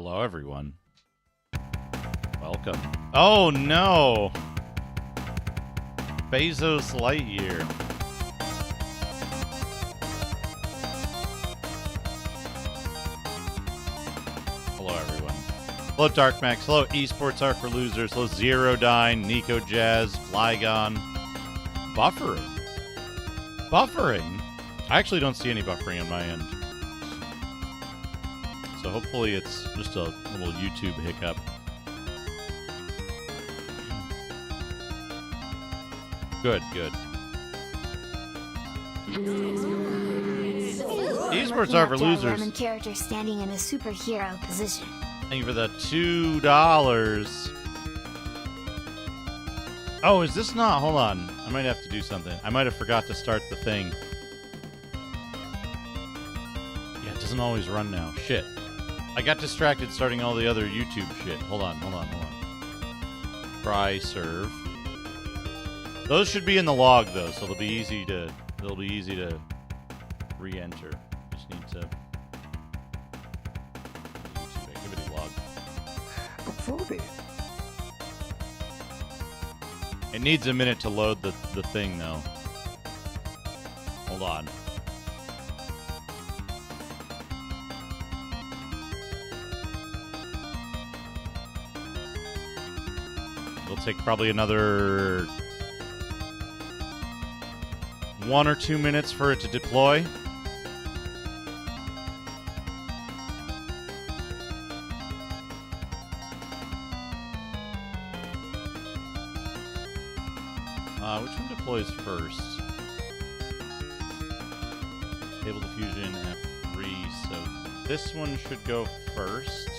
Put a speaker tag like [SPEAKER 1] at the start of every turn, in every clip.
[SPEAKER 1] Hello, everyone. Welcome. Oh, no! Bezos Lightyear. Hello, everyone. Hello, Darkmax. Hello, Esports Are for Losers. Hello, Zerodyne, Nico Jazz, Flygon. Buffering. Buffering? I actually don't see any buffering on my end. So hopefully it's just a little YouTube hiccup. Good, good. Esports Are for Losers.
[SPEAKER 2] Lemon character standing in a superhero position.
[SPEAKER 1] Thank you for the $2. Oh, is this not? Hold on. I might have to do something. I might have forgot to start the thing. Yeah, it doesn't always run now. Shit. I got distracted starting all the other YouTube shit. Hold on. Try serve. Those should be in the log though, so they'll be easy to re-enter. Just need to YouTube activity log. It needs a minute to load the thing though. Hold on. It'll take probably another 1 or 2 minutes for it to deploy. Which one deploys first? Stable Diffusion F3, so this one should go first.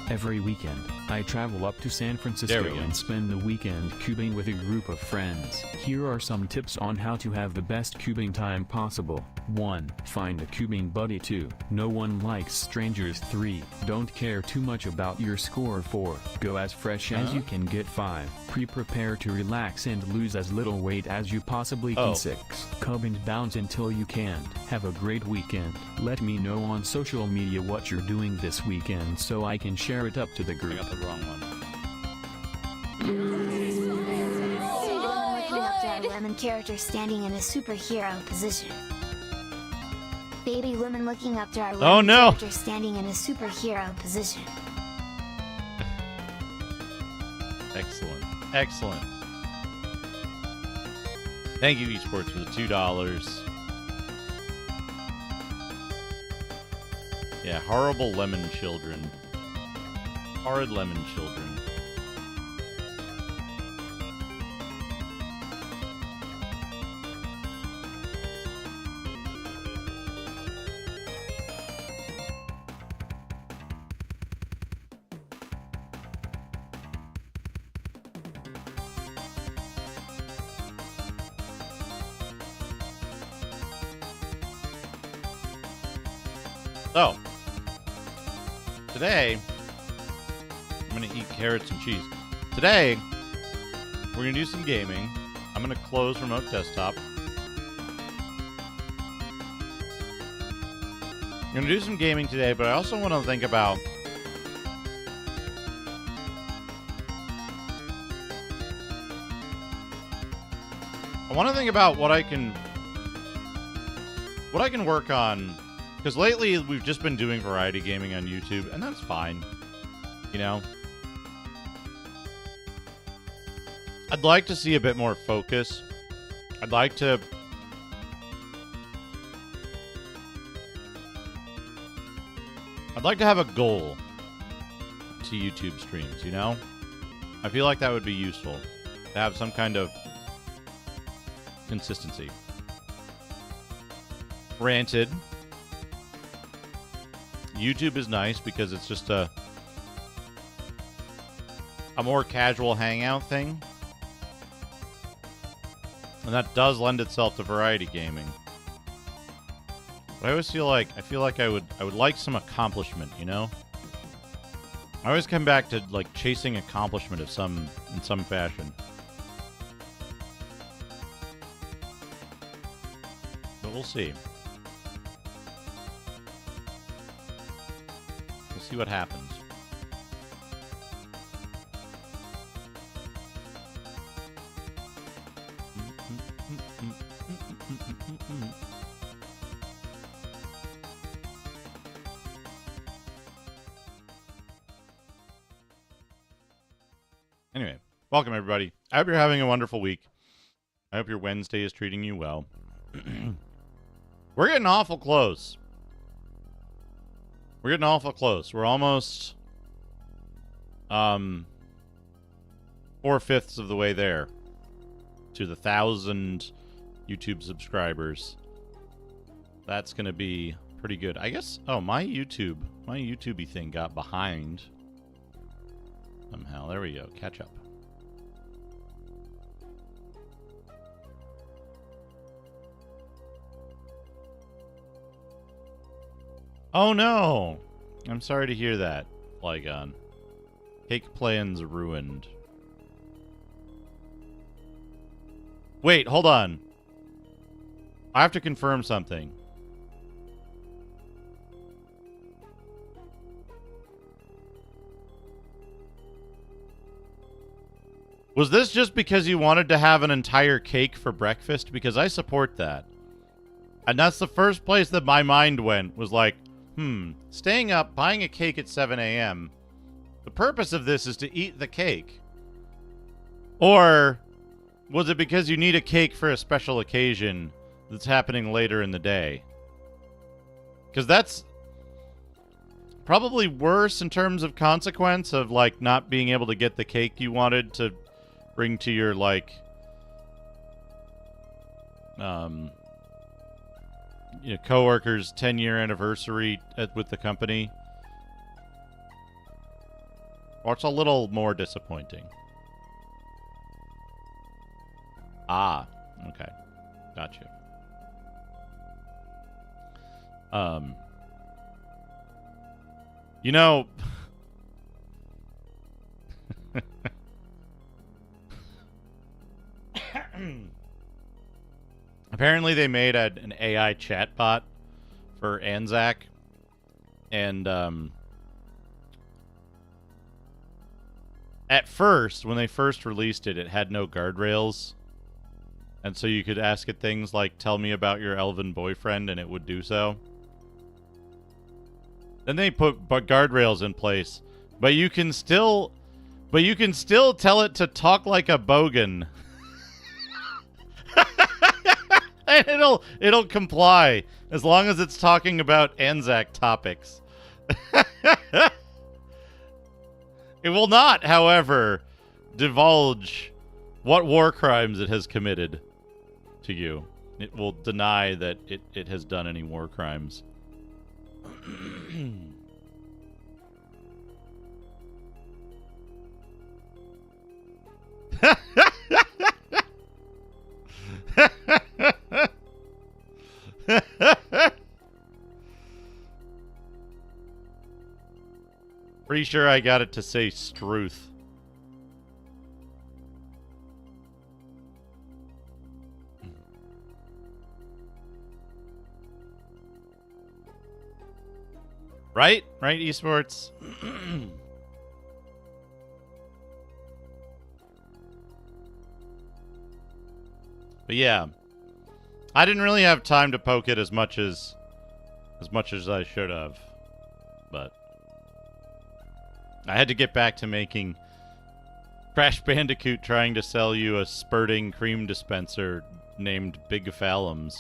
[SPEAKER 3] Every weekend, I travel up to San Francisco and spend the weekend cubing with a group of friends. Here are some tips on how to have the best cubing time possible. 1. Find a cubing buddy. 2. No one likes strangers. 3. Don't care too much about your score. 4. Go as fresh as you can get. 5. Prepare to relax and lose as little weight as you possibly can. 6. Cub and bounce until you can't. Have a great weekend. Let me know on social media what you're doing this weekend so I can share it up to the group.
[SPEAKER 1] I got the wrong one.
[SPEAKER 2] Looking up to our lemon character standing in a superhero position. Baby Lemon looking up to our lemon character standing in a superhero position.
[SPEAKER 1] Excellent. Excellent. Thank you, Esports, for the $2. Yeah, horrible lemon children. Horrid lemon children. So, today, I'm going to eat carrots and cheese. Today, we're going to do some gaming. I'm going to close Remote Desktop. I'm going to do some gaming today, but I also want to think about what I can work on. Because lately, we've just been doing variety gaming on YouTube, and that's fine. You know? I'd like to see a bit more focus. I'd like to have a goal to YouTube streams, you know? I feel like that would be useful. To have some kind of consistency. Granted, YouTube is nice because it's just a more casual hangout thing. And that does lend itself to variety gaming. But I always feel like I would like some accomplishment, you know? I always come back to like chasing accomplishment in some fashion. But we'll see. We'll see what happens. Anyway, welcome everybody. I hope you're having a wonderful week. I hope your Wednesday is treating you well. We're getting awful close. We're getting awful close. We're almost 4/5 of the way there to the 1,000 YouTube subscribers. That's gonna be pretty good. I guess. Oh, my YouTubey thing got behind somehow. There we go. Catch up. Oh no! I'm sorry to hear that, Flygon. Cake plans ruined. Wait, hold on. I have to confirm something. Was this just because you wanted to have an entire cake for breakfast? Because I support that. And that's the first place that my mind went, was like, staying up, buying a cake at 7 a.m. The purpose of this is to eat the cake. Or was it because you need a cake for a special occasion that's happening later in the day? Because that's probably worse in terms of consequence of, like, not being able to get the cake you wanted to bring to your, like, coworkers' 10-year anniversary with the company. Or it's a little more disappointing. Ah, okay. Gotcha. You know... Apparently they made an AI chatbot for Anzac, and at first, when they first released it, it had no guardrails, and so you could ask it things like, tell me about your elven boyfriend, and it would do so. Then they put guardrails in place, but you can still tell it to talk like a bogan. And it'll comply as long as it's talking about Anzac topics. It will not, however, divulge what war crimes it has committed to you. It will deny that it has done any war crimes. Pretty sure I got it to say Struth. Right? Right, esports? But yeah. I didn't really have time to poke it as much as I should have. But I had to get back to making Crash Bandicoot trying to sell you a spurting cream dispenser named Big Phallums.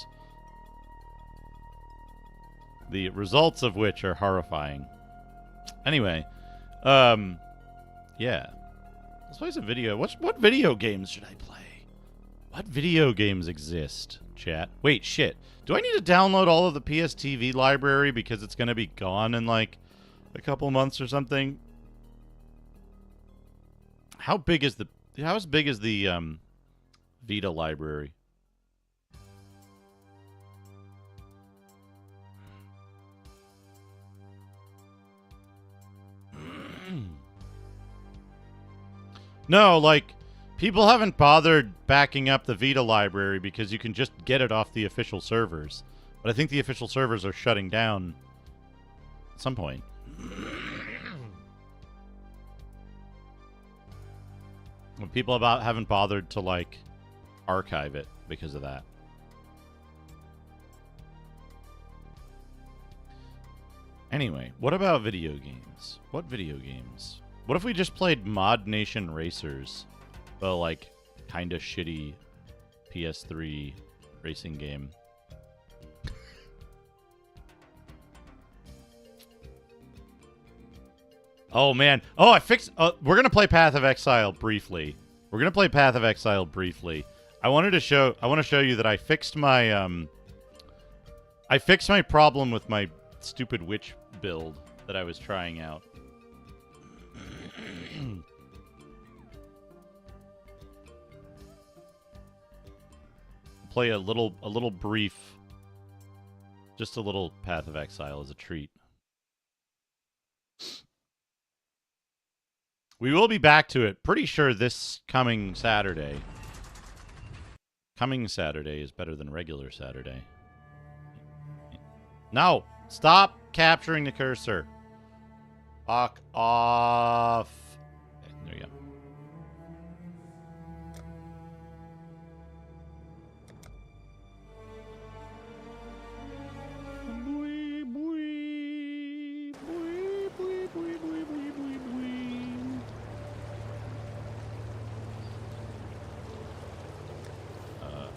[SPEAKER 1] The results of which are horrifying. Anyway, yeah. Let's play some video. What video games should I play? What video games exist, chat? Wait, shit. Do I need to download all of the PSTV library because it's going to be gone in, like, a couple months or something? How big is the Vita library? No, like, People haven't bothered backing up the Vita library because you can just get it off the official servers. But I think the official servers are shutting down at some point. People haven't bothered to, like, archive it because of that. Anyway, what about video games? What video games? What if we just played Mod Nation Racers? The, like, kind of shitty PS3 racing game. Oh, man. Oh, I fixed... we're going to play Path of Exile briefly. We're going to play Path of Exile briefly. I want to show you that I fixed my... I fixed my problem with my stupid witch build that I was trying out. Play a little brief... Just a little Path of Exile as a treat. We will be back to it. Pretty sure this coming Saturday. Coming Saturday is better than regular Saturday. No! Stop capturing the cursor. Fuck off. Okay, there you go.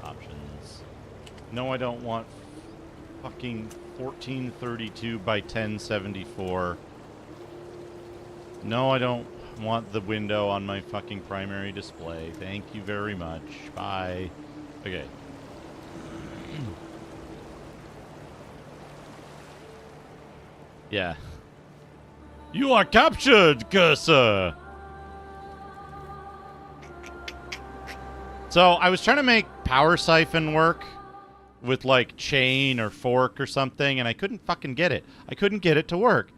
[SPEAKER 1] Options. No, I don't want fucking 1432 by 1074. No, I don't want the window on my fucking primary display. Thank you very much. Bye. Okay. Yeah. You are captured, cursor! So, I was trying to make Power Siphon work with, like, chain or fork or something, and I couldn't fucking get it. I couldn't get it to work.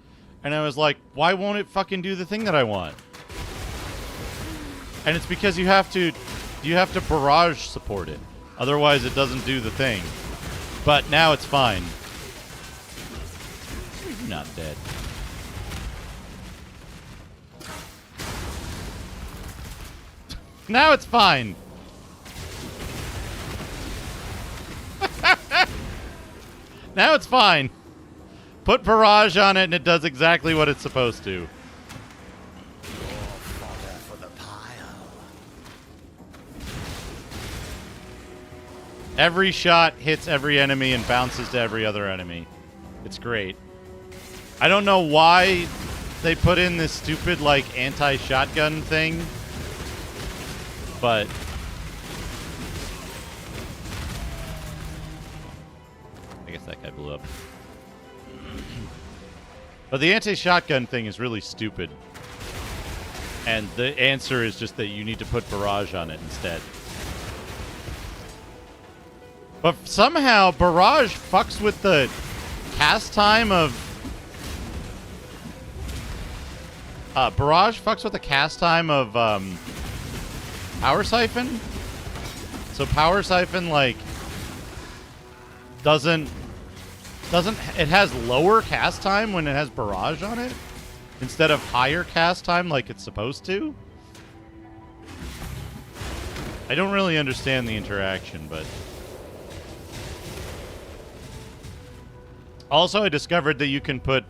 [SPEAKER 1] And I was like, why won't it fucking do the thing that I want? And it's because you have to barrage support it. Otherwise, it doesn't do the thing. But now it's fine. You're not dead. Now it's fine. Now it's fine. Put barrage on it and it does exactly what it's supposed to.
[SPEAKER 4] For the pile.
[SPEAKER 1] Every shot hits every enemy and bounces to every other enemy. It's great. I don't know why they put in this stupid, like, anti-shotgun thing. But... I guess that guy blew up. But the anti-shotgun thing is really stupid. And the answer is just that you need to put barrage on it instead. But somehow, barrage fucks with the cast time of... barrage fucks with the cast time of, Power Siphon? So Power Siphon, like... Doesn't it has lower cast time when it has barrage on it instead of higher cast time like it's supposed to? I don't really understand the interaction, but also I discovered that you can put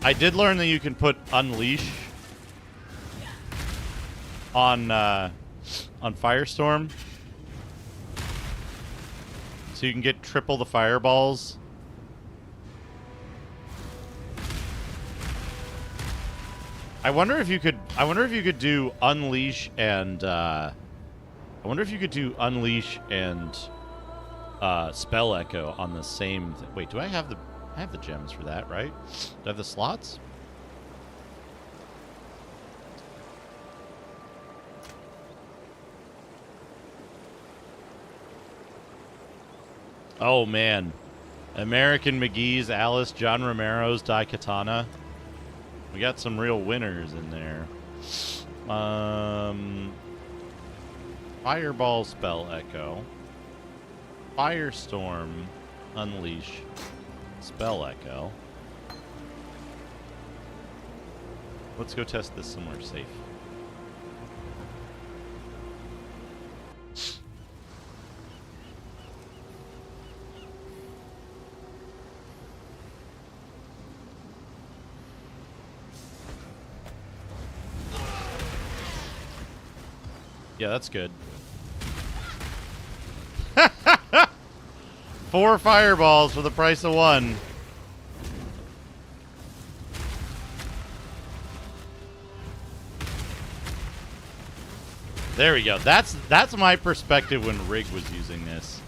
[SPEAKER 1] I did learn that you can put Unleash on Firestorm, so you can get triple the fireballs. I wonder if you could do Unleash and Spell Echo on the same wait, do I have the gems for that, right? Do I have the slots? Oh, man. American McGee's, Alice, John Romero's Daikatana. We got some real winners in there. Fireball Spell Echo. Firestorm Unleash Spell Echo. Let's go test this somewhere safe. Yeah, that's good. 4 fireballs for the price of 1. There we go. That's my perspective when Rig was using this.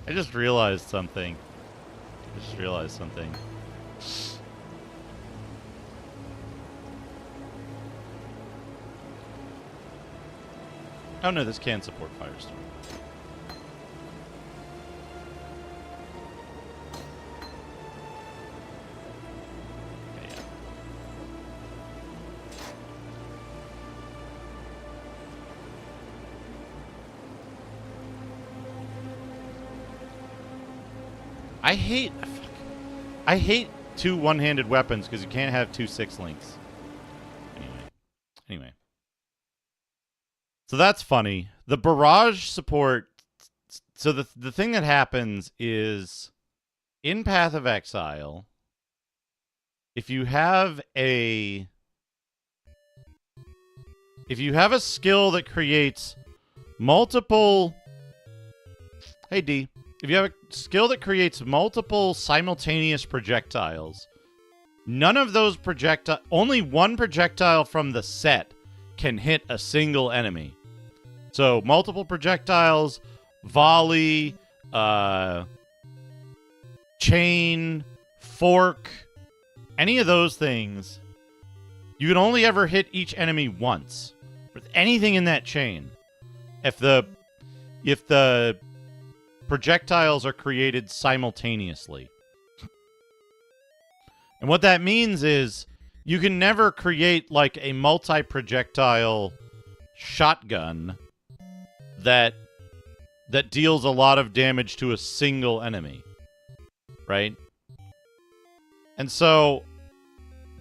[SPEAKER 1] I just realized something. Oh no, this can support Firestorm. Okay, yeah. I hate 2 one-handed weapons because you can't have 2 6-links. Anyway. So that's funny. The barrage support. So the thing that happens is in Path of Exile, if you have a skill that creates multiple. Hey D, if you have a skill that creates multiple simultaneous projectiles, none of those only one projectile from the set can hit a single enemy. So multiple projectiles, volley, chain, fork, any of those things, you can only ever hit each enemy once with anything in that chain. If the projectiles are created simultaneously. And what that means is you can never create like a multi-projectile shotgun that deals a lot of damage to a single enemy, right? And so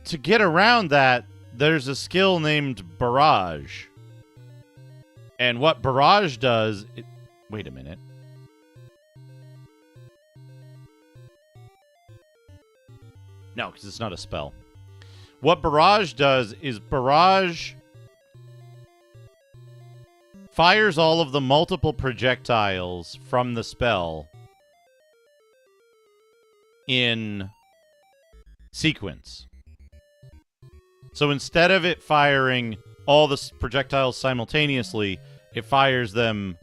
[SPEAKER 1] to get around that, there's a skill named Barrage. And what Barrage does... wait a minute. No, because it's not a spell. What Barrage does is Barrage fires all of the multiple projectiles from the spell in sequence. So instead of it firing all the projectiles simultaneously, it fires them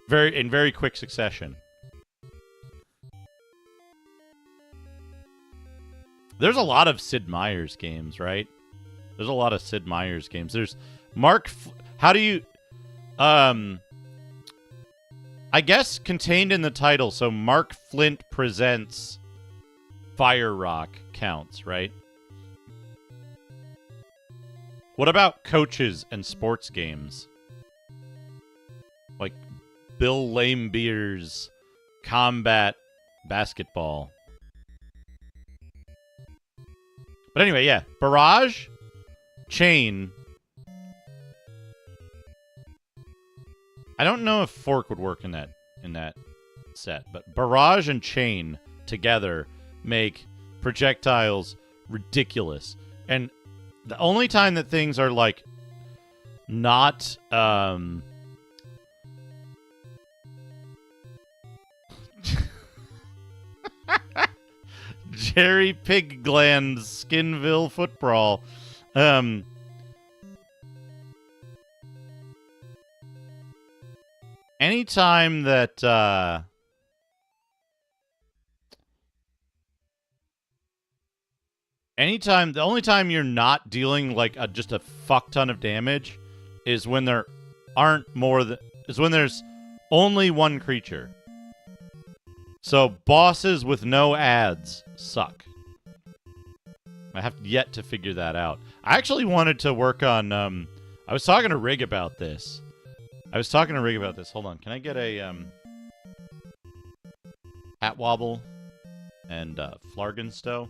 [SPEAKER 1] in very quick succession. There's a lot of Sid Meier's games, right? There's a lot of Sid Meier's games. There's how do you... I guess contained in the title, so Mark Flint Presents Fire Rock counts, right? What about coaches and sports games? Like Bill Laimbeer's Combat Basketball. But anyway, yeah. Barrage, Chain. I don't know if Fork would work in that set, but Barrage and Chain together make projectiles ridiculous. And the only time that things are like not Jerry Piggland's Skinville Footbrawl. Anytime that Anytime, the only time you're not dealing like just a fuck ton of damage is when there aren't more than, is when there's only one creature. So bosses with no ads suck. I have yet to figure that out. I actually wanted to work on, I was talking to Rig about this. Hold on. Can I get a, Hat Wobble and, Flargenstow?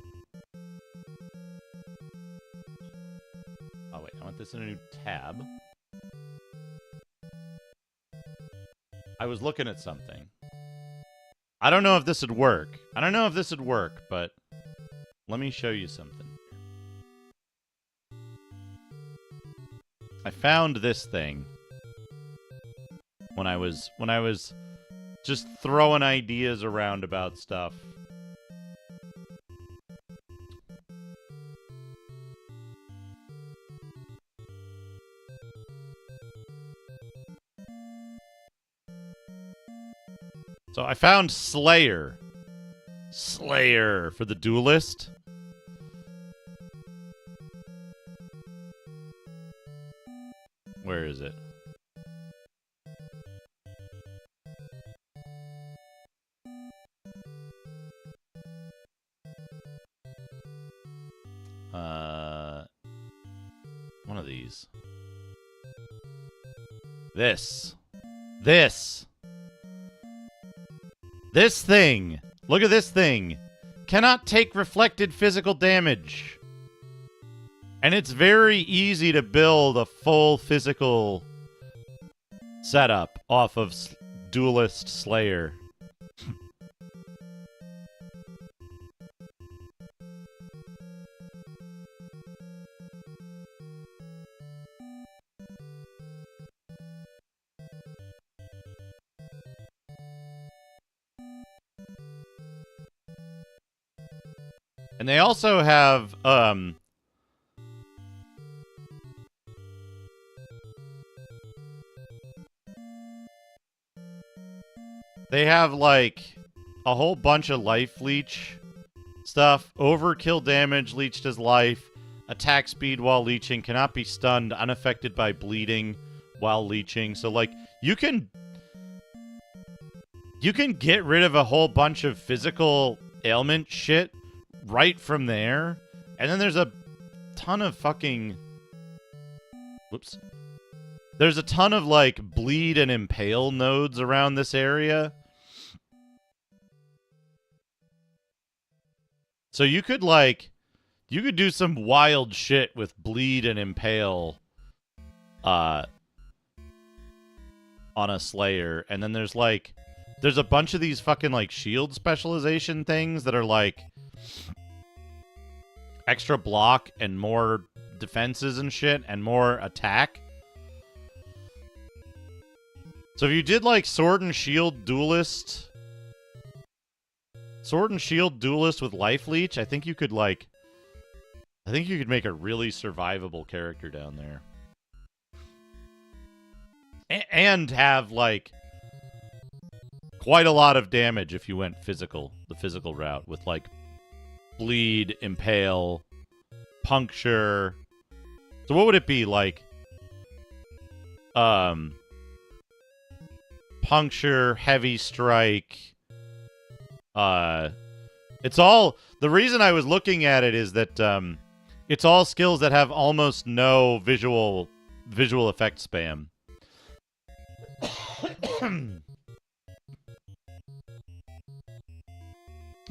[SPEAKER 1] Oh, wait. I want this in a new tab. I was looking at something. I don't know if this would work. But let me show you something. I found this thing when I was just throwing ideas around about stuff. So I found Slayer. Slayer for the Duelist. Where is it? One of these. This thing. Look at this thing. Cannot take reflected physical damage. And it's very easy to build a full physical setup off of Duelist Slayer. And they also have, they have, like, a whole bunch of life leech stuff. Overkill damage leached as life. Attack speed while leeching. Cannot be stunned. Unaffected by bleeding while leeching. So, like, you can get rid of a whole bunch of physical ailment shit right from there. And then there's a ton of fucking... Whoops. There's a ton of, like, bleed and impale nodes around this area. So you could, like... You could do some wild shit with bleed and impale on a Slayer. And then there's, like... There's a bunch of these fucking, like, shield specialization things that are, like... extra block and more defenses and shit and more attack. So if you did like Sword and Shield Duelist with Life Leech, I think you could make a really survivable character down there. And have like quite a lot of damage if you went the physical route with like bleed, impale, puncture. So what would it be like? Puncture, heavy strike. It's all, the reason I was looking at it is that it's all skills that have almost no visual effect spam.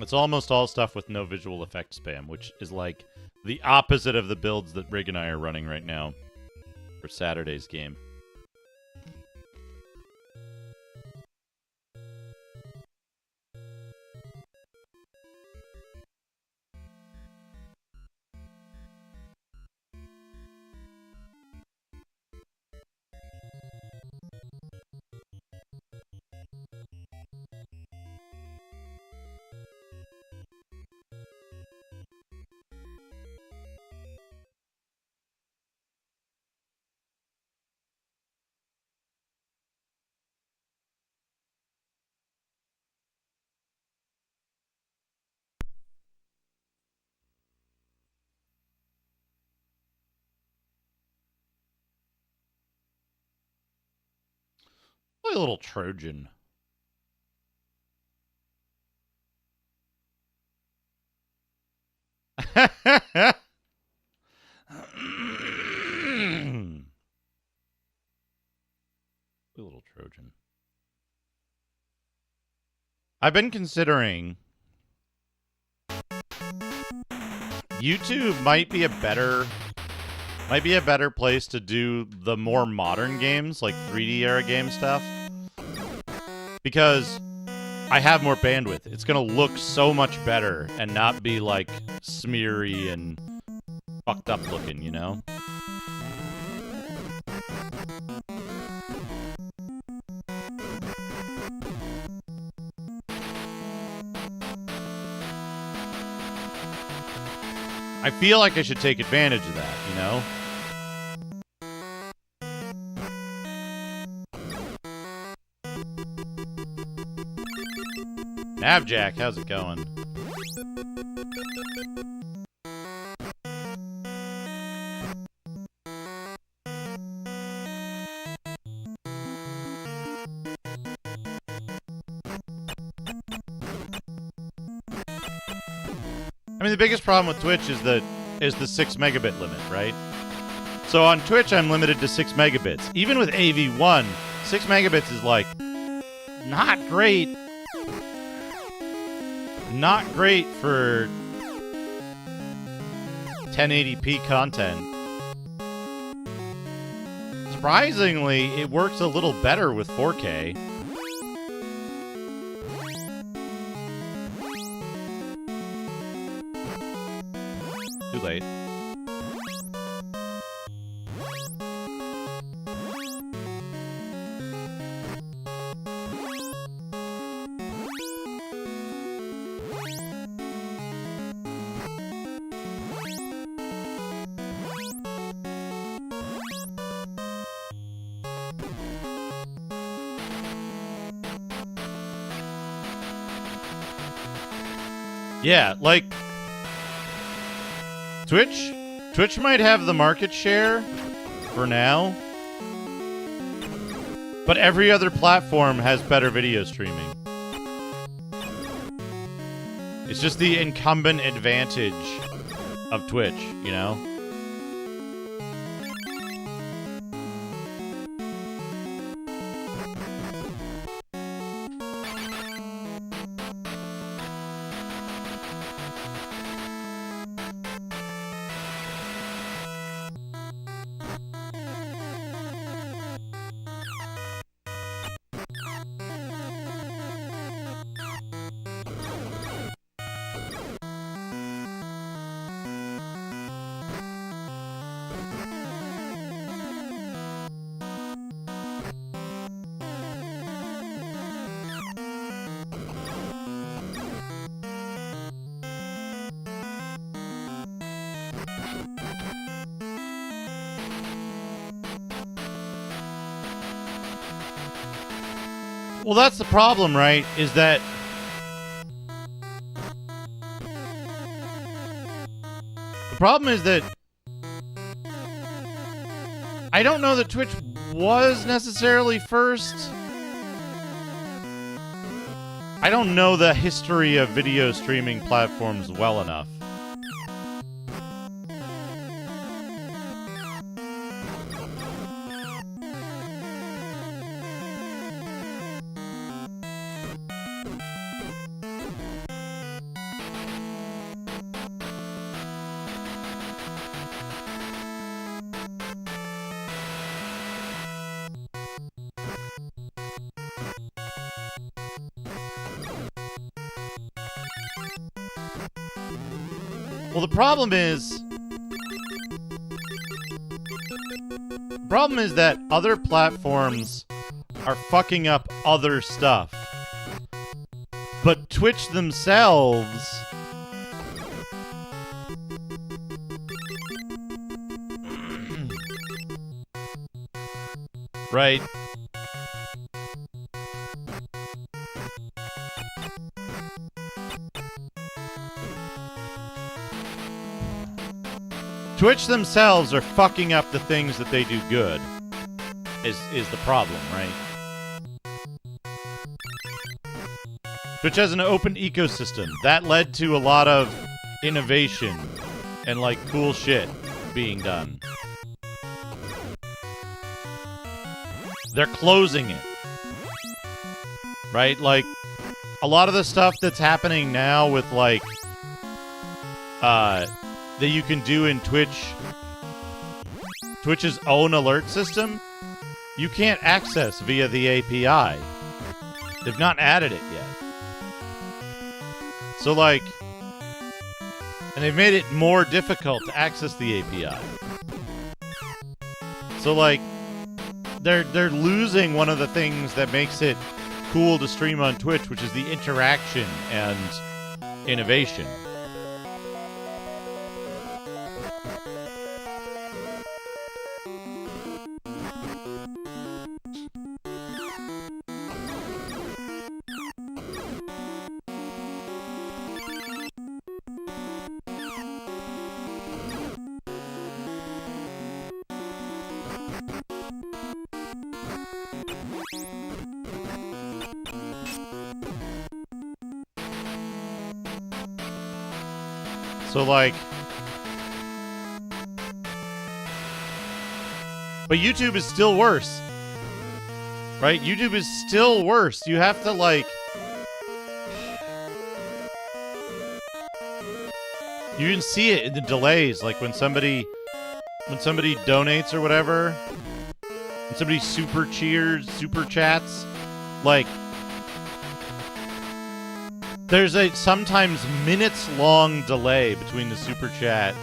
[SPEAKER 1] It's almost all stuff with no visual effect spam, which is like the opposite of the builds that Rig and I are running right now for Saturday's game. Play a little Trojan. Play a little Trojan. I've been considering YouTube might be a better place to do the more modern games, like 3D era game stuff, because I have more bandwidth. It's gonna look so much better and not be like smeary and fucked up looking, you know? I feel like I should take advantage of that, you know? Navjack, how's it going? I mean, the biggest problem with Twitch is the 6 megabit limit, right? So on Twitch, I'm limited to 6 megabits. Even with AV1, 6 megabits is like not great. Not great for 1080p content. Surprisingly, it works a little better with 4K. Too late. Yeah, like Twitch might have the market share for now, but every other platform has better video streaming. It's just the incumbent advantage of Twitch, you know? Well, that's the problem, right? Is that the problem is that I don't know that Twitch was necessarily first. I don't know the history of video streaming platforms well enough. Well, the problem is that other platforms are fucking up other stuff. But Twitch themselves right? Twitch themselves are fucking up the things that they do good, is the problem, right? Twitch has an open ecosystem. That led to a lot of innovation and, like, cool shit being done. They're closing it. Right? Like, a lot of the stuff that's happening now with, like, that you can do in Twitch's own alert system, you can't access via the API. They've not added it yet. So, like, and they've made it more difficult to access the API. So, like, they're losing one of the things that makes it cool to stream on Twitch, which is the interaction and innovation. So, like, but YouTube is still worse, right? YouTube is still worse. You have to, like, you can see it in the delays, like when somebody donates or whatever, when somebody super chats, like, there's a sometimes minutes-long delay between the super chat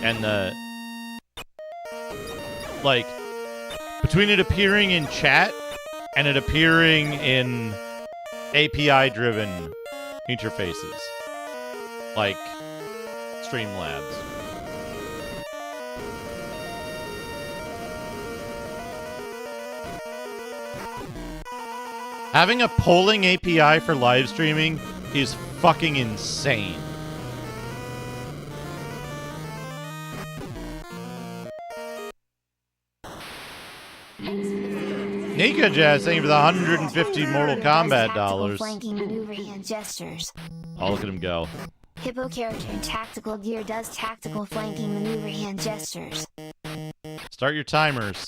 [SPEAKER 1] and the, like, between it appearing in chat and it appearing in API-driven interfaces, like Streamlabs. Having a polling API for live streaming is fucking insane. Nika Jazz, thank you for the 150 Mortal Kombat dollars.
[SPEAKER 2] Flanking maneuver and gestures.
[SPEAKER 1] Oh, look at him go.
[SPEAKER 2] Hippo character in tactical gear does tactical flanking maneuver hand gestures.
[SPEAKER 1] Start your timers.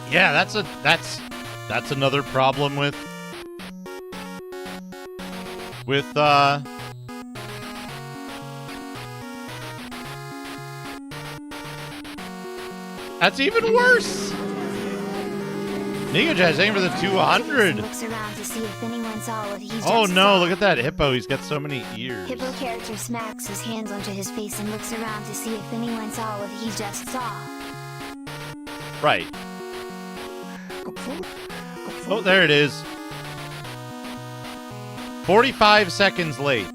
[SPEAKER 1] Yeah, that's another problem with that's even worse. Nika Jazz aim for the 200.
[SPEAKER 2] Looks around to see if anyone saw what he just
[SPEAKER 1] Oh no,
[SPEAKER 2] saw.
[SPEAKER 1] look at that hippo. He's got so many ears.
[SPEAKER 2] Hippo character smacks his hands onto his face and looks around to see if anyone saw what he just saw.
[SPEAKER 1] Right. Oh, there it is. 45 seconds late.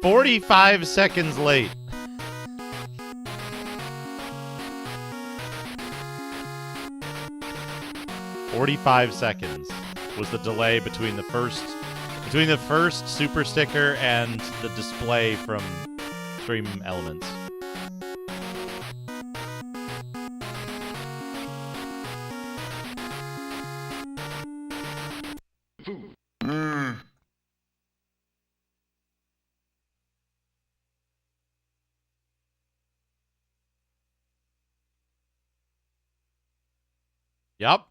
[SPEAKER 1] 45 seconds late. "45 seconds was the delay between the first super sticker and the display from Stream Elements. Yep.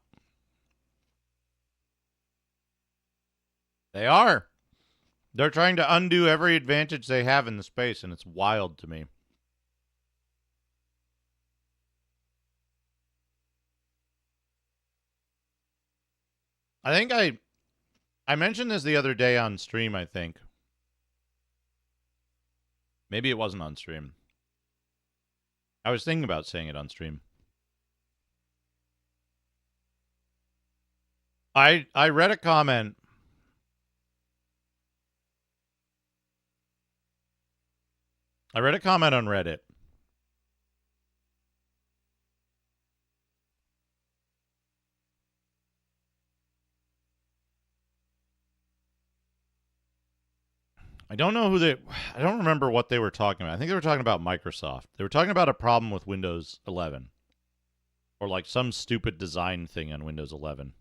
[SPEAKER 1] They are. They're trying to undo every advantage they have in the space, and it's wild to me. I think I mentioned this the other day on stream, I think. Maybe it wasn't on stream. I was thinking about saying it on stream. I read a comment. I read a comment on Reddit. I don't know I don't remember what they were talking about. I think they were talking about Microsoft. They were talking about a problem with Windows 11. Or like some stupid design thing on Windows 11.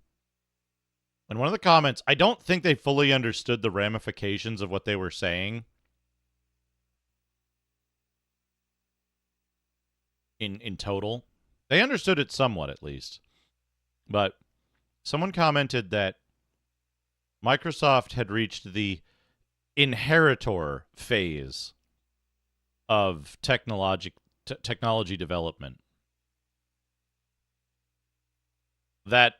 [SPEAKER 1] And one of the comments, I don't think they fully understood the ramifications of what they were saying. In total. They understood it somewhat, at least. But someone commented that Microsoft had reached the inheritor phase of technology development. That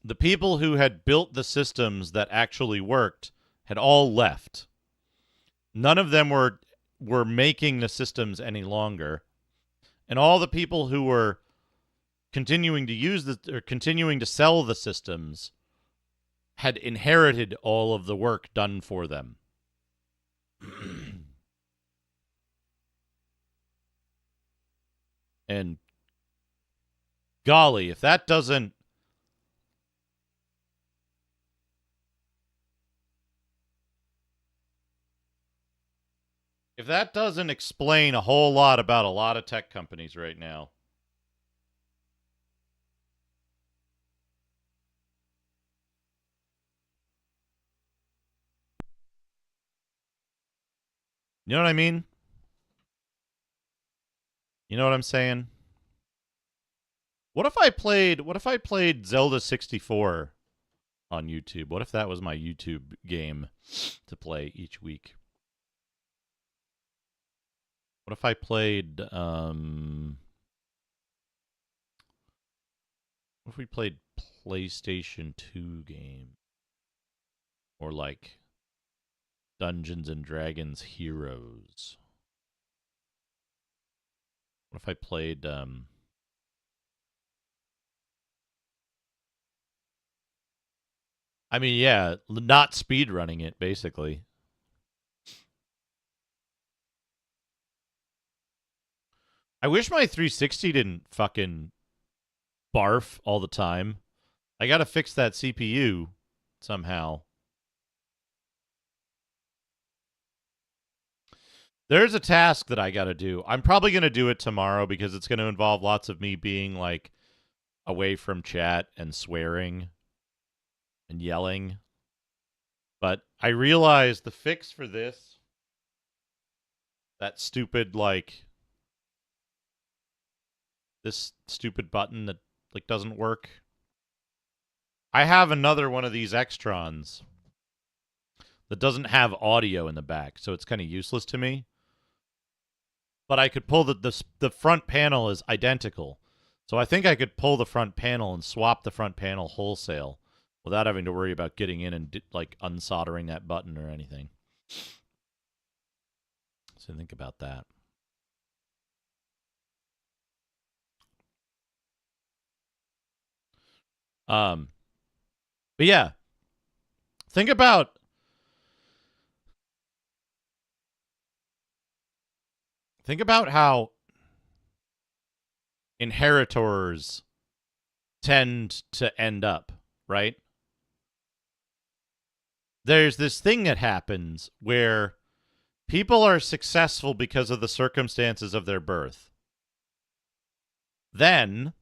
[SPEAKER 1] the people who had built the systems that actually worked had all left. None of them were making the systems any longer. And all the people who were continuing to sell the systems had inherited all of the work done for them. And golly, if that doesn't explain a whole lot about a lot of tech companies right now. You know what I mean? You know what I'm saying? What if I played Zelda 64 on YouTube? What if that was my YouTube game to play each week? What if I played what if we played PlayStation 2 game? Or like Dungeons and Dragons Heroes. What if I played I mean, yeah, not speedrunning it, basically. I wish my 360 didn't fucking barf all the time. I gotta fix that CPU somehow. There's a task that I gotta do. I'm probably gonna do it tomorrow because it's gonna involve lots of me being like away from chat and swearing and yelling. But I realized the fix for this, that stupid like this stupid button that like doesn't work. I have another one of these Extrons that doesn't have audio in the back, so it's kind of useless to me. But I could pull the front panel is identical. So I think I could pull the front panel and swap the front panel wholesale without having to worry about getting in and like unsoldering that button or anything. So think about that. But yeah, think about how inheritors tend to end up, right? There's this thing that happens where people are successful because of the circumstances of their birth. Then,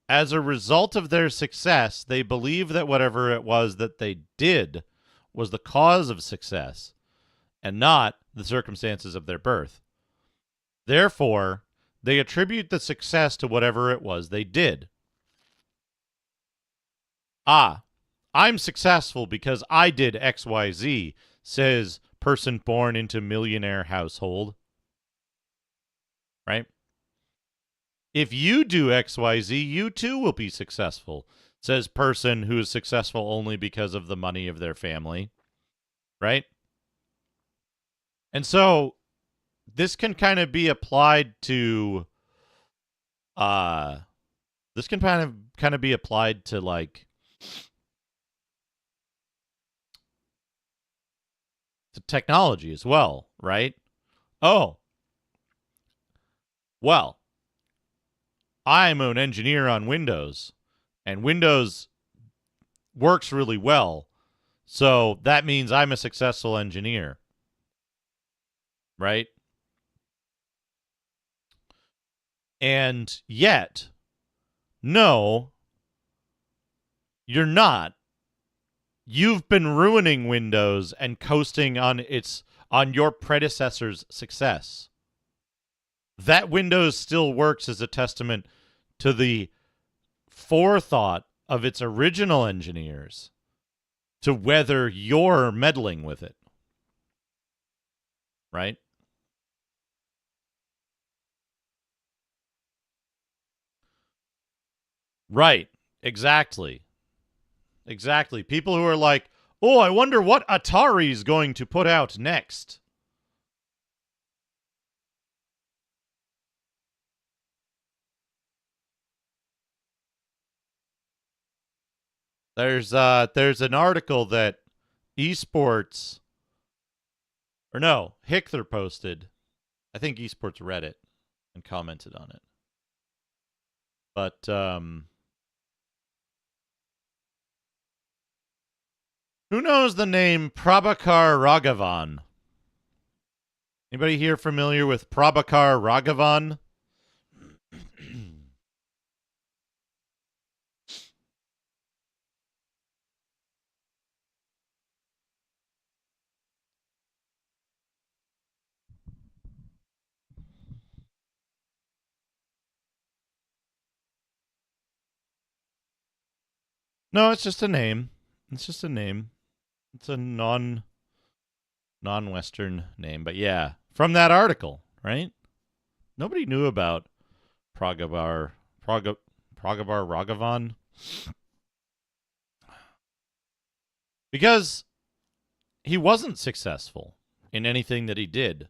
[SPEAKER 1] as a result of their success, they believe that whatever it was that they did was the cause of success and not the circumstances of their birth. Therefore, they attribute the success to whatever it was they did. I'm successful because I did XYZ, says person born into millionaire household. Right? If you do XYZ, you too will be successful, says person who is successful only because of the money of their family. Right? And so this can kind of be applied to this can kind of be applied to like to technology as well, right? Oh. Well, I'm an engineer on Windows, and Windows works really well. So that means I'm a successful engineer. Right? And yet, no, you're not. You've been ruining Windows and coasting on your predecessor's success. That Windows still works as a testament to the forethought of its original engineers to whether you're meddling with it. Right? Right. Exactly. Exactly. People who are like, oh, I wonder what Atari's going to put out next. There's an article that esports, or no, Hickler posted. I think esports read it and commented on it. But who knows the name Prabhakar Raghavan? Anybody here familiar with Prabhakar Raghavan? No, it's just a name. It's just a name. It's a non-Western name, but yeah, from that article, right? Nobody knew about Prabhakar Raghavan because he wasn't successful in anything that he did.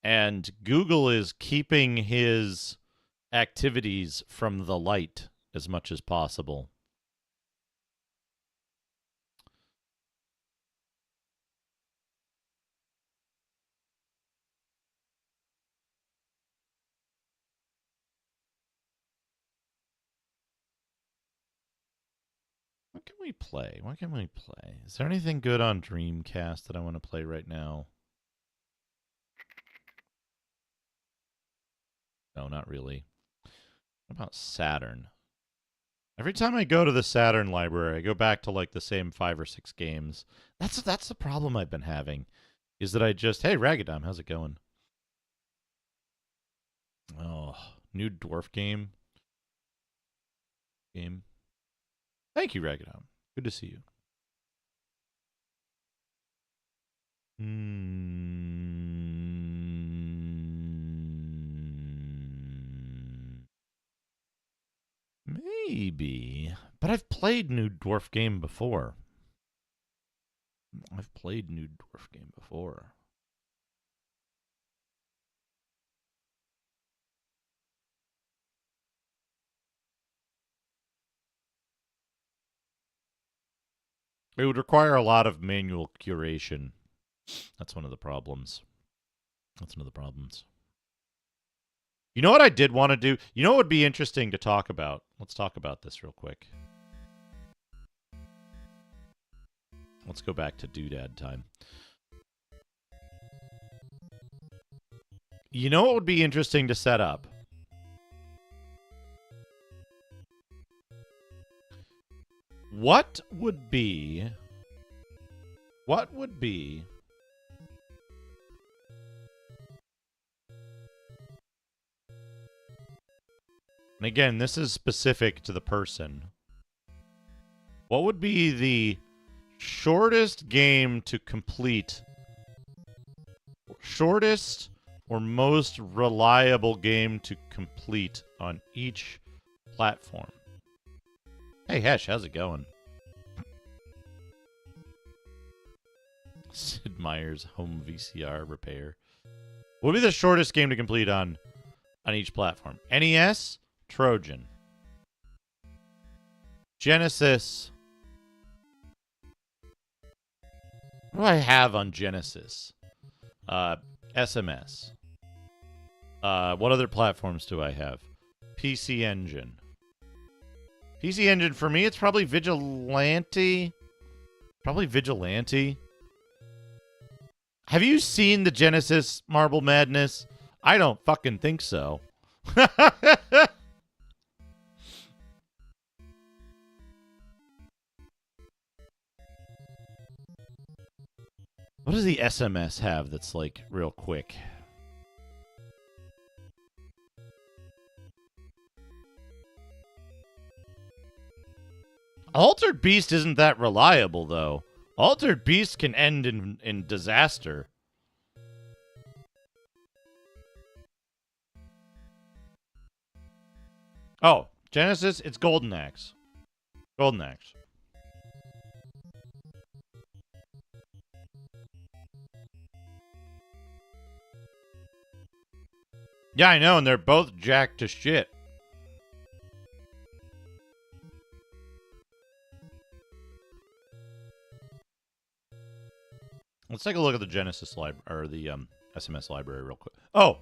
[SPEAKER 1] And Google is keeping his activities from the light as much as possible. What can we play? What can we play? Is there anything good on Dreamcast that I want to play right now? No, not really. What about Saturn? Every time I go to the Saturn library, I go back to like the same 5 or 6 games. That's the problem I've been having, is that I just, hey, Ragadam, how's it going? Oh, new dwarf game. Thank you, Ragadam. Good to see you. Maybe. But I've played New Dwarf Game before. It would require a lot of manual curation. That's one of the problems. You know what I did want to do? You know what would be interesting to talk about? Let's talk about this real quick. Let's go back to Doodad time. You know what would be interesting to set up? What would be... And again, this is specific to the person. What would be the shortest game to complete? Shortest or most reliable game to complete on each platform? Hey, Hesh, how's it going? Sid Meier's home VCR repair. What would be the shortest game to complete on each platform? NES, Trojan. Genesis. What do I have on Genesis? SMS. What other platforms do I have? PC Engine. PC Engine, for me, it's probably Vigilante. Probably Vigilante. Have you seen the Genesis Marble Madness? I don't fucking think so. What does the SMS have that's like real quick? Altered Beast isn't that reliable, though. Altered Beast can end in disaster. Oh, Genesis, it's Golden Axe. Golden Axe. Yeah, I know, and they're both jacked to shit. Let's take a look at the Genesis library, or the SMS library real quick. Oh,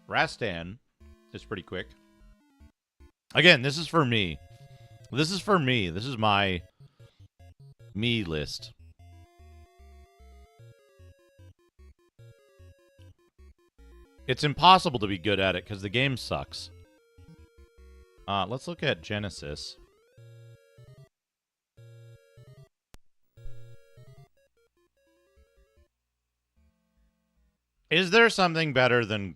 [SPEAKER 1] Rastan is pretty quick. Again, this is for me. This is for me. This is my me list. It's impossible to be good at it because the game sucks. Let's look at Genesis. Is there something better than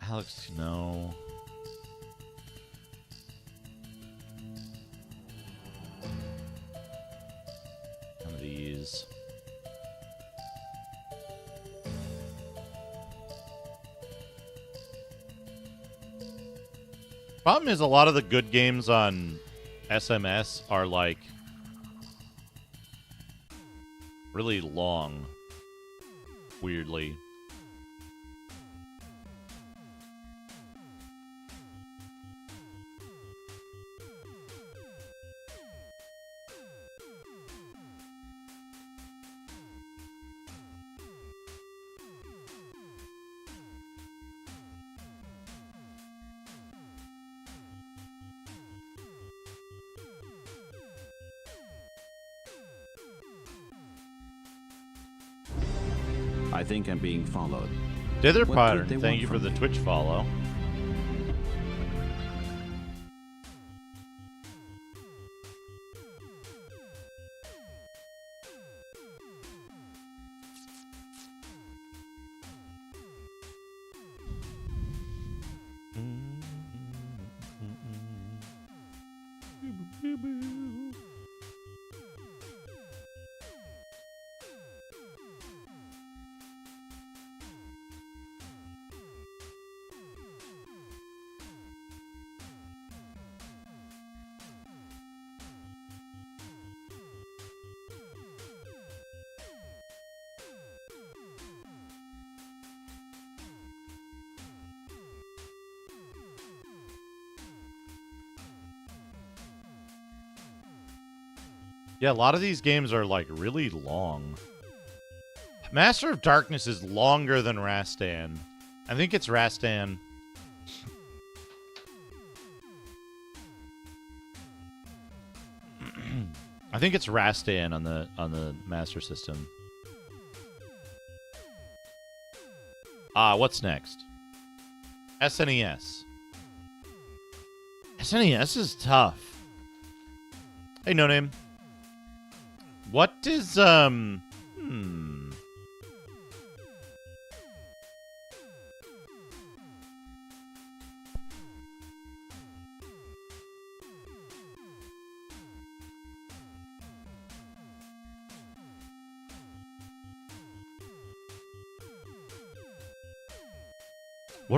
[SPEAKER 1] Alex? No. One of these. Problem is, a lot of the good games on SMS are like really long, weirdly.
[SPEAKER 5] I think I'm being followed.
[SPEAKER 1] Dither
[SPEAKER 5] What
[SPEAKER 1] Pattern,
[SPEAKER 5] could they
[SPEAKER 1] thank
[SPEAKER 5] want
[SPEAKER 1] you for
[SPEAKER 5] from
[SPEAKER 1] the
[SPEAKER 5] me?
[SPEAKER 1] Twitch follow. Yeah, a lot of these games are like really long. Master of Darkness is longer than Rastan. I think it's Rastan. I think it's Rastan on the Master System. What's next? SNES. SNES is tough. Hey, No Name. What is what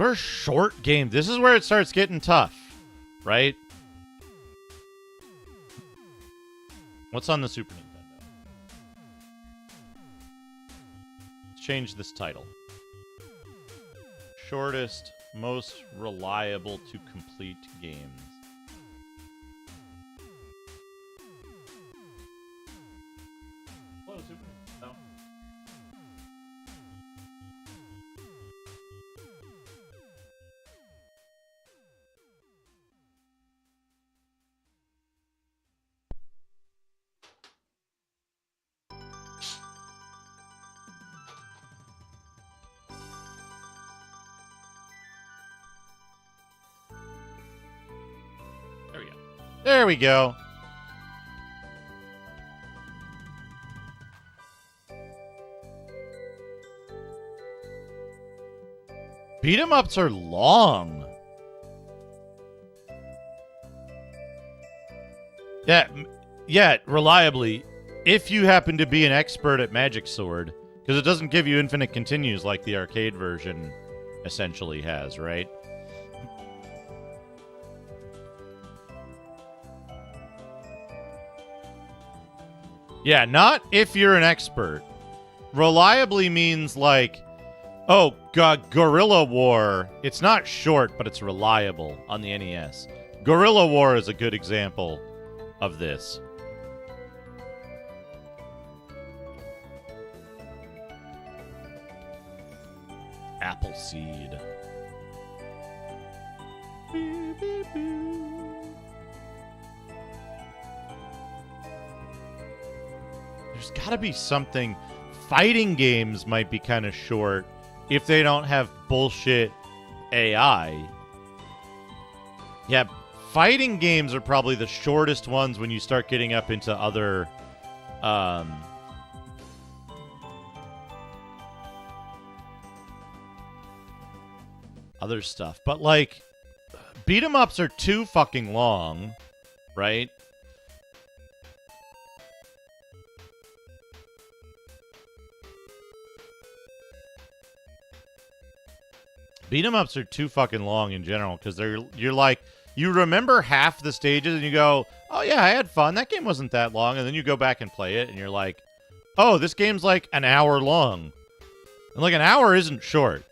[SPEAKER 1] are short games? This is where it starts getting tough, right? What's on the Super Nintendo? Let's change this title. Shortest, most reliable to complete games. Hello, Super Nintendo. There we go. Beat 'em ups are long. Yeah, reliably, if you happen to be an expert at Magic Sword, because it doesn't give you infinite continues like the arcade version essentially has, right? Yeah, not if you're an expert. Reliably means like, oh, God, Guerrilla War. It's not short, but it's reliable on the NES. Guerrilla War is a good example of this. Appleseed. There's gotta be something. Fighting games might be kind of short if they don't have bullshit AI. Yeah, fighting games are probably the shortest ones when you start getting up into other other stuff. But like beat 'em ups are too fucking long, right? Beat 'em ups are too fucking long in general because you're like, you remember half the stages and you go, oh yeah, I had fun. That game wasn't that long. And then you go back and play it and you're like, oh, this game's like an hour long. And like an hour isn't short.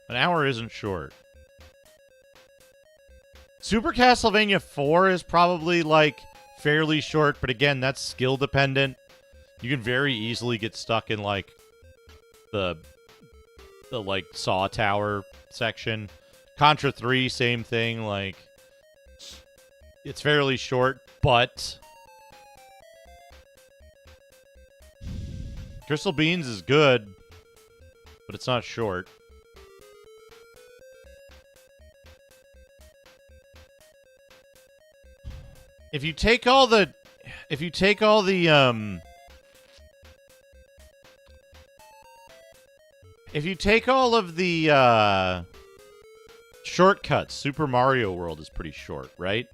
[SPEAKER 1] An hour isn't short. Super Castlevania 4 is probably like fairly short, but again, that's skill dependent. You can very easily get stuck in like the like Saw Tower section. Contra 3, same thing. Like, it's fairly short, but Crystal Beans is good, but it's not short. If you take all the shortcuts, Super Mario World is pretty short, right?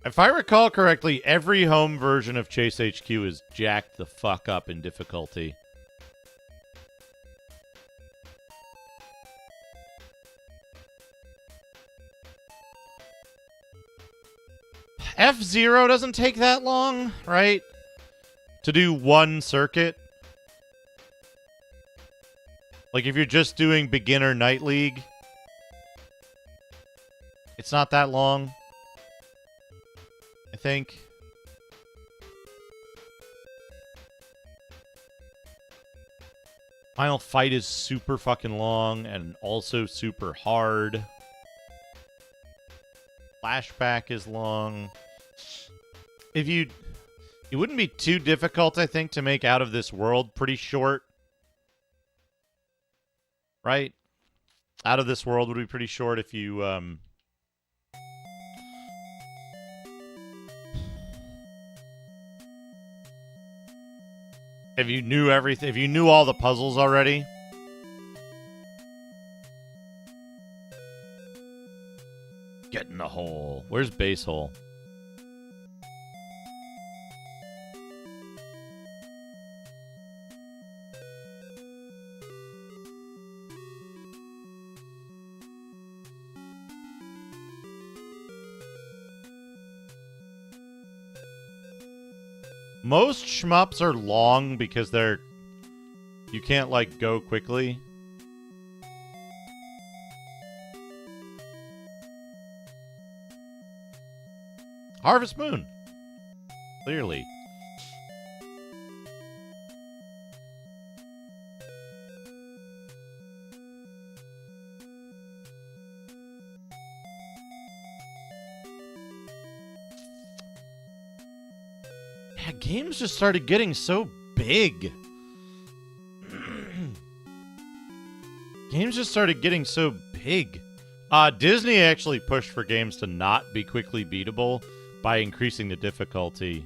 [SPEAKER 1] If I recall correctly, every home version of Chase HQ is jacked the fuck up in difficulty. F-Zero doesn't take that long, right? To do one circuit. Like if you're just doing beginner Night League, it's not that long. I think. Final Fight is super fucking long and also super hard. Flashback is long. It wouldn't be too difficult, I think, to make Out of This World pretty short. Right? Out of This World would be pretty short if you if you knew everything, if you knew all the puzzles already. Get in the hole. Where's base hole? Most shmups are long because they're... You can't, like, go quickly. Harvest Moon. Clearly. Yeah, games just started getting so big. Games just started getting so big. Disney actually pushed for games to not be quickly beatable by increasing the difficulty.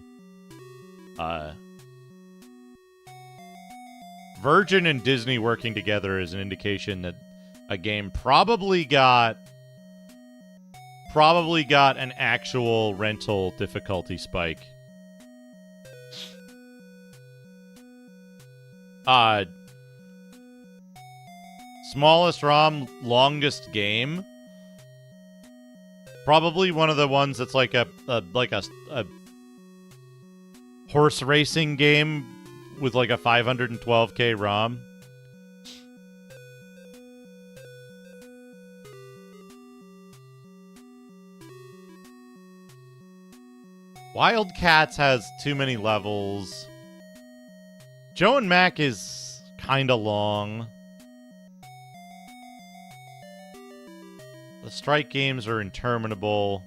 [SPEAKER 1] Virgin and Disney working together is an indication that a game probably got an actual rental difficulty spike. Smallest ROM, longest game. Probably one of the ones that's like a horse racing game with like a 512K ROM. Wildcats has too many levels. Joe and Mac is kind of long. The strike games are interminable.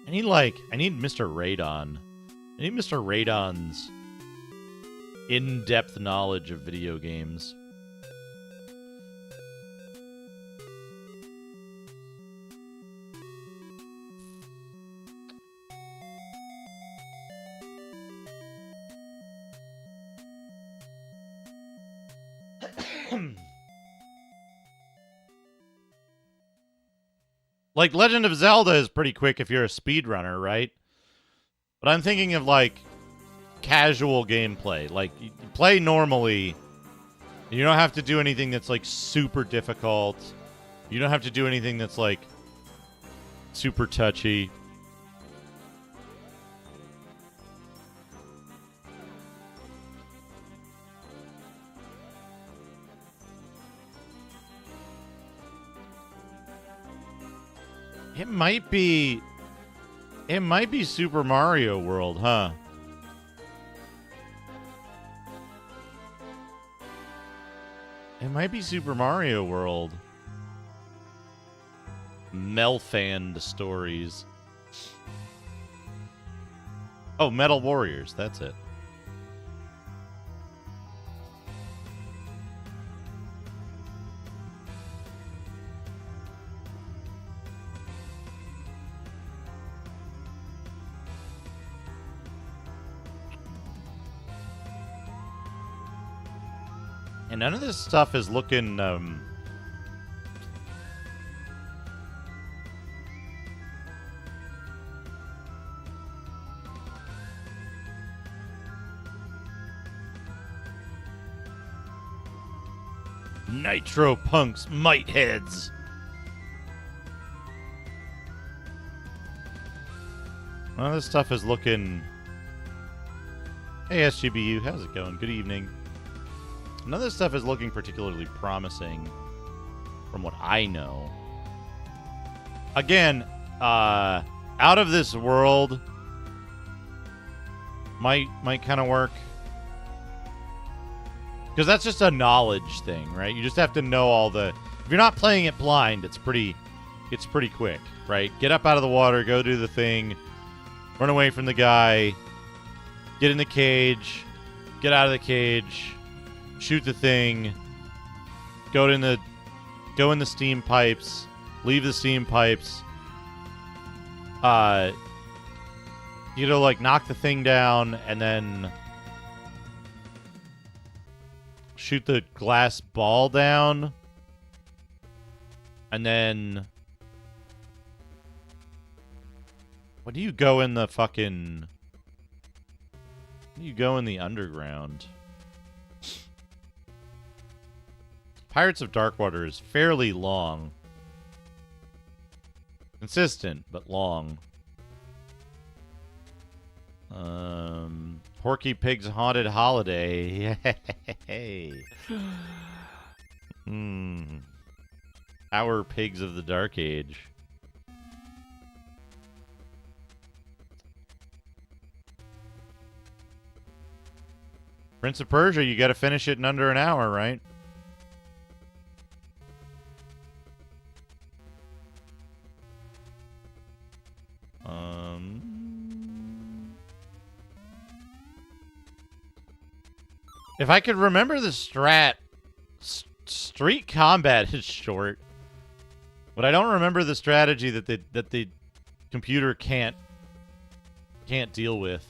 [SPEAKER 1] I need Mr. Radon. I need Mr. Radon's in-depth knowledge of video games. Like, Legend of Zelda is pretty quick if you're a speedrunner, right? But I'm thinking of, like, casual gameplay. Like, you play normally, and you don't have to do anything that's, like, super difficult. You don't have to do anything that's, like, super touchy. It might be Super Mario World, huh? It might be Super Mario World. Melfand stories. Oh, Metal Warriors, that's it. And none of this stuff is looking, Nitro Punks Mite Heads. None of this stuff is looking... Hey, SGBU, how's it going? Good evening. None of this stuff is looking particularly promising from what I know. Again, Out of This World might kind of work. Because that's just a knowledge thing, right? You just have to know all the... If you're not playing it blind, it's pretty quick, right? Get up out of the water, go do the thing, run away from the guy, get in the cage, get out of the cage, shoot the thing, go in the steam pipes, leave the steam pipes, like knock the thing down and then shoot the glass ball down, and then what do you go in the fucking... You go in the underground. Pirates of Darkwater is fairly long. Consistent, but long. Porky Pig's Haunted Holiday. Yay. Our Pigs of the Dark Age. Prince of Persia, you got to finish it in under an hour, right? If I could remember the strat, Street Combat is short, but I don't remember the strategy that the computer can't deal with.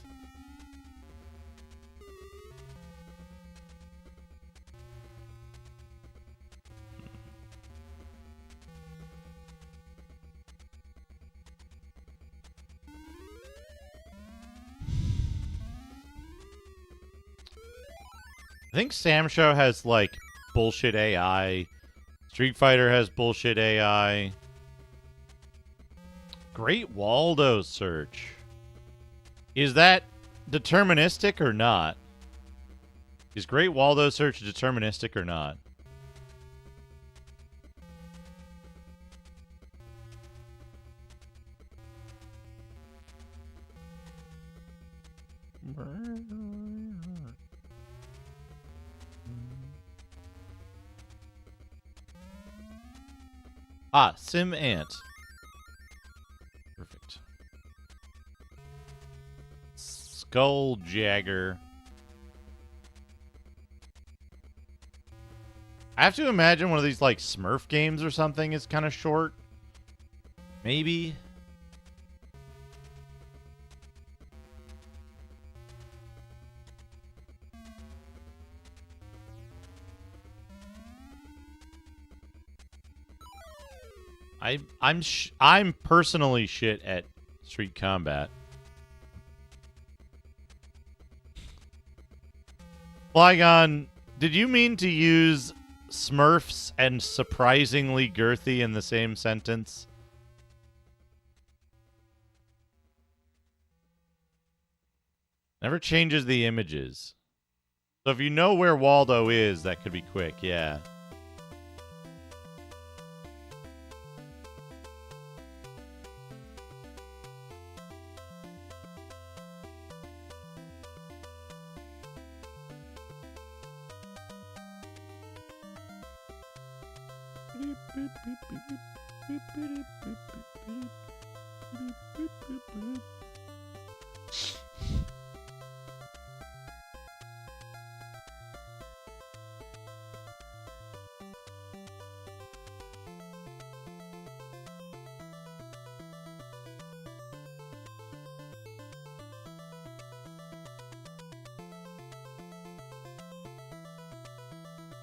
[SPEAKER 1] I think Samsho has, like, bullshit AI. Street Fighter has bullshit AI. Great Waldo search. Is that deterministic or not? Is Great Waldo search deterministic or not? Ah, Sim Ant. Perfect. Skull Jagger. I have to imagine one of these, like, Smurf games or something is kind of short. Maybe. I'm personally shit at Street Combat. Flygon, did you mean to use Smurfs and surprisingly girthy in the same sentence? Never changes the images. So if you know where Waldo is, that could be quick, yeah.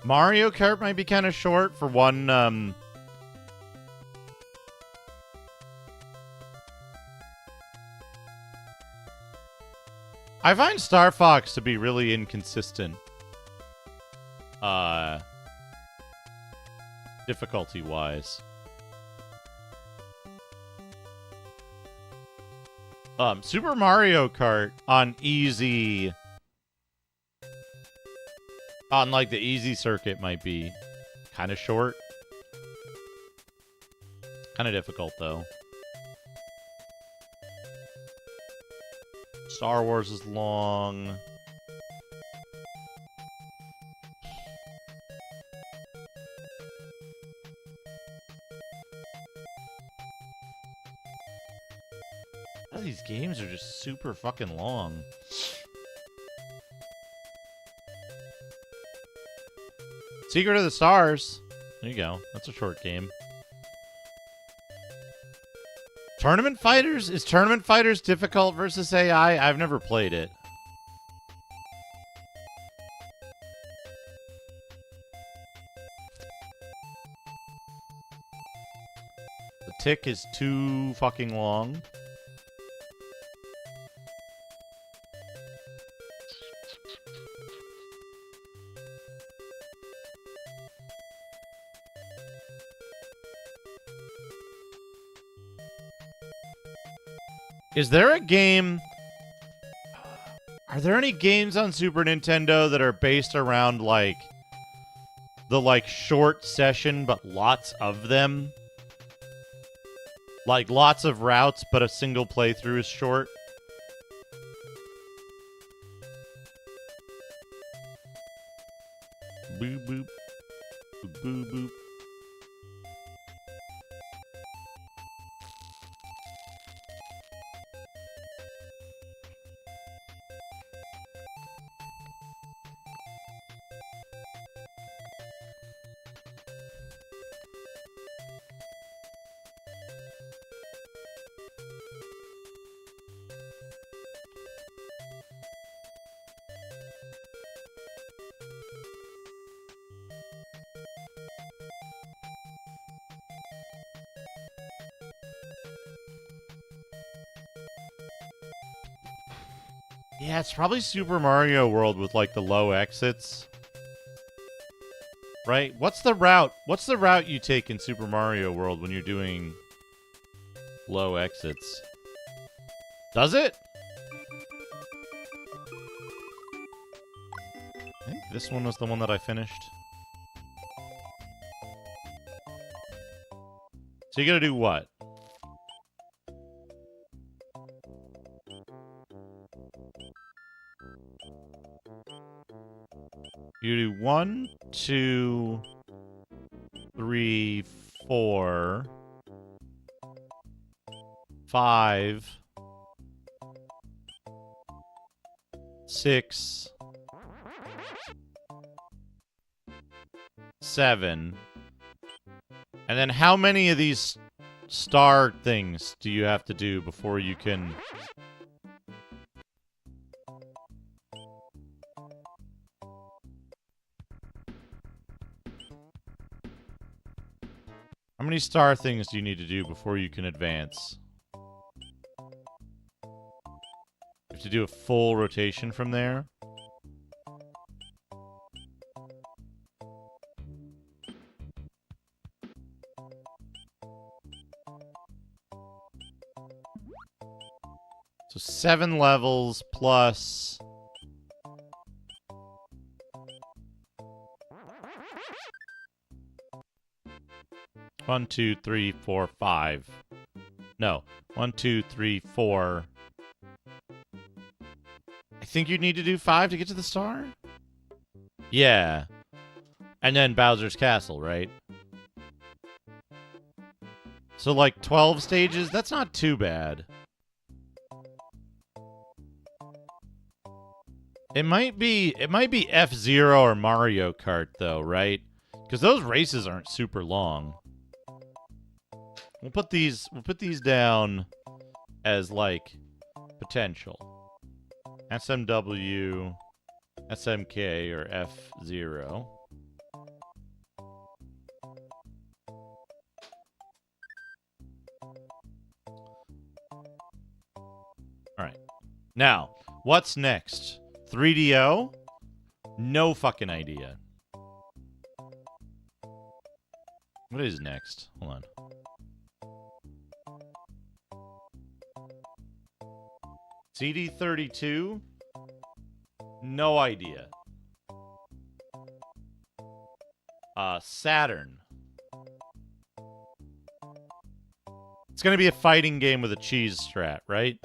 [SPEAKER 1] Mario Kart might be kind of short for one, I find Star Fox to be really inconsistent. Difficulty-wise. Super Mario Kart on easy... On, like, the easy circuit might be kind of short. Kind of difficult, though. Star Wars is long. A lot of these games are just super fucking long. Secret of the Stars. There you go. That's a short game. Tournament Fighters? Is Tournament Fighters difficult versus AI? I've never played it. The tick is too fucking long. Is there a game... Are there any games on Super Nintendo that are based around, like, the, like, short session, but lots of them? Like, lots of routes, but a single playthrough is short? Boop, boop. Boop, boop, boop. Yeah, it's probably Super Mario World with, like, the low exits. Right? What's the route? What's the route you take in Super Mario World when you're doing low exits? Does it? I think this one was the one that I finished. So you gotta do what? You do 1, 2, 3, 4, 5, 6, 7. And then how many of these star things do you have to do before you can... How many star things do you need to do before you can advance? You have to do a full rotation from there. So 7 levels plus... 1, 2, 3, 4, 5. No. 1, 2, 3, 4. I think you need to do 5 to get to the star? Yeah. And then Bowser's Castle, right? So, like, 12 stages? That's not too bad. It might be F-Zero or Mario Kart, though, right? Because those races aren't super long. We'll put these down as, like, potential. SMW, SMK, or F-Zero. Alright. Now, what's next? 3DO? No fucking idea. What is next? Hold on. CD32? No idea. Saturn. It's gonna be a fighting game with a cheese strat, right?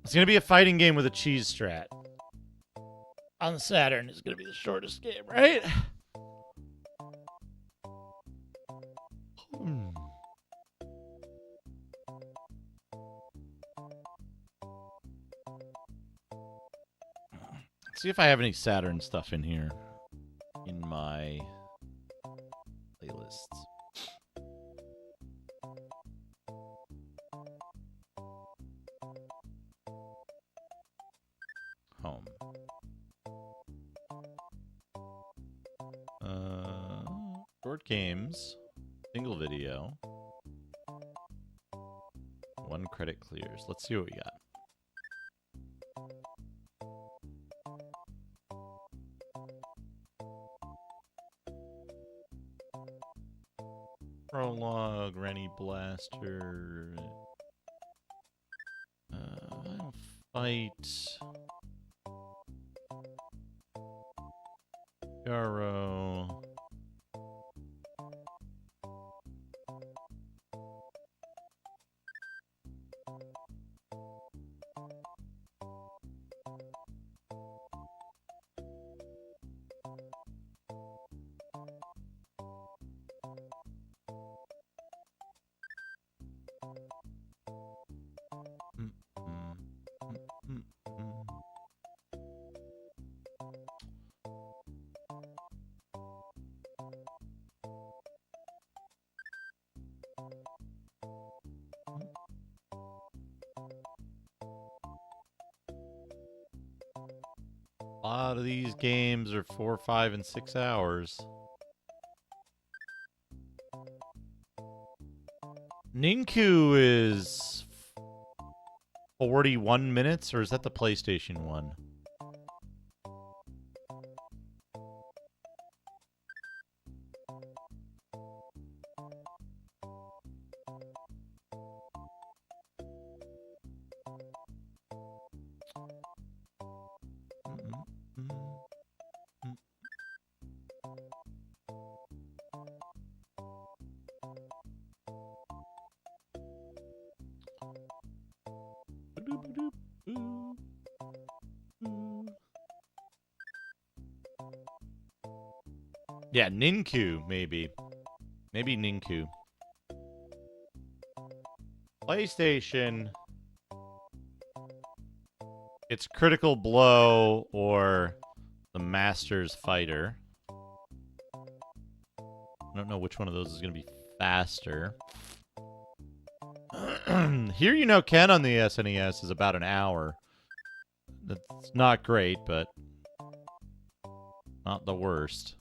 [SPEAKER 1] It's gonna be a fighting game with a cheese strat. On Saturn is gonna be the shortest game, right? See if I have any Saturn stuff in here in my playlists. Home. Short games. Single video. 1 credit clears. Let's see what we got. Prologue, Rennie Blaster. Final Fight. Garo. A lot of these games are 4, 5, and 6 hours. Ninku is 41 minutes, or is that the PlayStation one? Yeah, Ninku, maybe. Maybe Ninku. PlayStation. It's Critical Blow or the Master's Fighter. I don't know which one of those is going to be faster. Here You Know Ken on the SNES is about an hour. That's not great, but not the worst.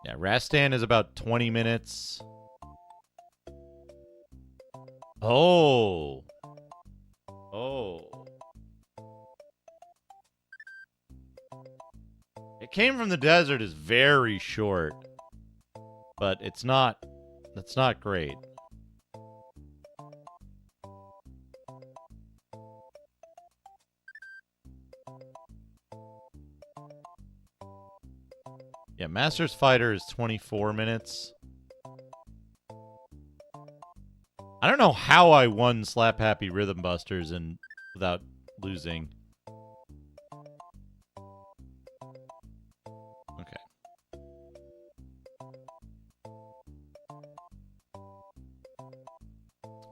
[SPEAKER 1] Yeah, Rastan is about 20 minutes. Oh. Oh. It Came from the Desert is very short. But it's not... That's not great. Yeah, Master's Fighter is 24 minutes. I don't know how I won Slap Happy Rhythm Busters and without losing. Okay.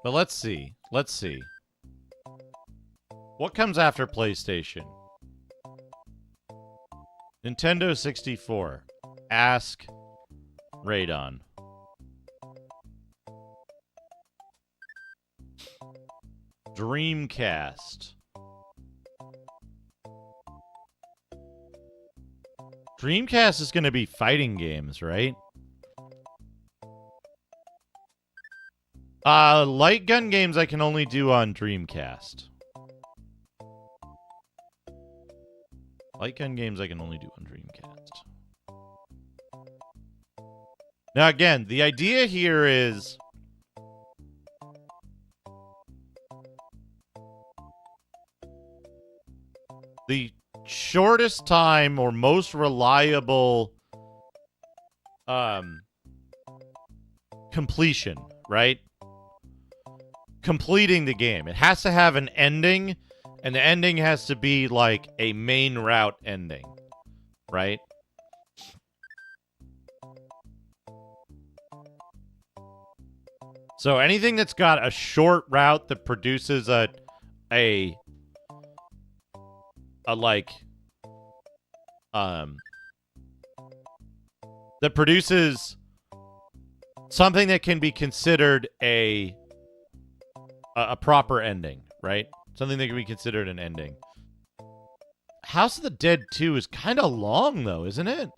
[SPEAKER 1] But let's see. Let's see. What comes after PlayStation? Nintendo 64. Ask Radon. Dreamcast. Dreamcast is going to be fighting games, right? Light gun games I can only do on Dreamcast. Light gun games I can only do on Dreamcast. Now again, the idea here is... the shortest time or most reliable completion, right? Completing the game. It has to have an ending, and the ending has to be like a main route ending, right? So anything that's got a short route that produces a that produces something that can be considered a proper ending, right? Something that can be considered an ending. House of the Dead 2 is kind of long, though, isn't it?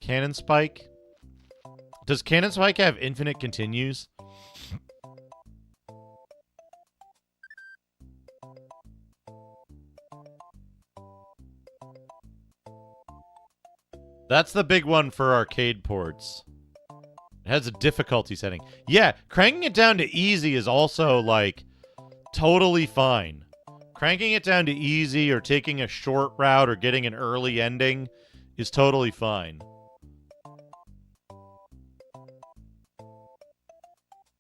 [SPEAKER 1] Cannon Spike? Does Cannon Spike have infinite continues? That's the big one for arcade ports. It has a difficulty setting. Yeah, cranking it down to easy is also, like, totally fine. Cranking it down to easy or taking a short route or getting an early ending is totally fine.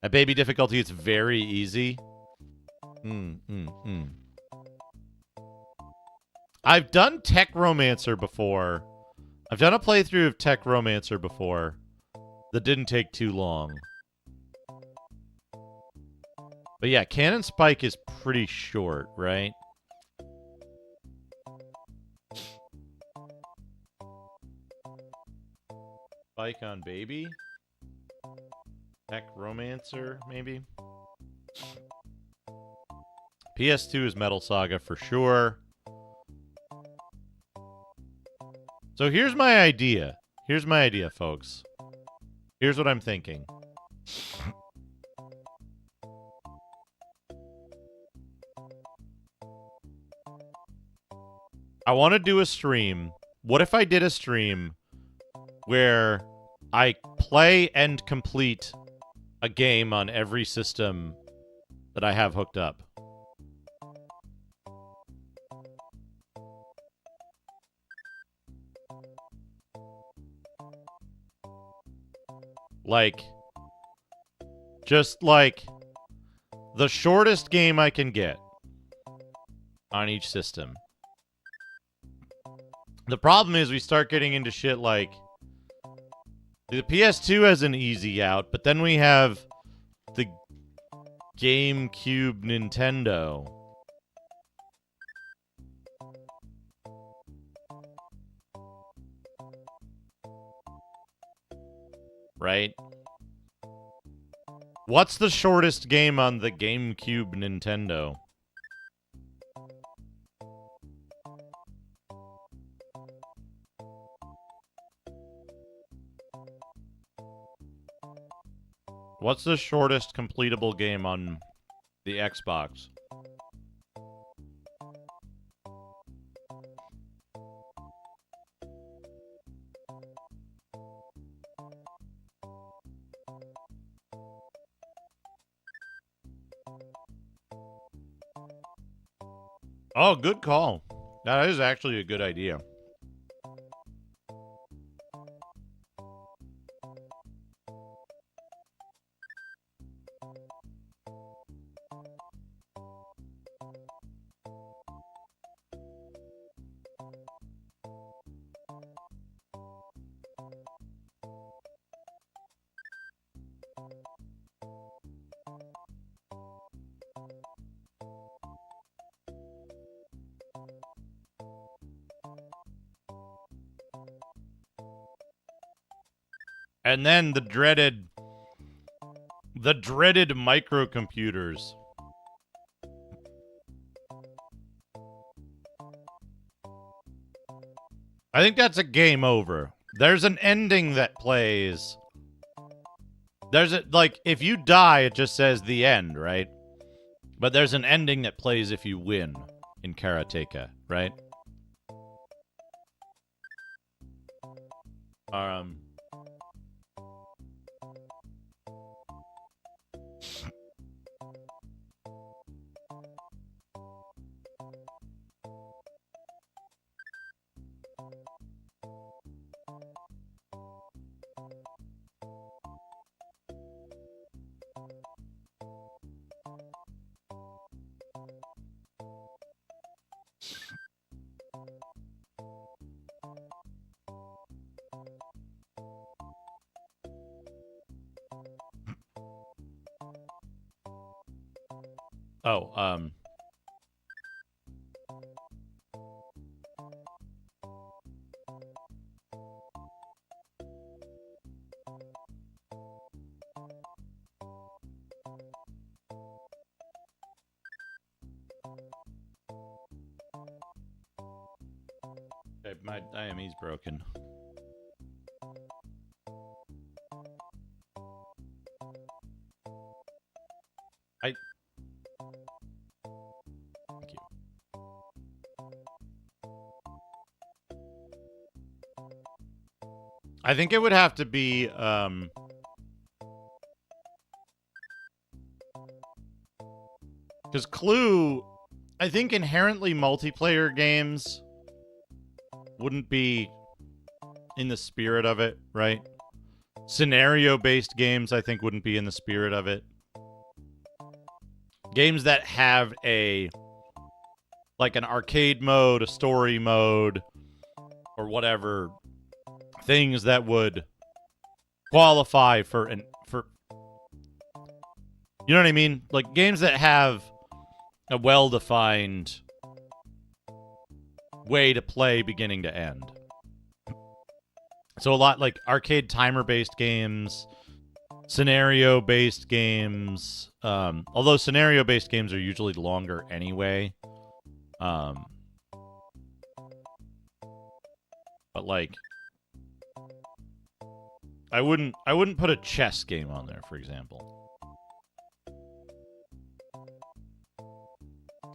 [SPEAKER 1] At baby difficulty, it's very easy. I've done Tech Romancer before. I've done a playthrough of Tech Romancer before that didn't take too long. But yeah, Cannon Spike is pretty short, right? Spike on baby? Tech Romancer, maybe? PS2 is Metal Saga for sure. So here's my idea. Here's my idea, folks. Here's what I'm thinking. I want to do a stream. What if I did a stream where I play and complete a game on every system that I have hooked up? Like, just like the shortest game I can get on each system. The problem is we start getting into shit like the PS2 has an easy out, but then we have the GameCube Nintendo. Right? What's the shortest game on the GameCube Nintendo? What's the shortest completable game on the Xbox? Oh, good call. That is actually a good idea. And then the dreaded microcomputers. I think that's a game over. There's an ending that plays. There's a, like, if you die, it just says the end, right? But there's an ending that plays if you win in Karateka, right? Oh, okay, my IME's broken. Thank you. I think it would have to be because Clue, I think inherently multiplayer games wouldn't be in the spirit of it, right? Scenario-based games, I think, wouldn't be in the spirit of it. Games that have like an arcade mode, a story mode, or whatever, things that would qualify for you know what I mean? Like games that have a well-defined way to play beginning to end. So a lot like arcade timer-based games, scenario-based games, although scenario-based games are usually longer anyway. But like I wouldn't put a chess game on there, for example.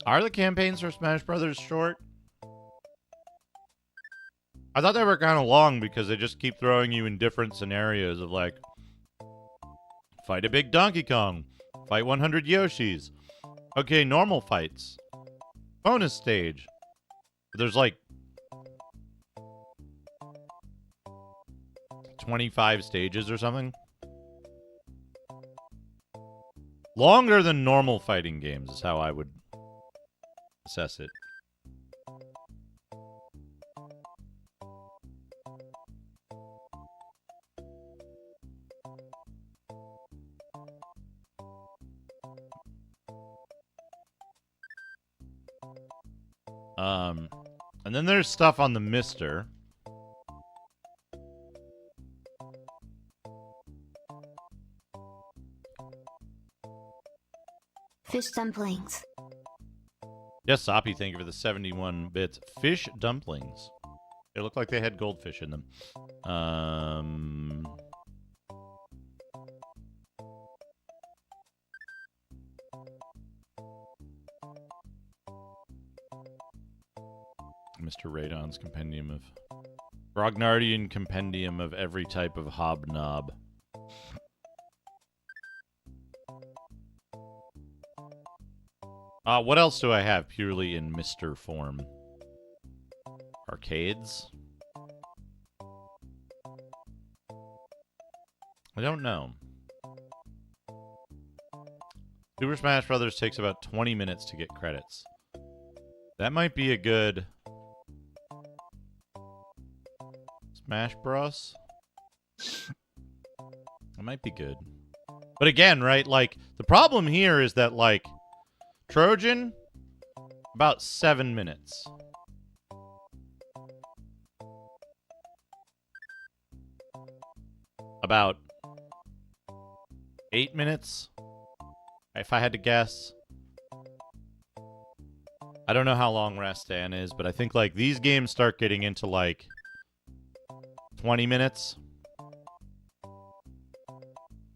[SPEAKER 1] Are the campaigns for Smash Brothers short? I thought they were kind of long because they just keep throwing you in different scenarios of like, fight a big Donkey Kong, fight 100 Yoshis. Okay, normal fights. Bonus stage. There's like 25 stages or something. Longer than normal fighting games is how I would assess it. And then there's stuff on the Mister.
[SPEAKER 2] Fish dumplings.
[SPEAKER 1] Yes, Soppy, thank you for the 71 bits. Fish dumplings. They look like they had goldfish in them. Mr. Radon's compendium of... Grognardian compendium of every type of hobnob. What else do I have purely in Mr. form? Arcades? I don't know. Super Smash Brothers takes about 20 minutes to get credits. That might be a good... Smash Bros? That might be good. But again, right, like, the problem here is that, like, Trojan, about 7 minutes. About 8 minutes, if I had to guess. I don't know how long Rastan is, but I think, like, these games start getting into, like, 20 minutes.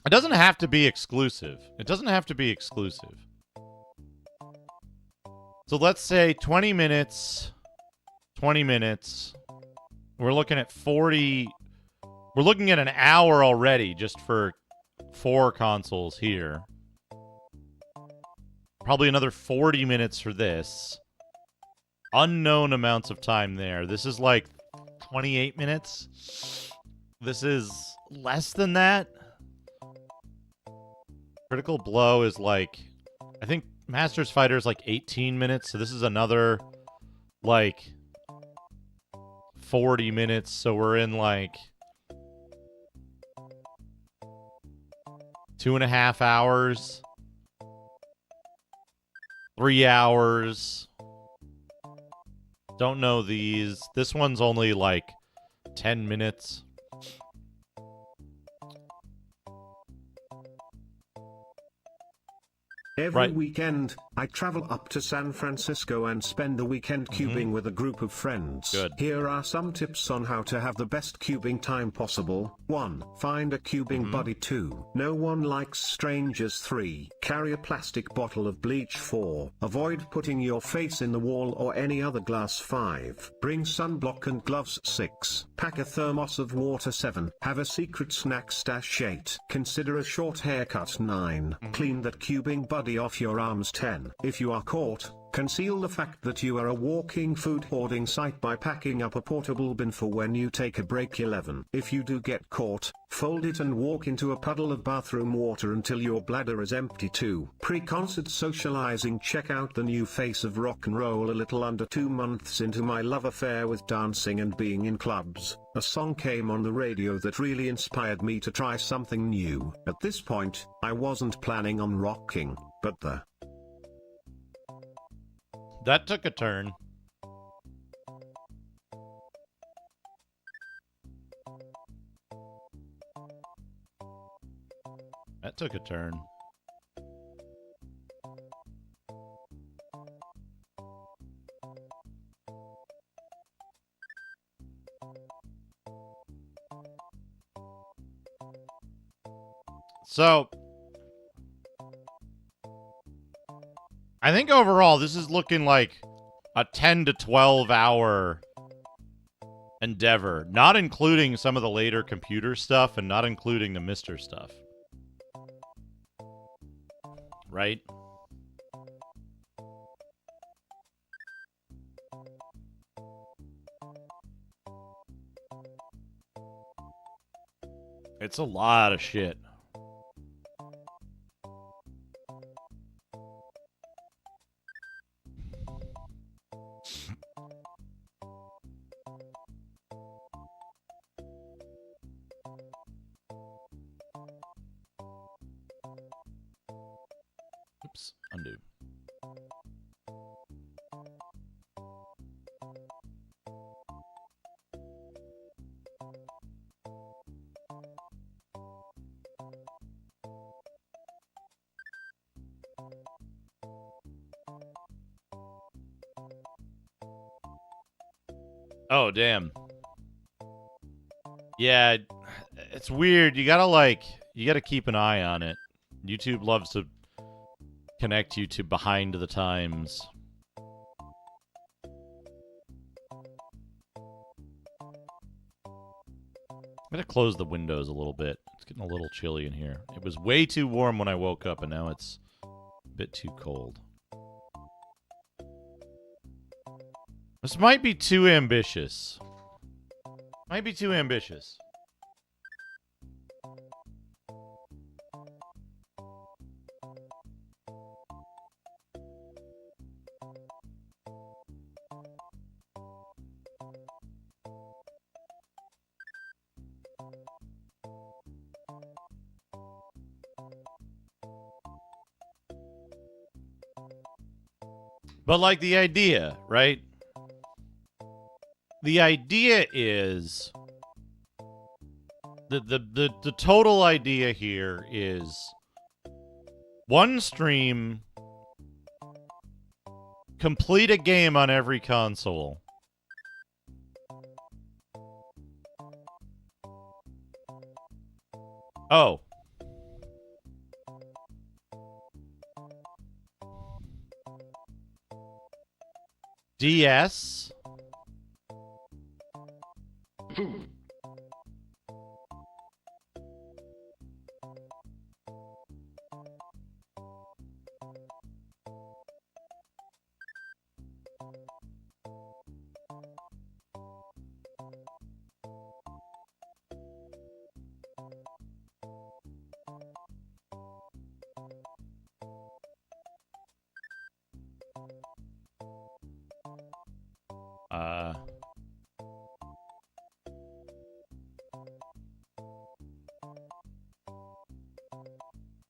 [SPEAKER 1] It doesn't have to be exclusive. It doesn't have to be exclusive. So let's say 20 minutes. 20 minutes. We're looking at 40... We're looking at an hour already just for 4 consoles here. Probably another 40 minutes for this. Unknown amounts of time there. This is like 28 minutes. This is less than that. Critical Blow is like... I think Masters Fighter is like 18 minutes, so this is another like 40 minutes, so we're in like 2.5 hours. 3 hours. Don't know these. This one's only like 10 minutes.
[SPEAKER 6] Every weekend, I travel up to San Francisco and spend the weekend cubing with a group of friends.
[SPEAKER 1] Good.
[SPEAKER 6] Here are some tips on how to have the best cubing time possible. 1. Find a cubing buddy. 2. No one likes strangers. 3. Carry a plastic bottle of bleach. 4. Avoid putting your face in the wall or any other glass. 5. Bring sunblock and gloves. 6. Pack a thermos of water. 7. Have a secret snack stash. 8. Consider a short haircut. 9. Clean that cubing buddy off your arms. 10. If you are caught, conceal the fact that you are a walking food hoarding site by packing up a portable bin for when you take a break. 11. If you do get caught, fold it and walk into a puddle of bathroom water until your bladder is empty. 2. Pre-concert socializing. Check out the new face of rock and roll. A little under 2 months into my love affair with dancing and being in clubs, a song came on the radio that really inspired me to try something new. At this point, I wasn't planning on rocking, but
[SPEAKER 1] That took a turn. That took a turn. So, I think overall this is looking like a 10 to 12 hour endeavor, not including some of the later computer stuff and not including the Mr. stuff. Right? It's a lot of shit. Oops, undo. Oh, damn. Yeah, it's weird. You gotta keep an eye on it. YouTube loves to connect you to behind the times. I'm gonna close the windows a little bit. It's getting a little chilly in here. It was way too warm when I woke up, and now it's a bit too cold. This might be too ambitious. Might be too ambitious. But like the idea, right? The idea is the total idea here is one stream, complete a game on every console. Oh. DS.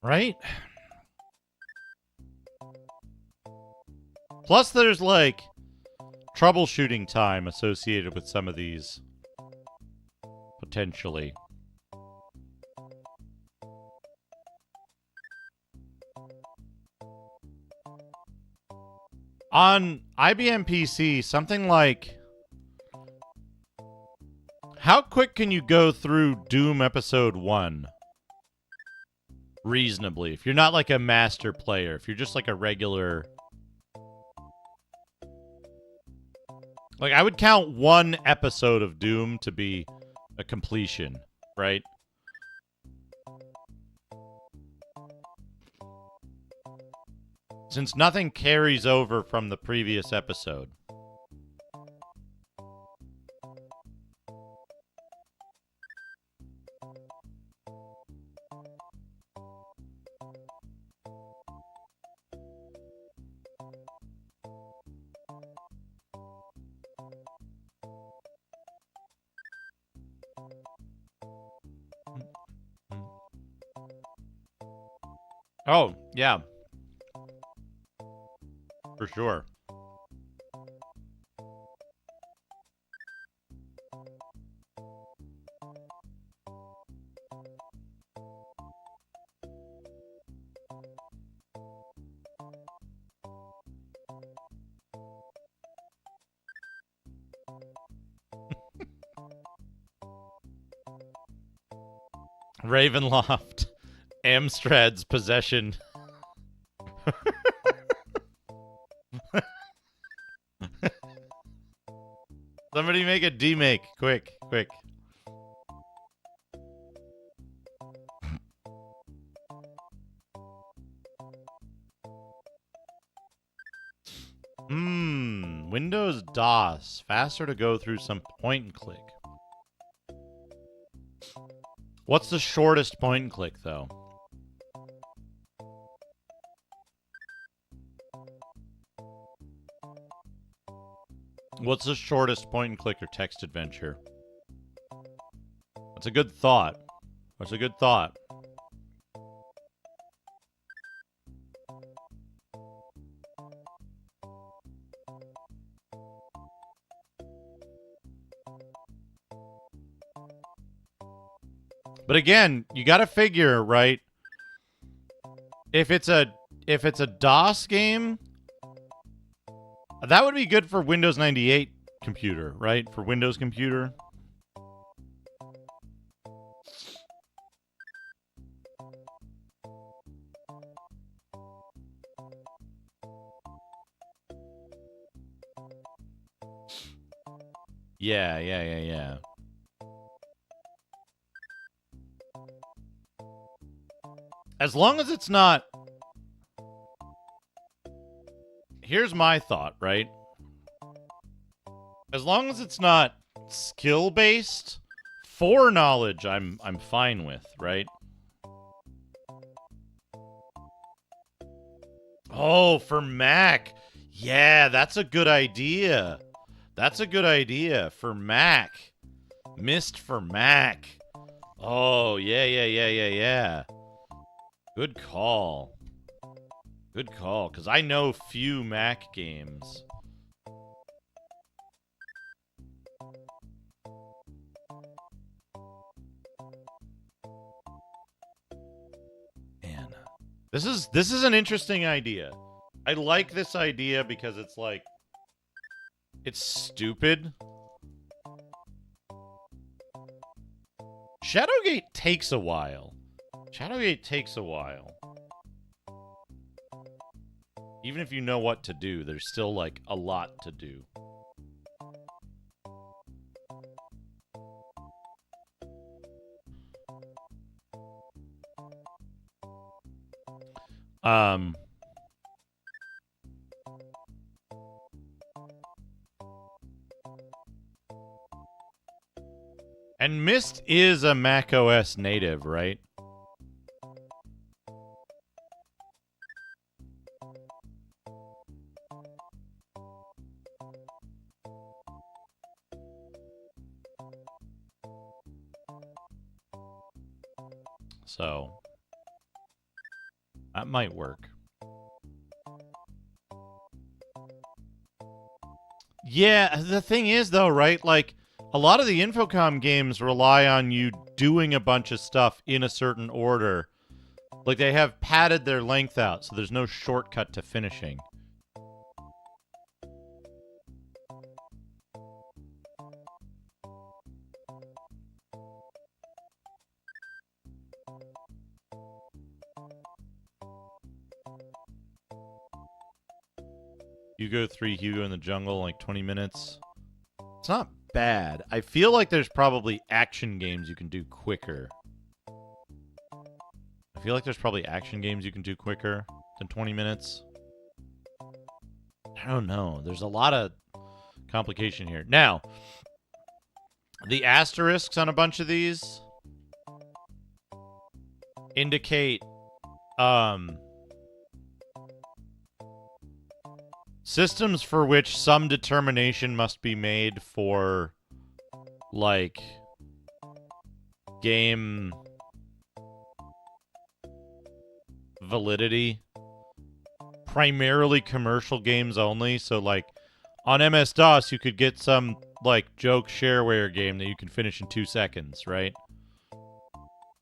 [SPEAKER 1] Right? Plus, there's like troubleshooting time associated with some of these. Potentially. On IBM PC, something like... How quick can you go through Doom Episode 1? Reasonably. If you're not like a master player. If you're just like a regular... Like, I would count one episode of Doom to be a completion, right? Since nothing carries over from the previous episode. Oh, yeah. For sure. Ravenloft. Amstrad's possession. Somebody make a demake. Quick, quick. Windows DOS. Faster to go through some point and click. What's the shortest point and click, though? What's the shortest point and click or text adventure? That's a good thought. That's a good thought. But again, you got to figure, right? If it's a DOS game, that would be good for Windows 98 computer, right? For Windows computer. Yeah. As long as it's not... Here's my thought, right? As long as it's not skill-based, foreknowledge I'm fine with, right? Oh, for Mac. Yeah, that's a good idea. That's a good idea for Mac. Myst for Mac. Oh, yeah. Good call. Good call, because I know few Mac games. Man, this is an interesting idea. I like this idea because it's like, it's stupid. Shadowgate takes a while. Shadowgate takes a while. Even if you know what to do, there's still, like, a lot to do. And Myst is a macOS native, right? So, that might work. Yeah, the thing is, though, right? Like, a lot of the Infocom games rely on you doing a bunch of stuff in a certain order. Like, they have padded their length out, so there's no shortcut to finishing. Hugo 3, Hugo in the Jungle, like 20 minutes. It's not bad. I feel like there's probably action games you can do quicker. I feel like there's probably action games you can do quicker than 20 minutes. I don't know. There's a lot of complication here. Now, the asterisks on a bunch of these indicate systems for which some determination must be made for, like, game validity. Primarily commercial games only. So, like, on MS-DOS, you could get some, like, joke shareware game that you can finish in 2 seconds, right?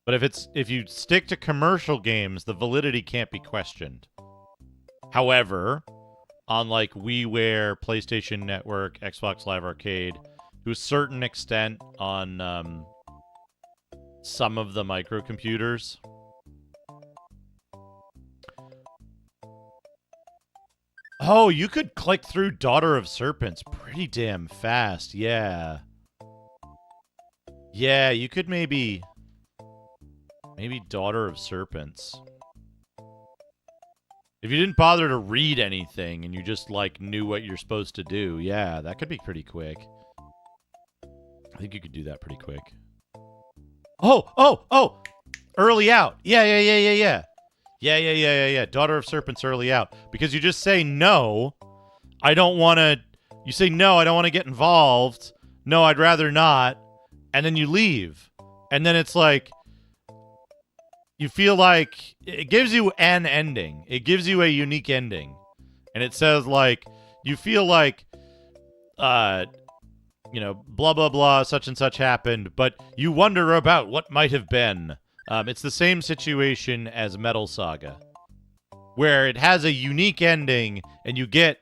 [SPEAKER 1] But if you stick to commercial games, the validity can't be questioned. However, on like WiiWare, PlayStation Network, Xbox Live Arcade, to a certain extent on some of the microcomputers. Oh, you could click through Daughter of Serpents pretty damn fast, yeah. Yeah, you could maybe Daughter of Serpents. If you didn't bother to read anything and you just, like, knew what you're supposed to do, yeah, that could be pretty quick. I think you could do that pretty quick. Oh! Early out. Yeah. Yeah. Daughter of Serpents early out. Because you just say, no, I don't want to... You say, no, I don't want to get involved. No, I'd rather not. And then you leave. And then it's like... You feel like it gives you an ending. It gives you a unique ending. And it says, like, you feel like, blah, blah, blah, such and such happened, but you wonder about what might have been. It's the same situation as Metal Saga, where it has a unique ending, and you get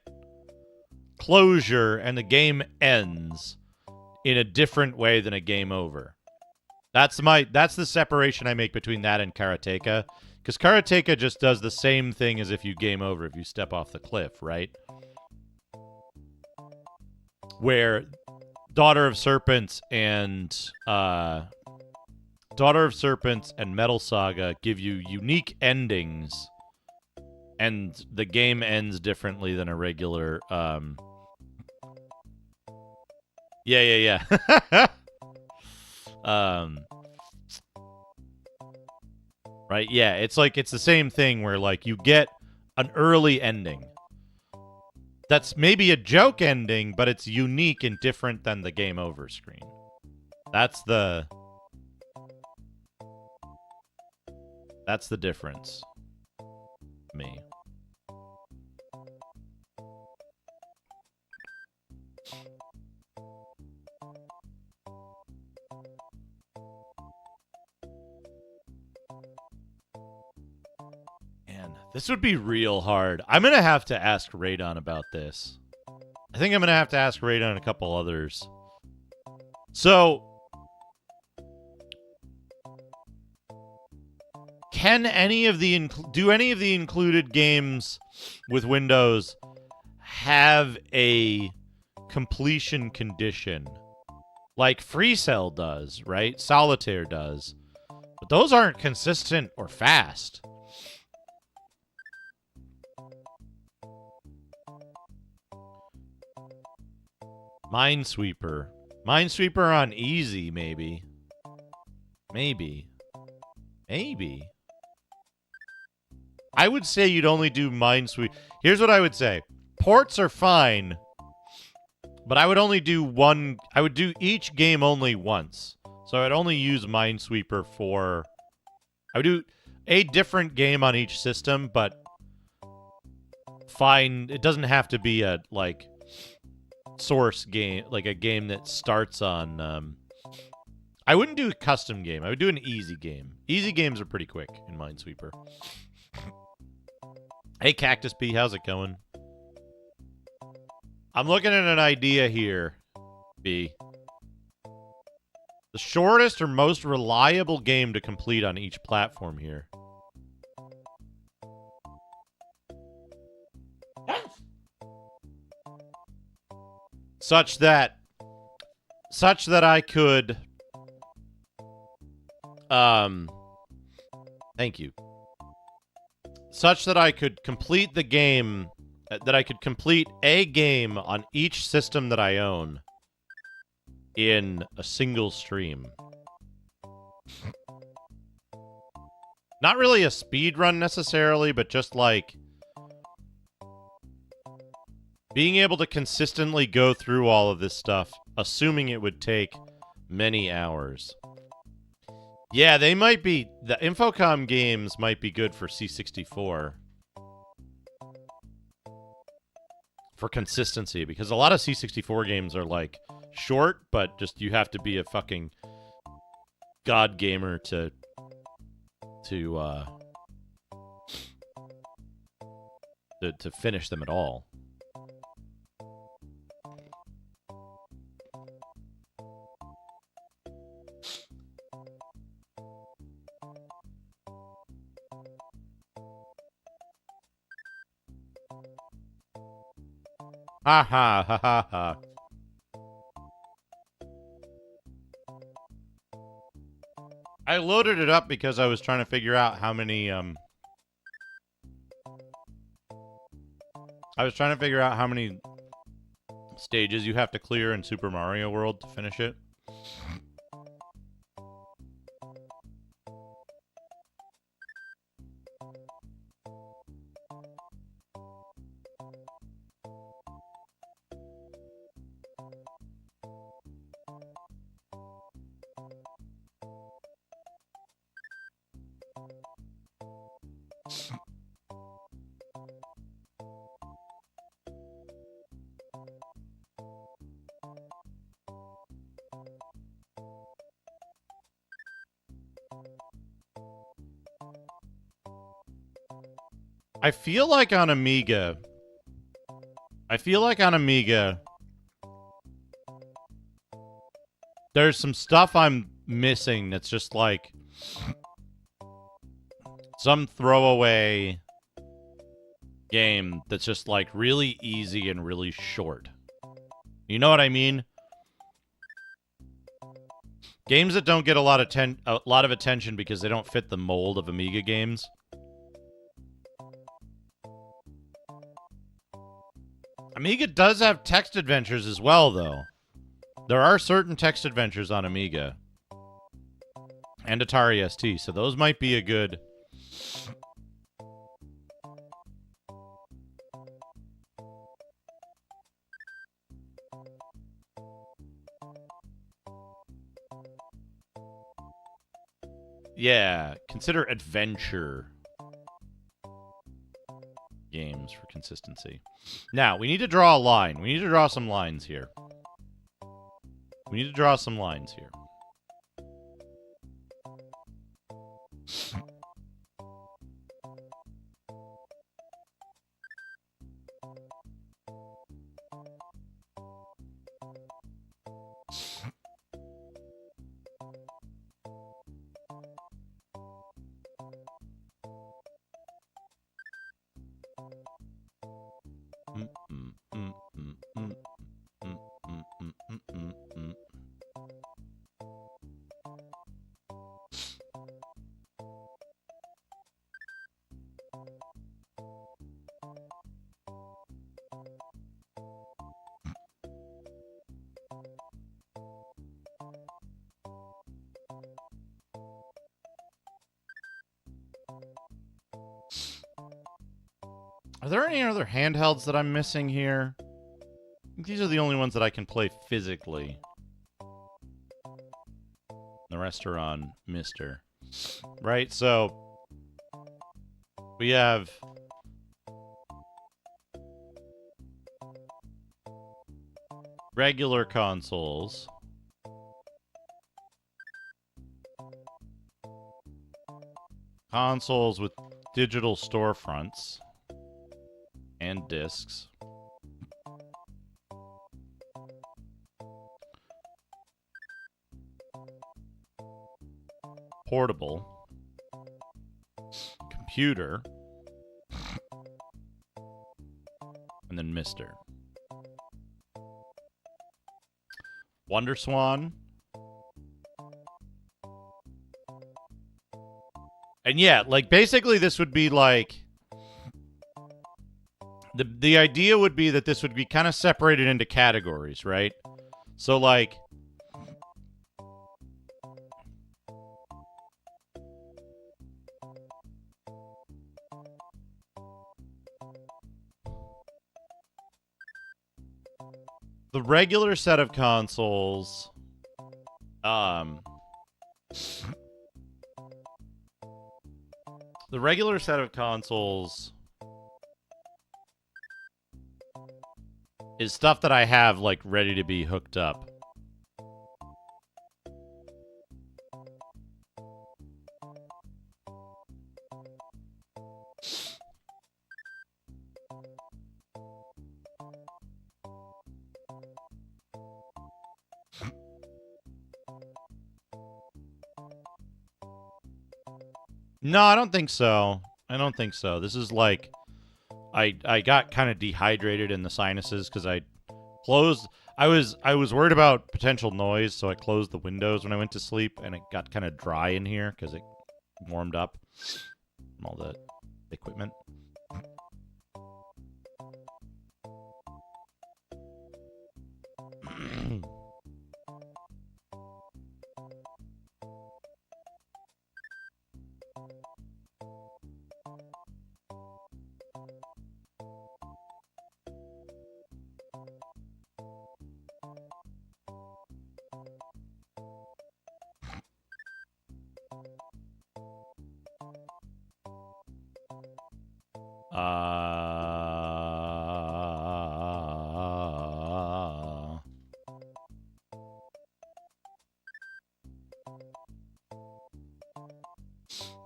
[SPEAKER 1] closure, and the game ends in a different way than a game over. That's the separation I make between that and Karateka. Because Karateka just does the same thing as if you game over, if you step off the cliff, right? Where Daughter of Serpents and Metal Saga give you unique endings, and the game ends differently than a regular Yeah. Right, yeah, it's the same thing where, like, you get an early ending. That's maybe a joke ending, but it's unique and different than the game over screen. That's the difference. Me. This would be real hard. I'm going to have to ask Radon about this. I think I'm going to have to ask Radon and a couple others. So, do any of the included games with Windows have a completion condition? Like Free Cell does, right? Solitaire does. But those aren't consistent or fast. Minesweeper. Minesweeper on easy, maybe. Maybe. I would say you'd only do Minesweeper. Here's what I would say. Ports are fine, but I would only do one. I would do each game only once. So I'd only use Minesweeper for... I would do a different game on each system, but fine. It doesn't have to be a, like... source game, like a game that starts on I wouldn't do a custom game. I would do an easy game. Easy games are pretty quick in Minesweeper. Hey Cactus P, how's it going? I'm looking at an idea here, B. The shortest or most reliable game to complete on each platform here. such that I could thank you. Such that I could complete the game, that I could complete a game on each system that I own in a single stream. Not really a speed run necessarily, but just like being able to consistently go through all of this stuff, assuming it would take many hours. Yeah, they might be... The Infocom games might be good for C64. For consistency, because a lot of C64 games are, like, short, but just you have to be a fucking god gamer to finish them at all. Ha ha ha ha ha. I loaded it up because I was trying to figure out how many stages you have to clear in Super Mario World to finish it. I feel like on Amiga, there's some stuff I'm missing that's just like some throwaway game that's just like really easy and really short. You know what I mean? Games that don't get a lot of attention because they don't fit the mold of Amiga games. Amiga does have text adventures as well, though. There are certain text adventures on Amiga. And Atari ST, so those might be a good... Yeah, consider adventure games for consistency. Now, we need to draw a line. We need to draw some lines here. Are there any other handhelds that I'm missing here? I think these are the only ones that I can play physically. The rest are on Mister. Right, so we have regular consoles. Consoles with digital storefronts and discs. Portable. Computer. And then Mister. Wonder Swan. And yeah, like basically this would be like the idea would be that this would be kind of separated into categories, right? So like the regular set of consoles the regular set of consoles is stuff that I have, like, ready to be hooked up. No, I don't think so. I don't think so. This is like I got kind of dehydrated in the sinuses because I closed. I was worried about potential noise, so I closed the windows when I went to sleep, and it got kind of dry in here because it warmed up from all the equipment.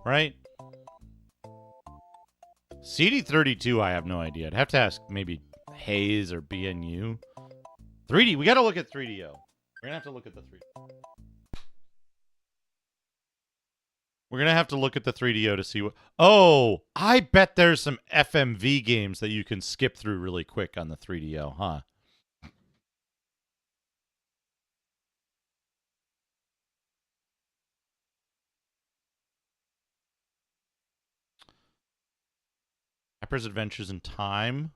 [SPEAKER 1] Right? CD32, I have no idea. I'd have to ask maybe Hayes or BNU. 3D, we got to look at 3DO. We're going to have to look at the 3D. We're going to have to look at the 3DO to see what... Oh, I bet there's some FMV games that you can skip through really quick on the 3DO, huh? Hyper's Adventures in Time.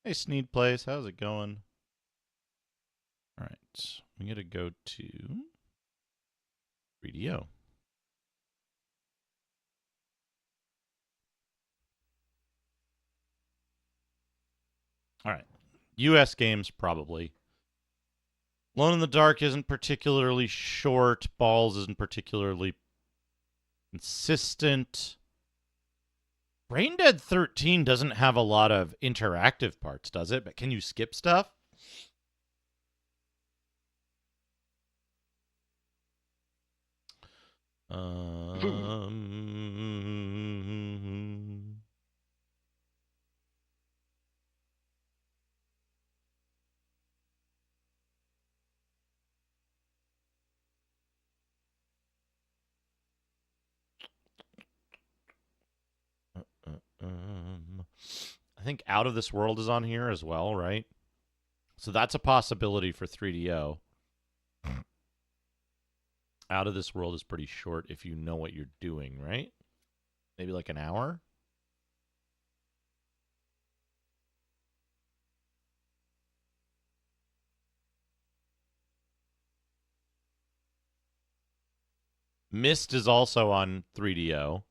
[SPEAKER 1] Hey, Sneed Place, how's it going? All right, we got to go to 3DO. All right, U.S. games probably. Alone in the Dark isn't particularly short. Balls isn't particularly consistent. Brain Dead 13 doesn't have a lot of interactive parts, does it? But can you skip stuff? I think Out of This World is on here as well, right? So that's a possibility for 3DO. Out of This World is pretty short if you know what you're doing, right? Maybe like an hour? Myst is also on 3DO.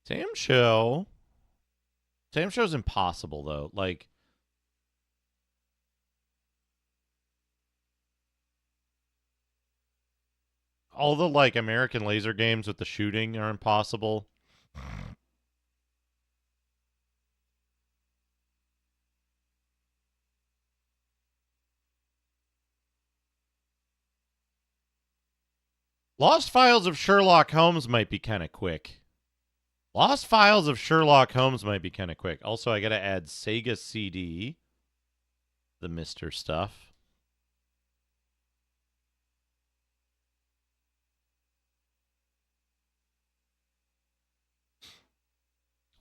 [SPEAKER 1] Sam Show's impossible, though. Like, all the, like, American laser games with the shooting are impossible. Lost Files of Sherlock Holmes might be kind of quick. Lost Files of Sherlock Holmes might be kind of quick. Also, I got to add Sega CD, the Mr. stuff.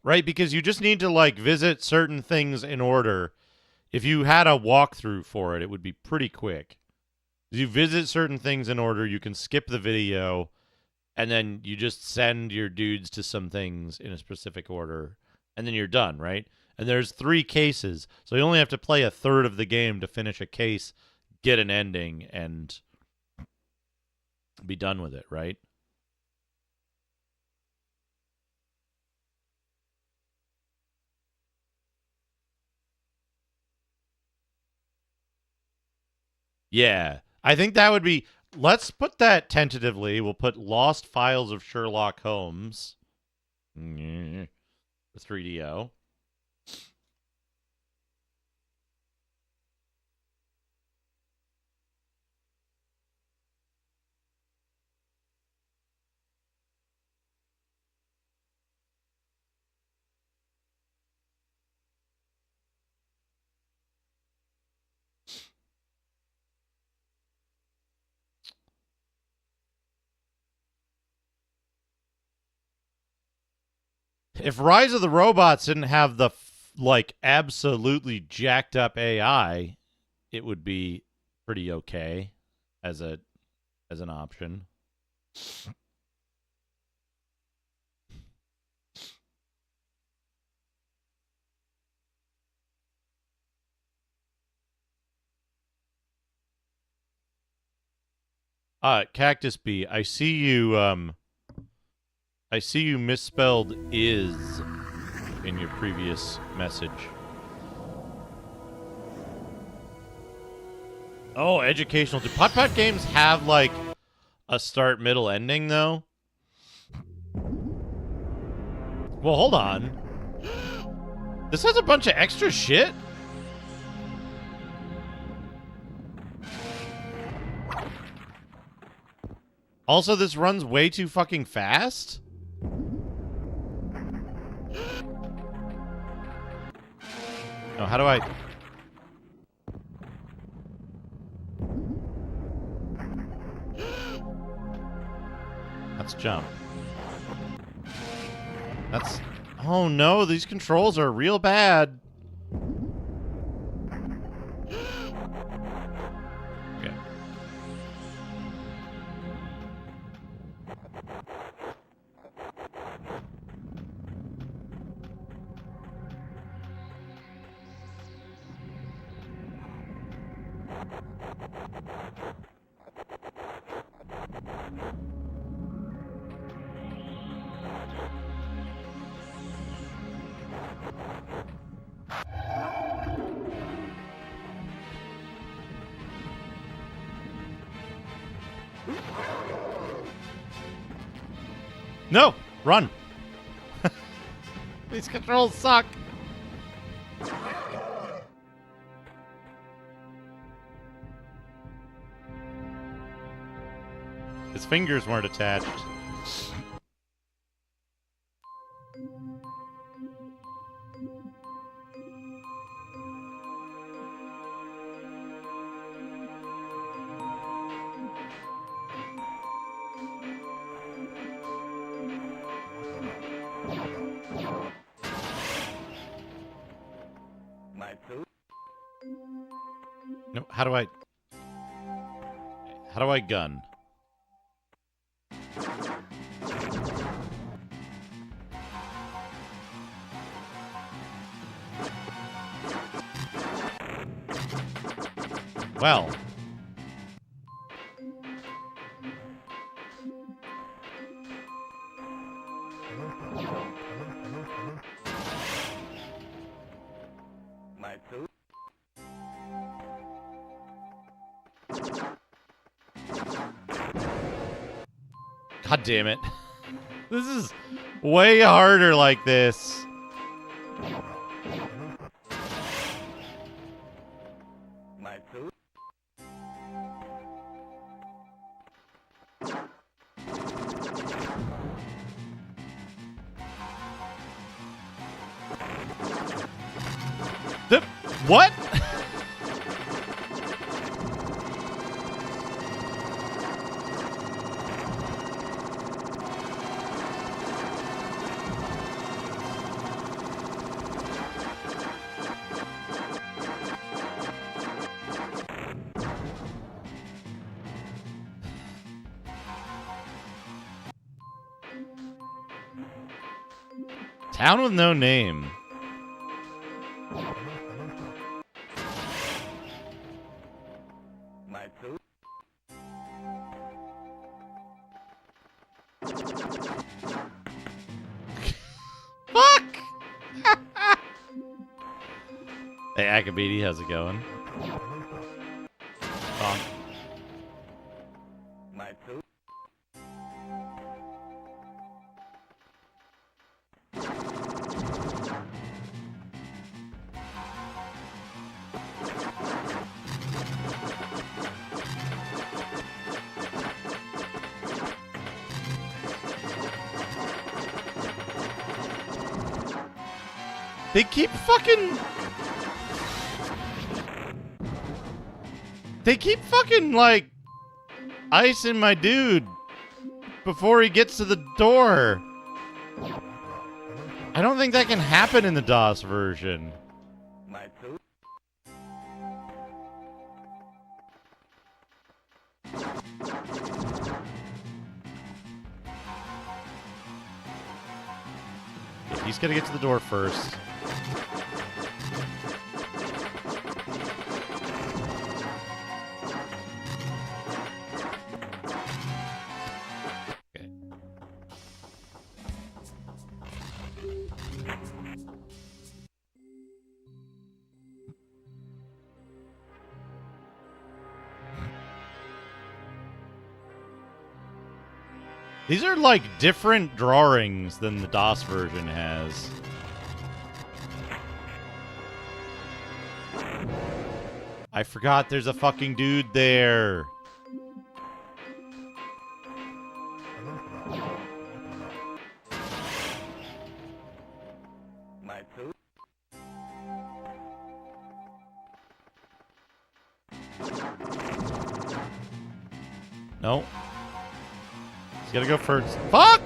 [SPEAKER 1] Right, because you just need to, like, visit certain things in order. If you had a walkthrough for it, it would be pretty quick. You visit certain things in order, you can skip the video, and then you just send your dudes to some things in a specific order, and then you're done, right? And there's 3 cases, so you only have to play a third of the game to finish a case, get an ending, and be done with it, right? Yeah, I think that would be... Let's put that tentatively. We'll put Lost Files of Sherlock Holmes. 3DO. If Rise of the Robots didn't have the like absolutely jacked up AI, it would be pretty okay as an option. Cactus Bee, I see you misspelled is in your previous message. Oh, educational. Do Putt-Putt games have, like, a start, middle, ending, though? Well, hold on. This has a bunch of extra shit? Also, this runs way too fucking fast? No, how do I... Let's jump. That's... Oh no, these controls are real bad. Okay. No! Run! These controls suck! His fingers weren't attached. No, how do I gun? Well. God damn it. This is way harder like this. What? Town with no name.
[SPEAKER 4] My food.
[SPEAKER 1] Fuck! Hey, Akabidi, how's it going?
[SPEAKER 4] My food.
[SPEAKER 1] They keep fucking... They keep fucking, like, icing my dude before he gets to the door. I don't think that can happen in the DOS version.
[SPEAKER 4] My food.
[SPEAKER 1] He's gonna get to the door first. Okay. These are like different drawings than the DOS version has. I forgot there's a fucking dude there.
[SPEAKER 4] My food.
[SPEAKER 1] No. He's gotta go first. Fuck!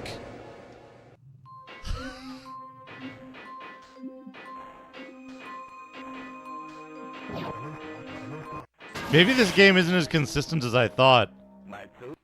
[SPEAKER 1] Maybe this game isn't as consistent as I thought.
[SPEAKER 4] My food.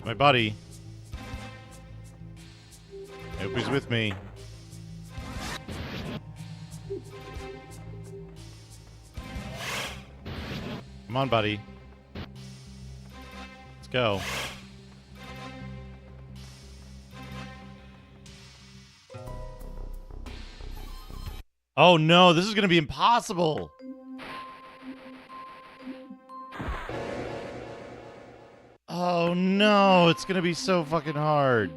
[SPEAKER 1] My buddy. I hope he's with me. Come on, buddy. Let's go. Oh no, this is gonna be impossible. Oh no, it's gonna be so fucking hard.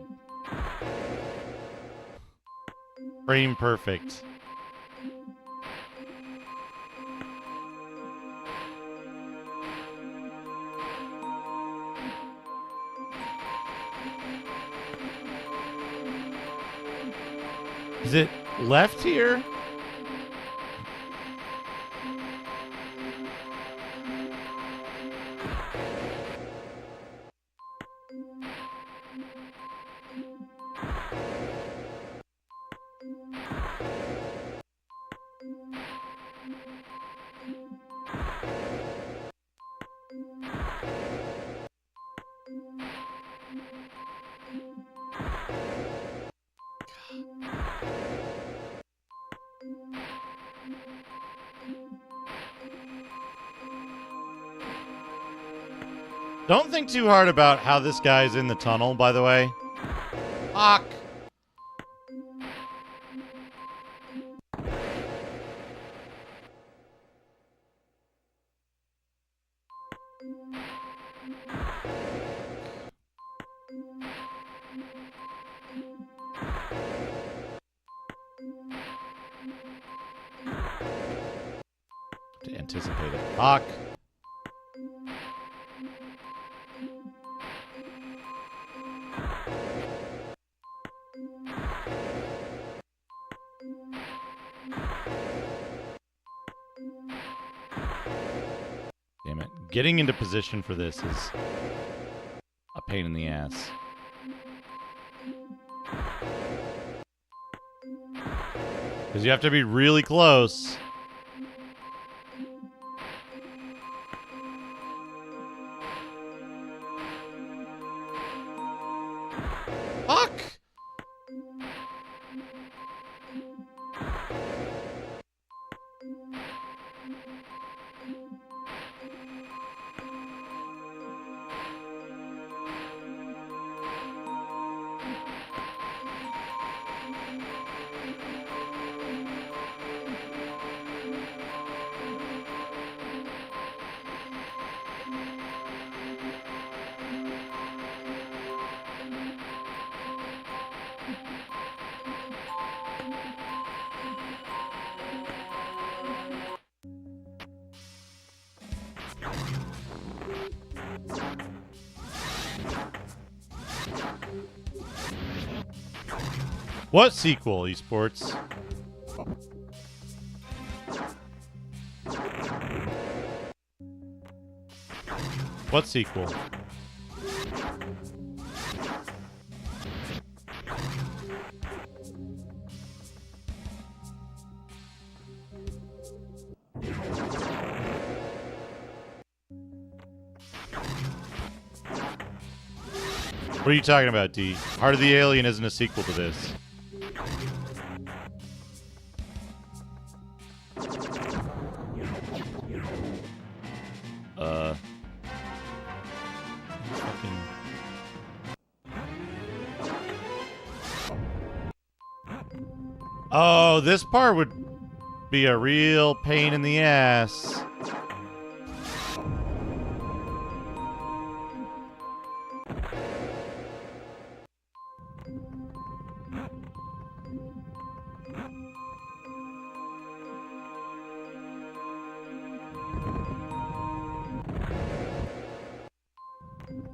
[SPEAKER 1] Frame perfect. Is it left here? Don't think too hard about how this guy's in the tunnel, by the way. Fuck. To anticipate it. Fuck. Damn it. Getting into position for this is a pain in the ass. Because you have to be really close. Fuck! What sequel, esports? What sequel? What are you talking about, D? Heart of the Alien isn't a sequel to this. Oh, this part would be a real pain in the ass.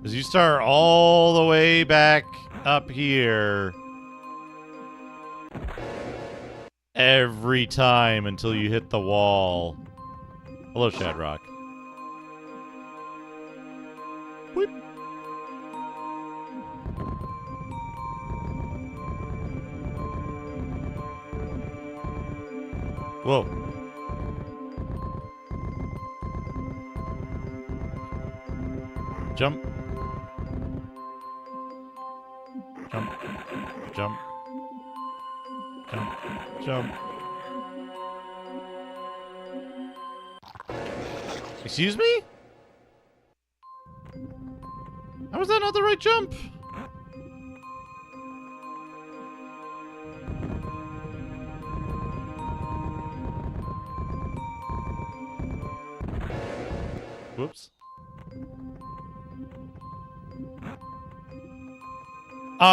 [SPEAKER 1] As you start all the way back up here every time until you hit the wall. Hello, Shadrock. Whip. Whoa. Jump. Jump. Jump. Jump. Jump. Excuse me? How was that not the right jump? Whoops.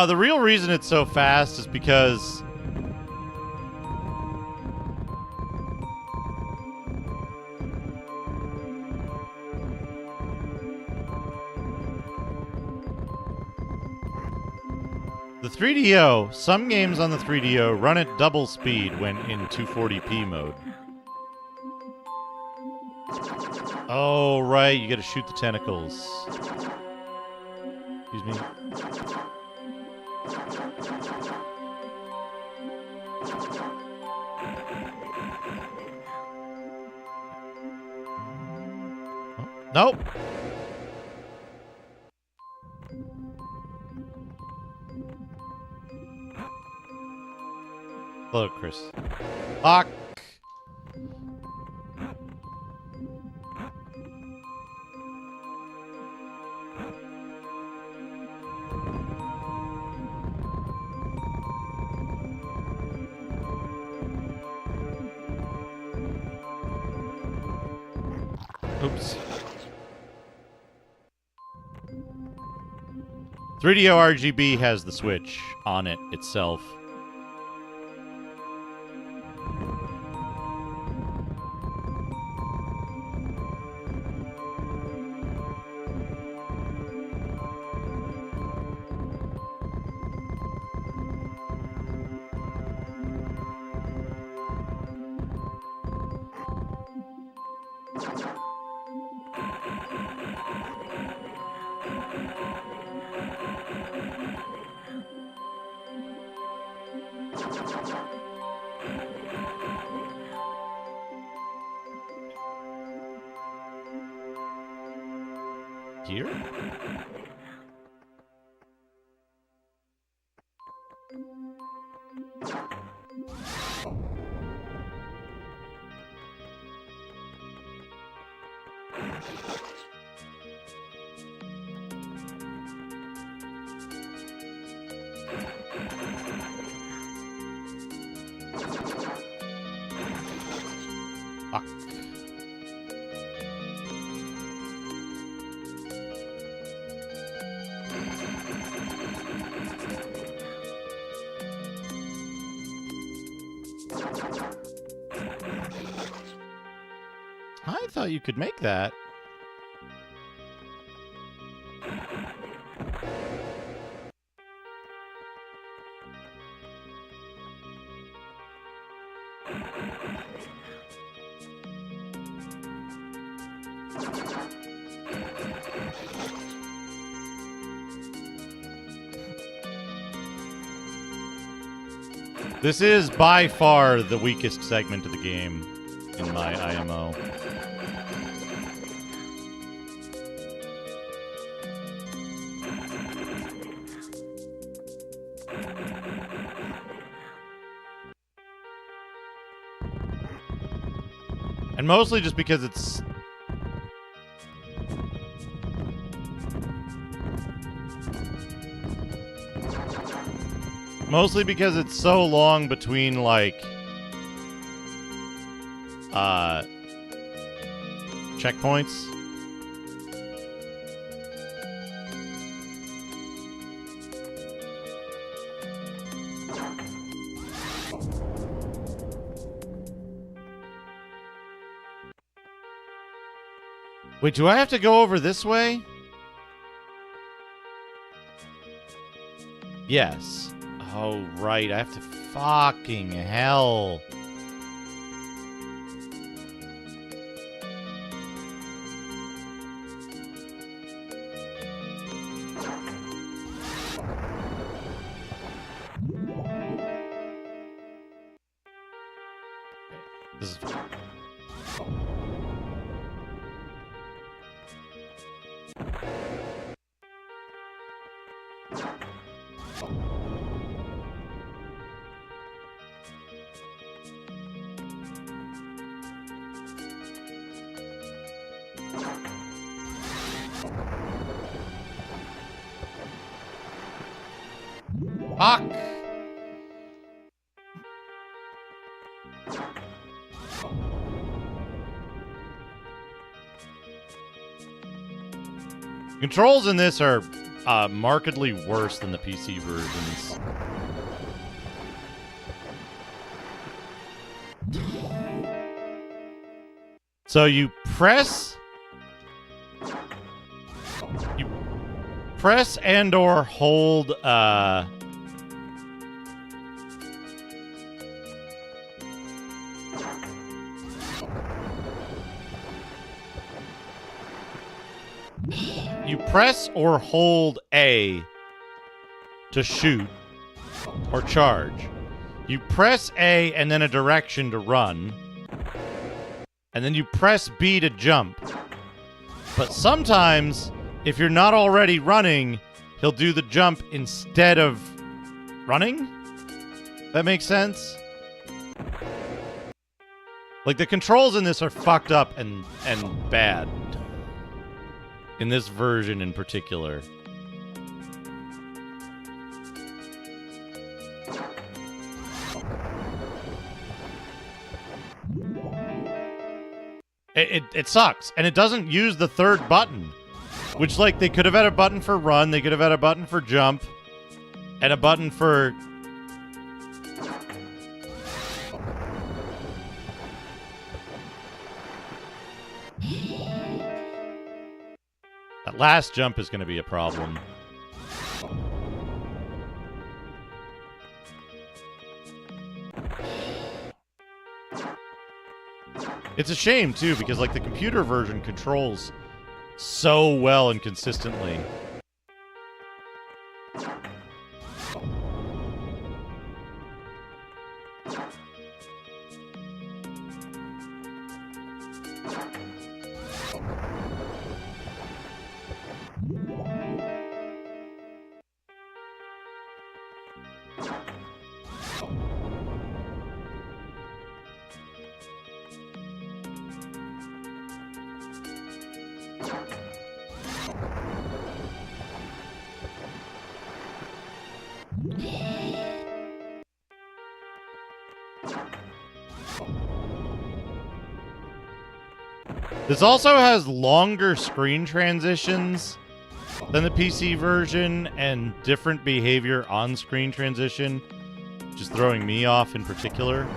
[SPEAKER 1] The real reason it's so fast is because the 3DO, some games on the 3DO run at double speed when in 240p mode. Oh, right, you gotta shoot the tentacles. Excuse me. Nope. Hello, Chris. Fuck. Oops. 3DO RGB has the switch on it itself. Here? Fuck. I thought you could make that. This is by far the weakest segment of the game in my IMO. And mostly just because it's... Mostly because it's so long between, like... checkpoints. Wait, do I have to go over this way? Yes. Oh, right. I have to... Fucking hell. This is... Fuck! Controls in this are markedly worse than the PC versions. So you press and or hold you press or hold A to shoot or charge. You press A and then a direction to run. And then you press B to jump. But sometimes, if you're not already running, he'll do the jump instead of running? That makes sense? Like, the controls in this are fucked up and bad. In this version in particular. It sucks. And it doesn't use the third button. Which, like, they could have had a button for run, they could have had a button for jump, and a button for... That last jump is going to be a problem. It's a shame, too, because, like, the computer version controls so well and consistently. This also has longer screen transitions than the PC version and different behavior on screen transition, which is throwing me off in particular.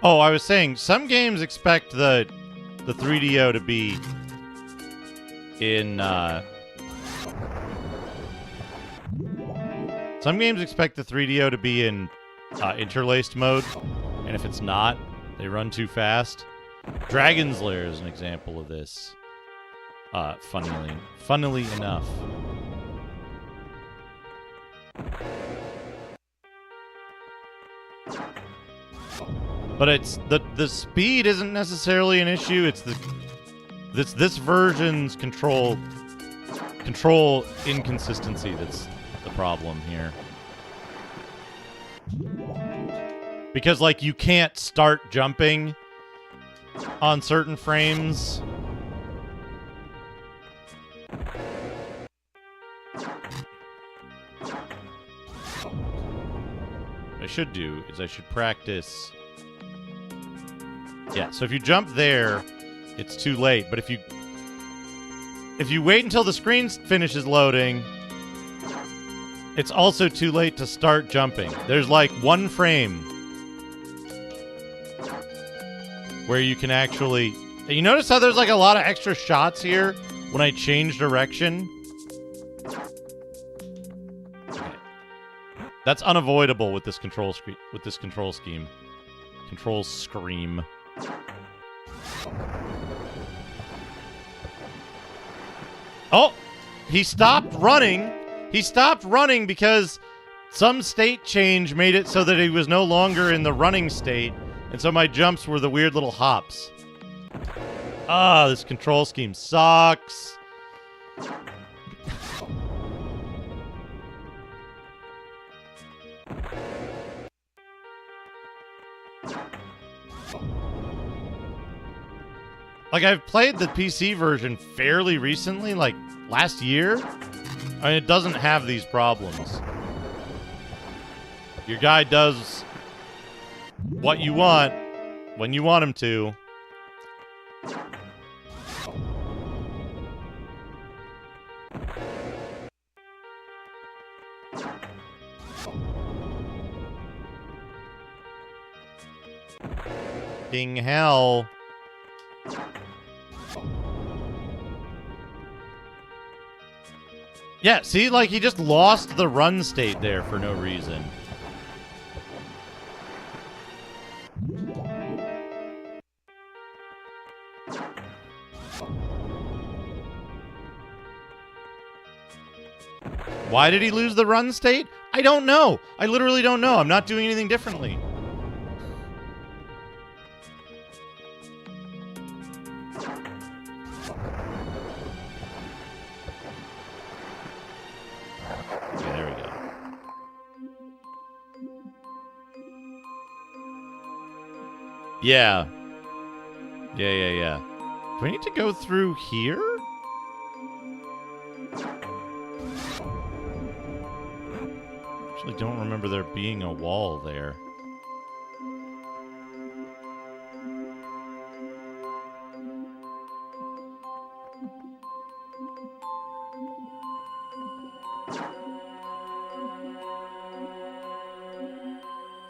[SPEAKER 1] Oh, I was saying, some games expect the 3DO to be in, some games expect the 3DO to be in interlaced mode, and if it's not, they run too fast. Dragon's Lair is an example of this, funnily enough. But it's the speed isn't necessarily an issue. It's this version's control inconsistency that's the problem here. Because, like, you can't start jumping on certain frames. What I should do is I should practice. Yeah, so if you jump there, it's too late. But if you wait until the screen finishes loading, it's also too late to start jumping. There's like one frame where you can actually... You notice how there's like a lot of extra shots here when I change direction? Okay. That's unavoidable with this control scheme. Control scream. Oh! He stopped running. He stopped running because some state change made it so that he was no longer in the running state, and so my jumps were the weird little hops. Ah, this control scheme sucks. Like, I've played the PC version fairly recently, like last year. I mean, it doesn't have these problems. Your guy does what you want when you want him to. Ding hell. Yeah, see, like, he just lost the run state there for no reason. Why did he lose the run state? I don't know. I literally don't know. I'm not doing anything differently. Okay, there we go. Yeah. Yeah. Do I need to go through here? Actually don't remember there being a wall there.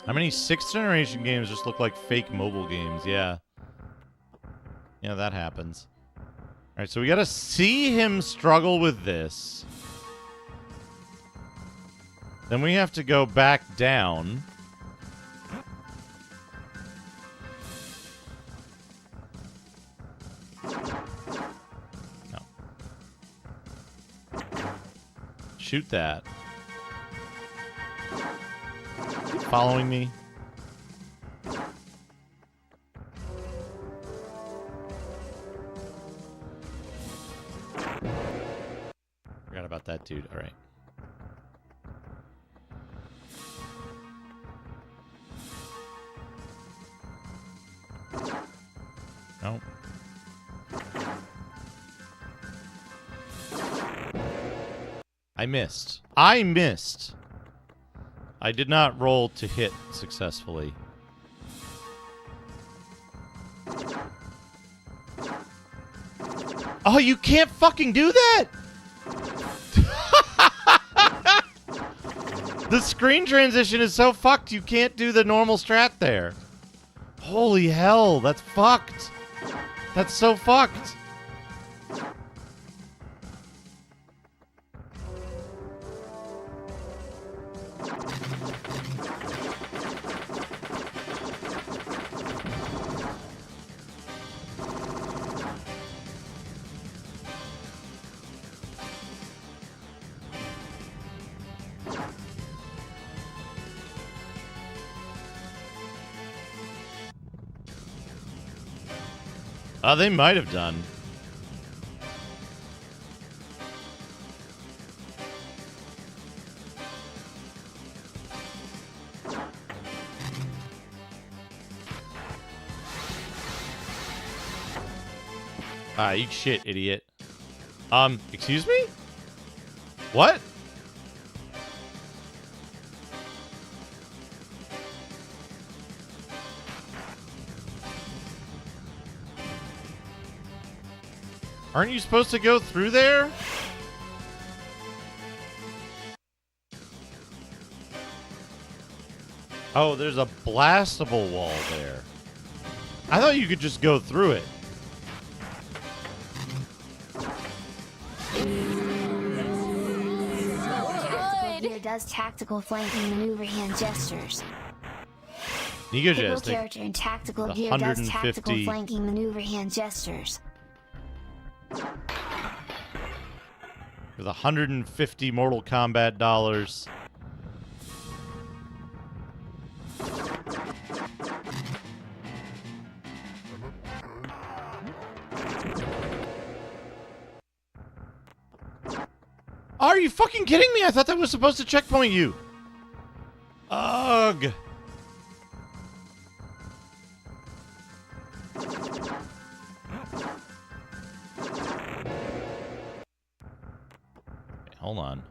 [SPEAKER 1] How many 6th generation games just look like fake mobile games? Yeah. Yeah, that happens. Alright, so we gotta see him struggle with this. Then we have to go back down. No. Shoot that. Following me? Forgot about that dude. All right. No. I missed. I missed. I did not roll to hit successfully. Oh, you can't fucking do that! The screen transition is so fucked, you can't do the normal strat there. Holy hell, that's fucked. That's so fucked. They might have done. Eat shit, idiot. Excuse me? What? Aren't you supposed to go through there? Oh, there's a blastable wall there. I thought you could just go through it.
[SPEAKER 2] Gear does tactical flanking maneuver hand gestures.
[SPEAKER 1] Nico
[SPEAKER 2] Pickle
[SPEAKER 1] Jazz,
[SPEAKER 2] character in tactical
[SPEAKER 1] the
[SPEAKER 2] gear does tactical
[SPEAKER 1] 150
[SPEAKER 2] flanking maneuver hand gestures.
[SPEAKER 1] with 150 Mortal Kombat dollars. Are you fucking kidding me? I thought that was supposed to checkpoint you. Ugh. Hold on.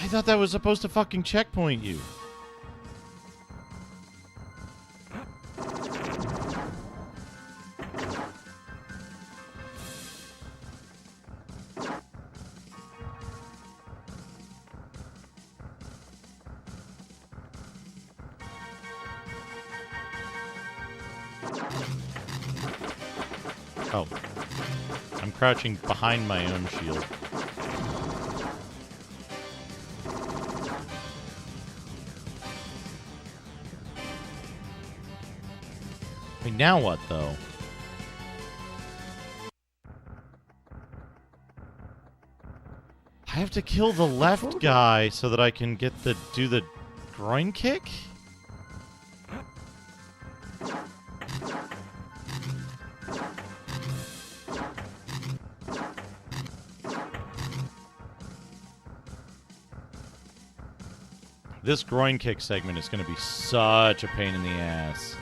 [SPEAKER 1] I thought that was supposed to fucking checkpoint you. Oh. I'm crouching behind my own shield. Wait, now what, though? I have to kill the left guy so that I can do the groin kick? This groin kick segment is going to be such a pain in the ass.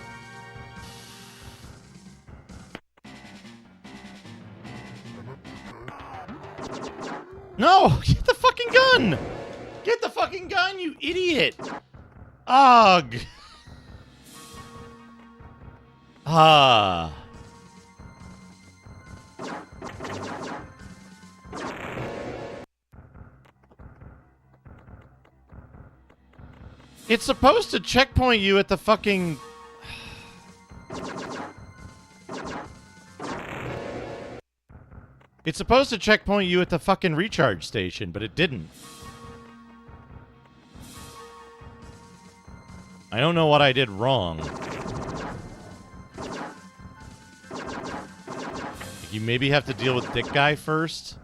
[SPEAKER 1] No! Get the fucking gun! Get the fucking gun, you idiot! Ugh! Ah. It's supposed to checkpoint you at the fucking... It's supposed to checkpoint you at the fucking recharge station, but it didn't. I don't know what I did wrong. You maybe have to deal with Dick Guy first?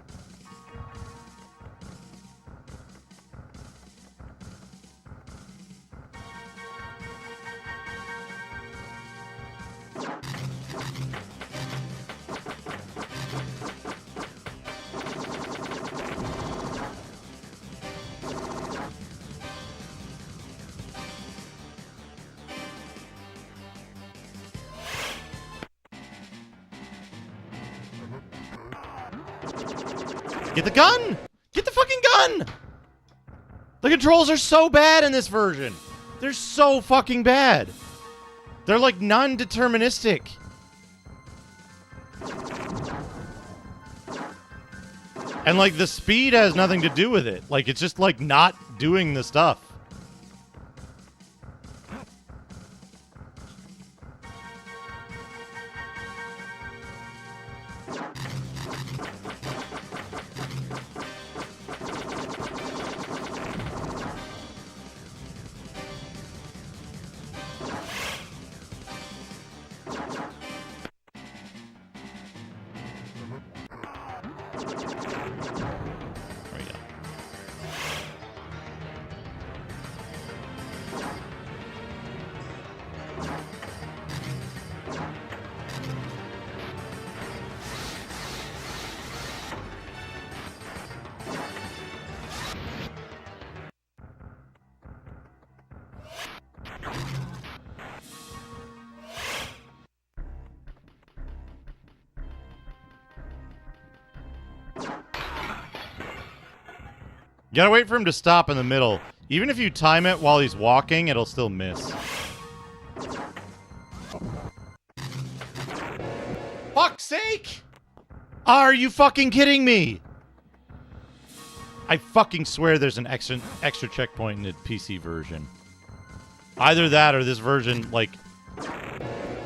[SPEAKER 1] Get the gun! Get the fucking gun! The controls are so bad in this version. They're so fucking bad. They're like non-deterministic. And like the speed has nothing to do with it. Like it's just like not doing the stuff. You gotta wait for him to stop in the middle. Even if you time it while he's walking, it'll still miss. Fuck's sake! Are you fucking kidding me? I fucking swear there's an extra checkpoint in the PC version. Either that or this version, like,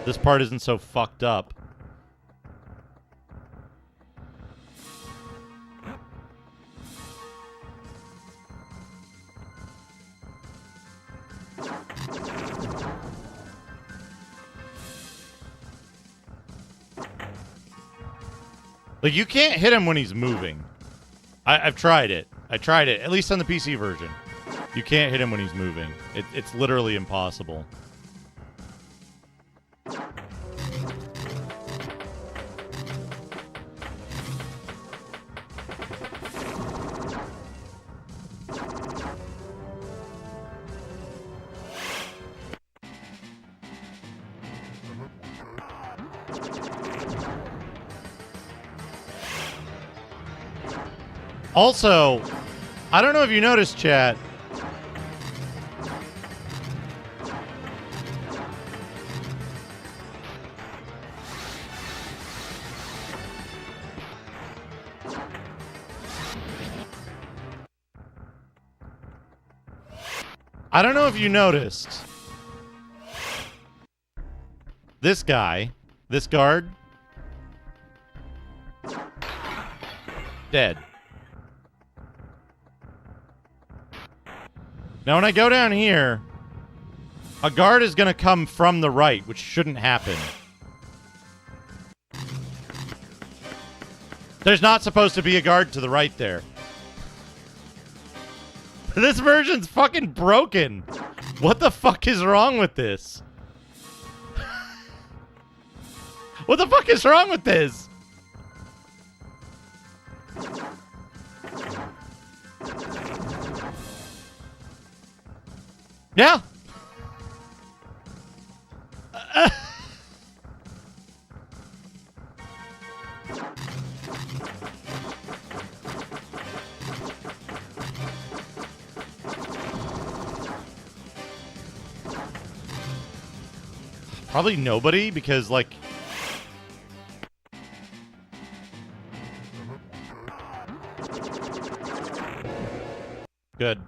[SPEAKER 1] this part isn't so fucked up. Like, you can't hit him when he's moving. I've tried it. I tried it, at least on the PC version. You can't hit him when he's moving. It's literally impossible. Also, I don't know if you noticed, chat. I don't know if you noticed. This guy, this guard, dead. Now, when I go down here, a guard is going to come from the right, which shouldn't happen. There's not supposed to be a guard to the right there. This version's fucking broken. What the fuck is wrong with this? What the fuck is wrong with this? Yeah. Probably nobody, because, like... Good.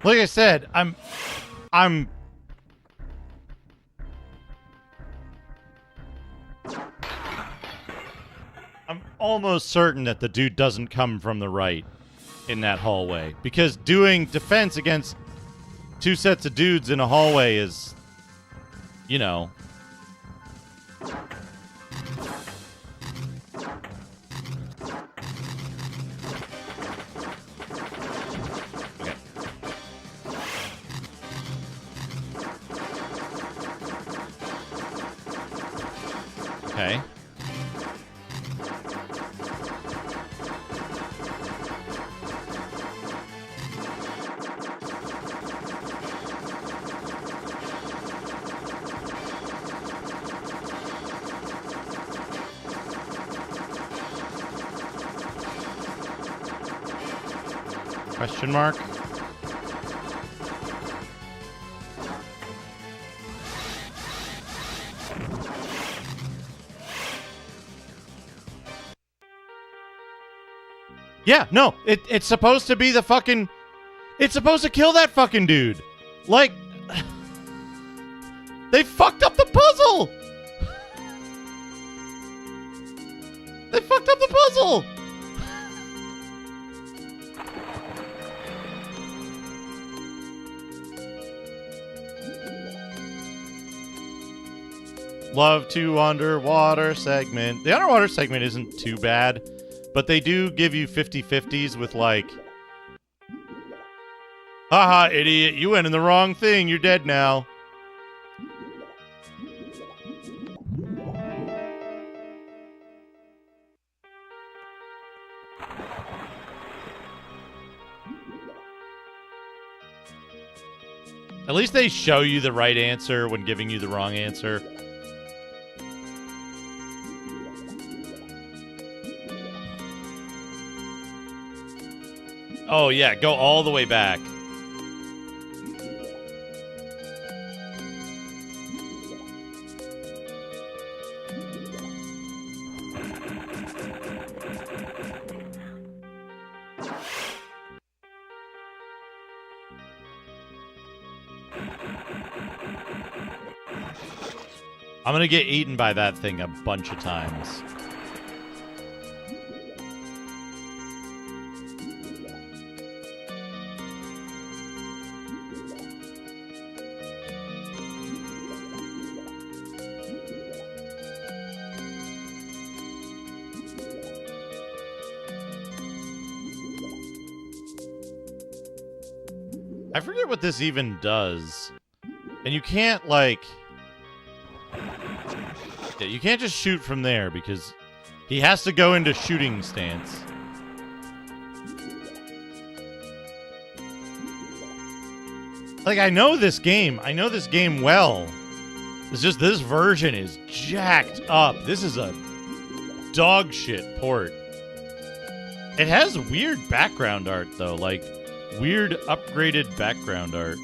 [SPEAKER 1] Like I said, I'm almost certain that the dude doesn't come from the right in that hallway, because doing defense against two sets of dudes in a hallway is, you know. Okay. Question mark? Yeah, no, it's supposed to be the fucking... It's supposed to kill that fucking dude. Like... They fucked up the puzzle! They fucked up the puzzle! Love to underwater segment. The underwater segment isn't too bad, but they do give you 50-50s with, like, haha, idiot, you went in the wrong thing, you're dead now. At least they show you the right answer when giving you the wrong answer. Oh, yeah, go all the way back. I'm gonna get eaten by that thing a bunch of times. I forget what this even does. And you can't, like... Yeah, you can't just shoot from there because he has to go into shooting stance. Like, I know this game. I know this game well. It's just this version is jacked up. This is a dog shit port. It has weird background art, though. Like, weird upgraded background art.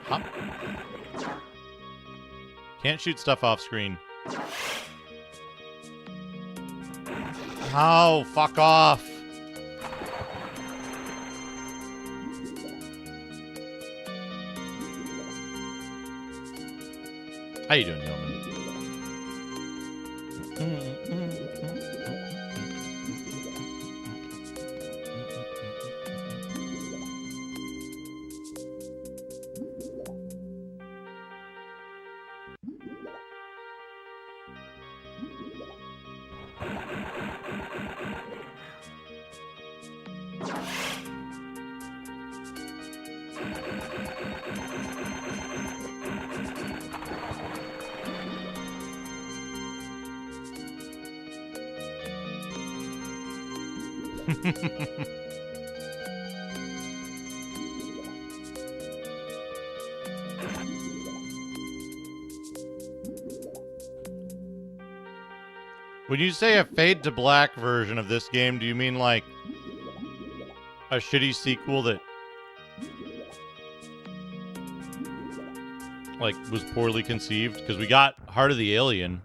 [SPEAKER 1] Huh? Can't shoot stuff off screen. Oh, fuck off. How you doing, Yeoman? When you say a fade to black version of this game, do you mean like a shitty sequel that like was poorly conceived? Because we got Heart of the Alien.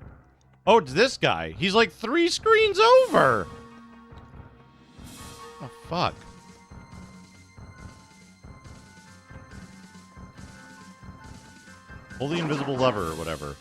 [SPEAKER 1] Oh, it's this guy. He's like 3 screens over. Oh, fuck. Hold the invisible lever or whatever.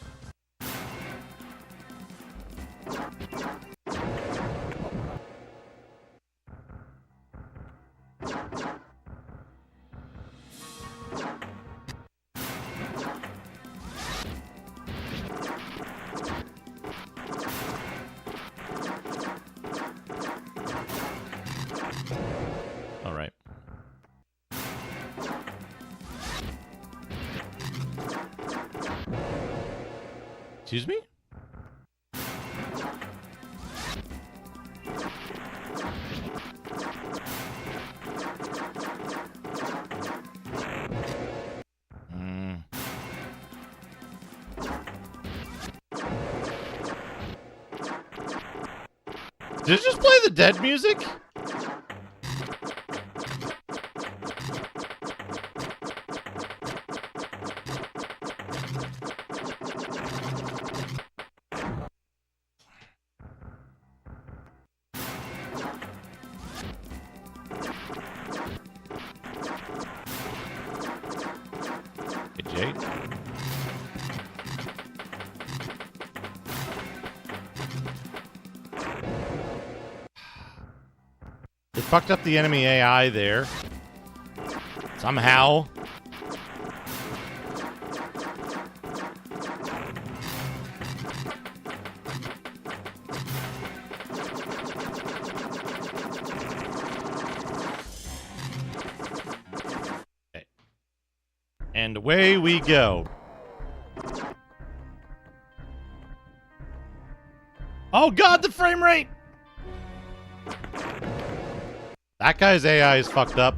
[SPEAKER 1] All right. Excuse me? Did it just play the Dead music? Hey, Jade. They fucked up the enemy AI there. Somehow. Okay. And away we go. Oh god, the frame rate! That guy's AI is fucked up.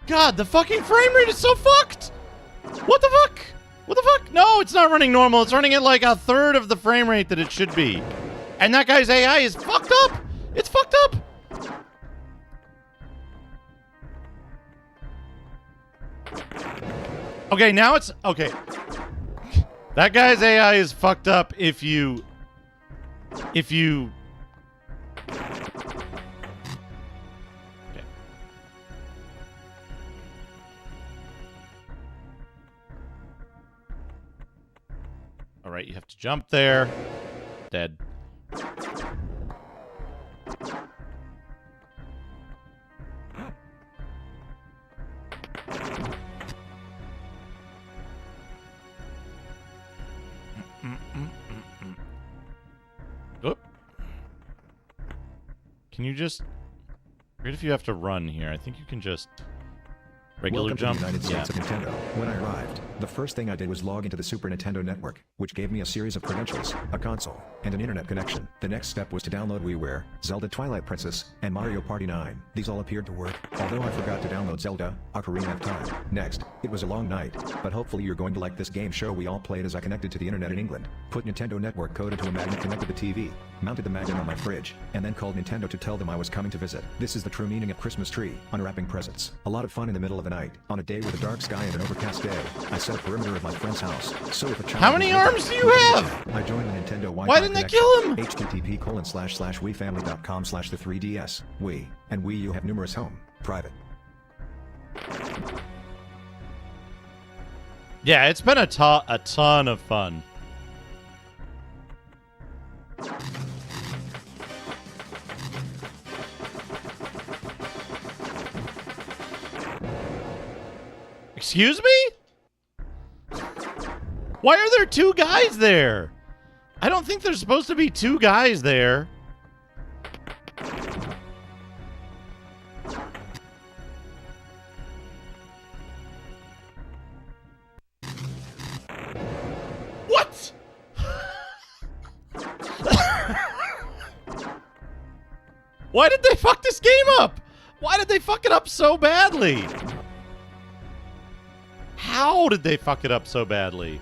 [SPEAKER 1] God, the fucking frame rate is so fucked! What the fuck? What the fuck? No, it's not running normal. It's running at like a third of the frame rate that it should be. And that guy's AI is fucked up! It's fucked up! Okay, now it's... Okay. That guy's AI is fucked up if you... Okay. Alright, you have to jump there. Dead. Oop. can you just... Great if you have to run here. I think you can just... Regular
[SPEAKER 7] Welcome
[SPEAKER 1] jump?
[SPEAKER 7] to the United States
[SPEAKER 1] Yeah.
[SPEAKER 7] of Nintendo. When I arrived, the first thing I did was log into the Super Nintendo Network, which gave me a series of credentials, a console, and an internet connection. The next step was to download WiiWare, Zelda Twilight Princess, and Mario Party 9. These all appeared to work, although I forgot to download Zelda, Ocarina of Time. Next, it was a long night, but hopefully you're going to like this game show we all played as I connected to the internet in England. Put Nintendo Network code into a magnet connected to the TV, mounted the magnet on my fridge, and then called Nintendo to tell them I was coming to visit. This is the true meaning of Christmas tree, unwrapping presents. A lot of fun in the middle of the night, on a day with a dark sky and an overcast day. I set a perimeter of my friend's house, so if a child...
[SPEAKER 1] How many arms do you have?
[SPEAKER 7] I joined the Nintendo Wi-Fi
[SPEAKER 1] Why didn't they
[SPEAKER 7] connection.
[SPEAKER 1] kill him?
[SPEAKER 7] http://WiiFamily.com/the 3DS. Wii and Wii U have numerous home, private.
[SPEAKER 1] Yeah, it's been a ton of fun. Excuse me? Why are there two guys there? I don't think there's supposed to be two guys there. What? Why did they fuck this game up? Why did they fuck it up so badly? How did they fuck it up so badly?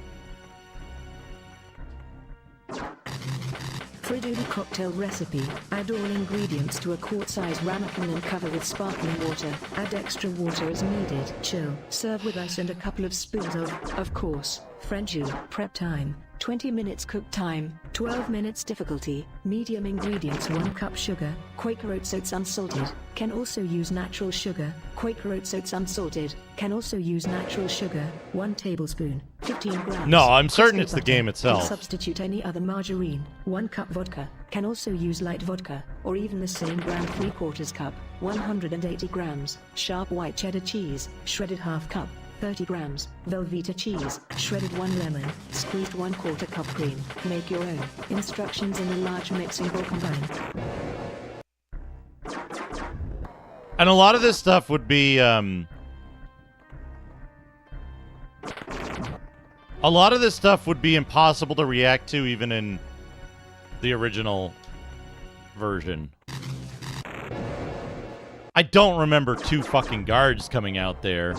[SPEAKER 8] Fridoodle cocktail recipe. Add all ingredients to a quart-size ramekin and cover with sparkling water. Add extra water as needed. Chill. Serve with ice and a couple of spoons of course, French jus. Prep time. 20 minutes cook time. 12 minutes difficulty. Medium ingredients 1 cup sugar. Quaker Oats unsalted. Can also use natural sugar. Quaker Oats unsalted. Can also use natural sugar. 1 tablespoon. 15 grams.
[SPEAKER 1] No, I'm certain
[SPEAKER 8] Costco
[SPEAKER 1] it's the
[SPEAKER 8] butter.
[SPEAKER 1] game itself.
[SPEAKER 8] Can substitute any other margarine. 1 cup vodka. Can also use light vodka, or even the same brand 3/4 cup. 180 grams. Sharp white cheddar cheese. Shredded half cup. 30 grams. Velveeta cheese. Shredded 1 lemon. Squeezed 1/4 cup cream. Make your own. Instructions in a large mixing bowl combine.
[SPEAKER 1] And a lot of this stuff would be, a lot of this stuff would be impossible to react to even in the original version. I don't remember 2 fucking guards coming out there.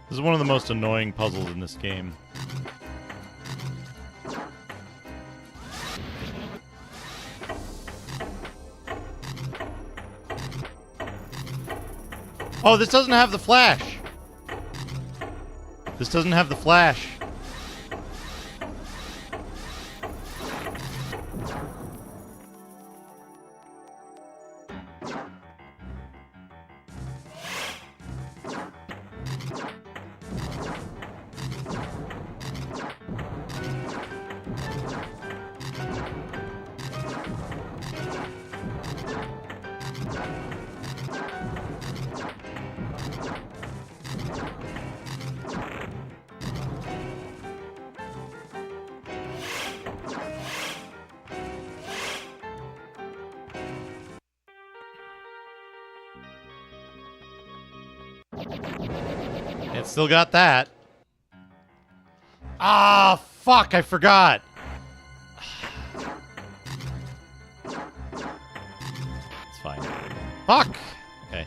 [SPEAKER 1] This is one of the most annoying puzzles in this game. Oh, this doesn't have the flash. This doesn't have the flash. It still got that. Ah, fuck, I forgot. It's fine. Fuck! Okay.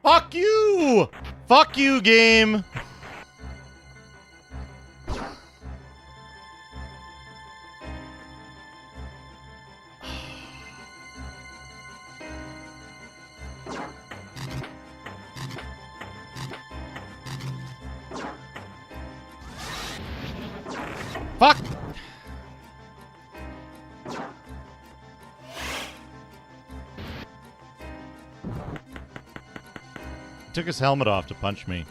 [SPEAKER 1] Fuck you! Fuck you, game! Fuck! Took his helmet off to punch me.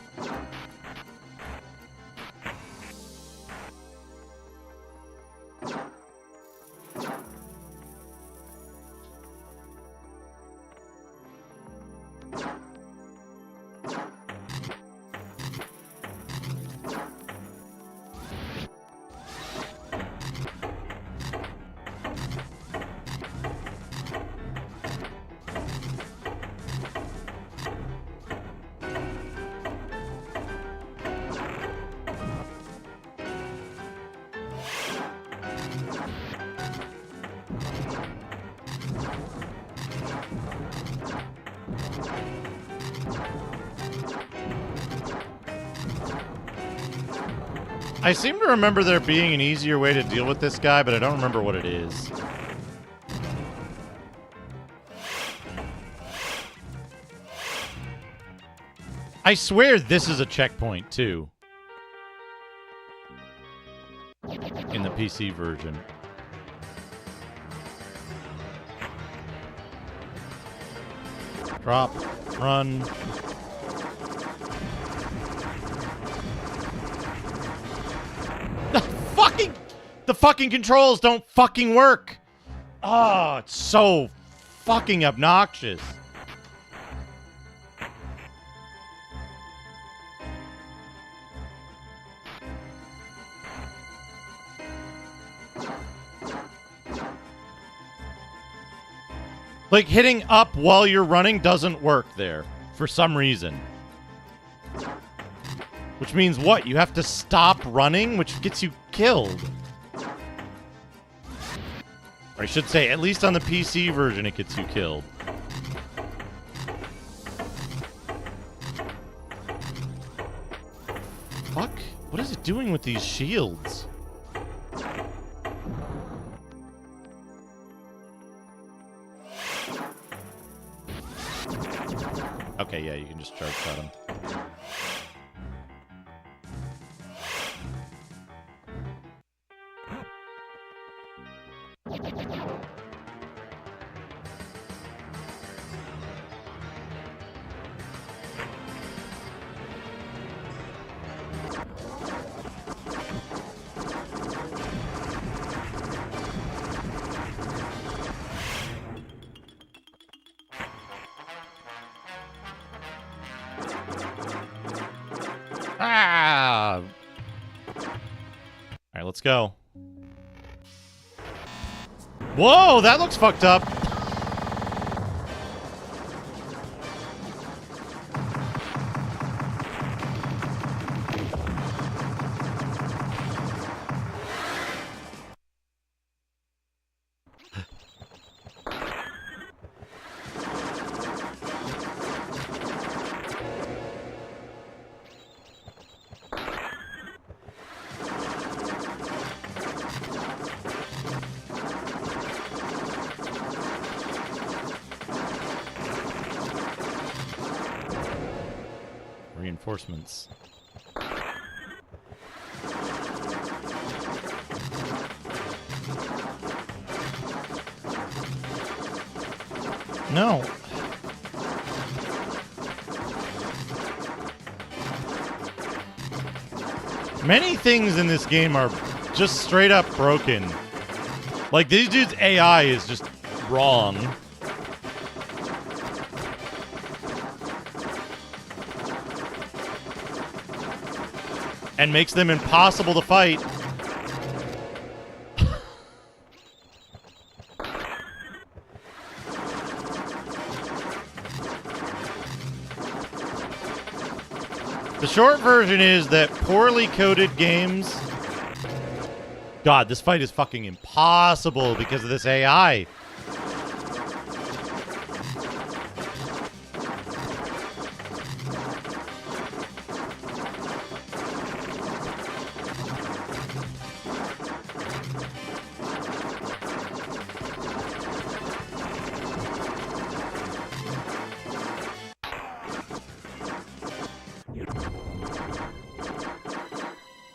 [SPEAKER 1] I seem to remember there being an easier way to deal with this guy, but I don't remember what it is. I swear this is a checkpoint, too. In the PC version. Drop. Run. The fucking controls don't fucking work. Oh, it's so fucking obnoxious. Like, hitting up while you're running doesn't work there for some reason. Which means what? You have to stop running, which gets you killed. Or I should say, at least on the PC version, it gets you killed. Fuck? What is it doing with these shields? Okay, yeah, you can just charge shot him. Ah! Alright, let's go. Whoa, that looks fucked up. Reinforcements. No. Many things in this game are just straight up broken. Like, these dudes' AI is just wrong. And makes them impossible to fight. The short version is that poorly coded games... God, this fight is fucking impossible because of this AI.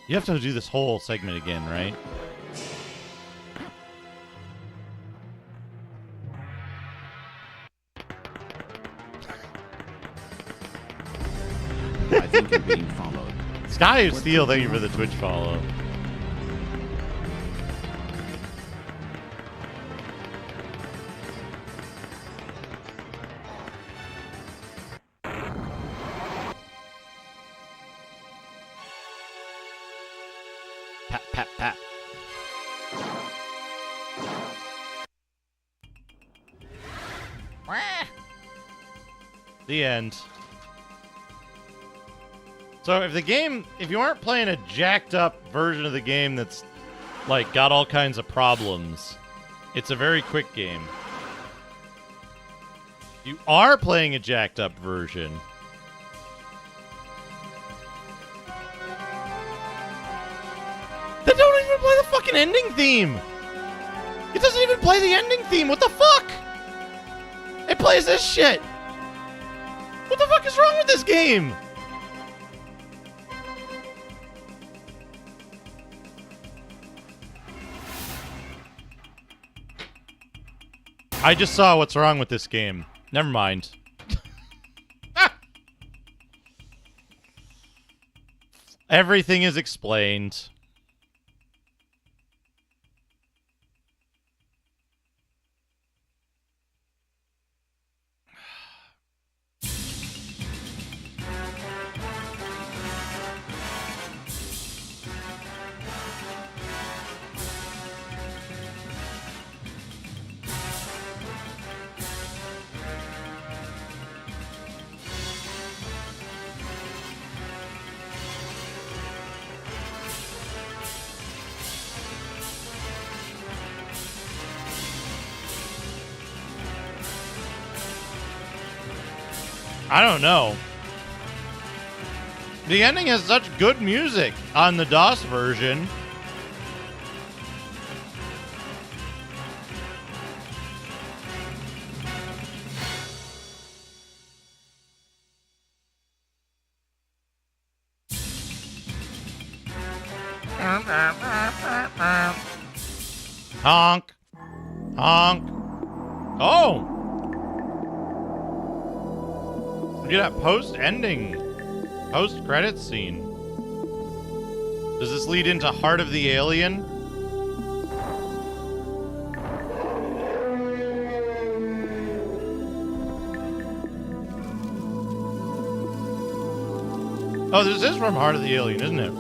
[SPEAKER 1] You have to do this whole segment again, right?
[SPEAKER 5] I think I'm being followed.
[SPEAKER 1] Sky of Steel, thank you for the Twitch follow. Pat, pat, pat. The end. So if you aren't playing a jacked up version of the game that's like got all kinds of problems, it's a very quick game. You are playing a jacked up version. They don't even play the fucking ending theme. It doesn't even play the ending theme. What the fuck? It plays this shit. What the fuck is wrong with this game? I just saw what's wrong with this game. Never mind. Everything is explained. I don't know. The ending has such good music on the DOS version. Honk. Honk. Oh! Look at that post-ending, post-credits scene. Does this lead into Heart of the Alien? Oh, this is from Heart of the Alien, isn't it?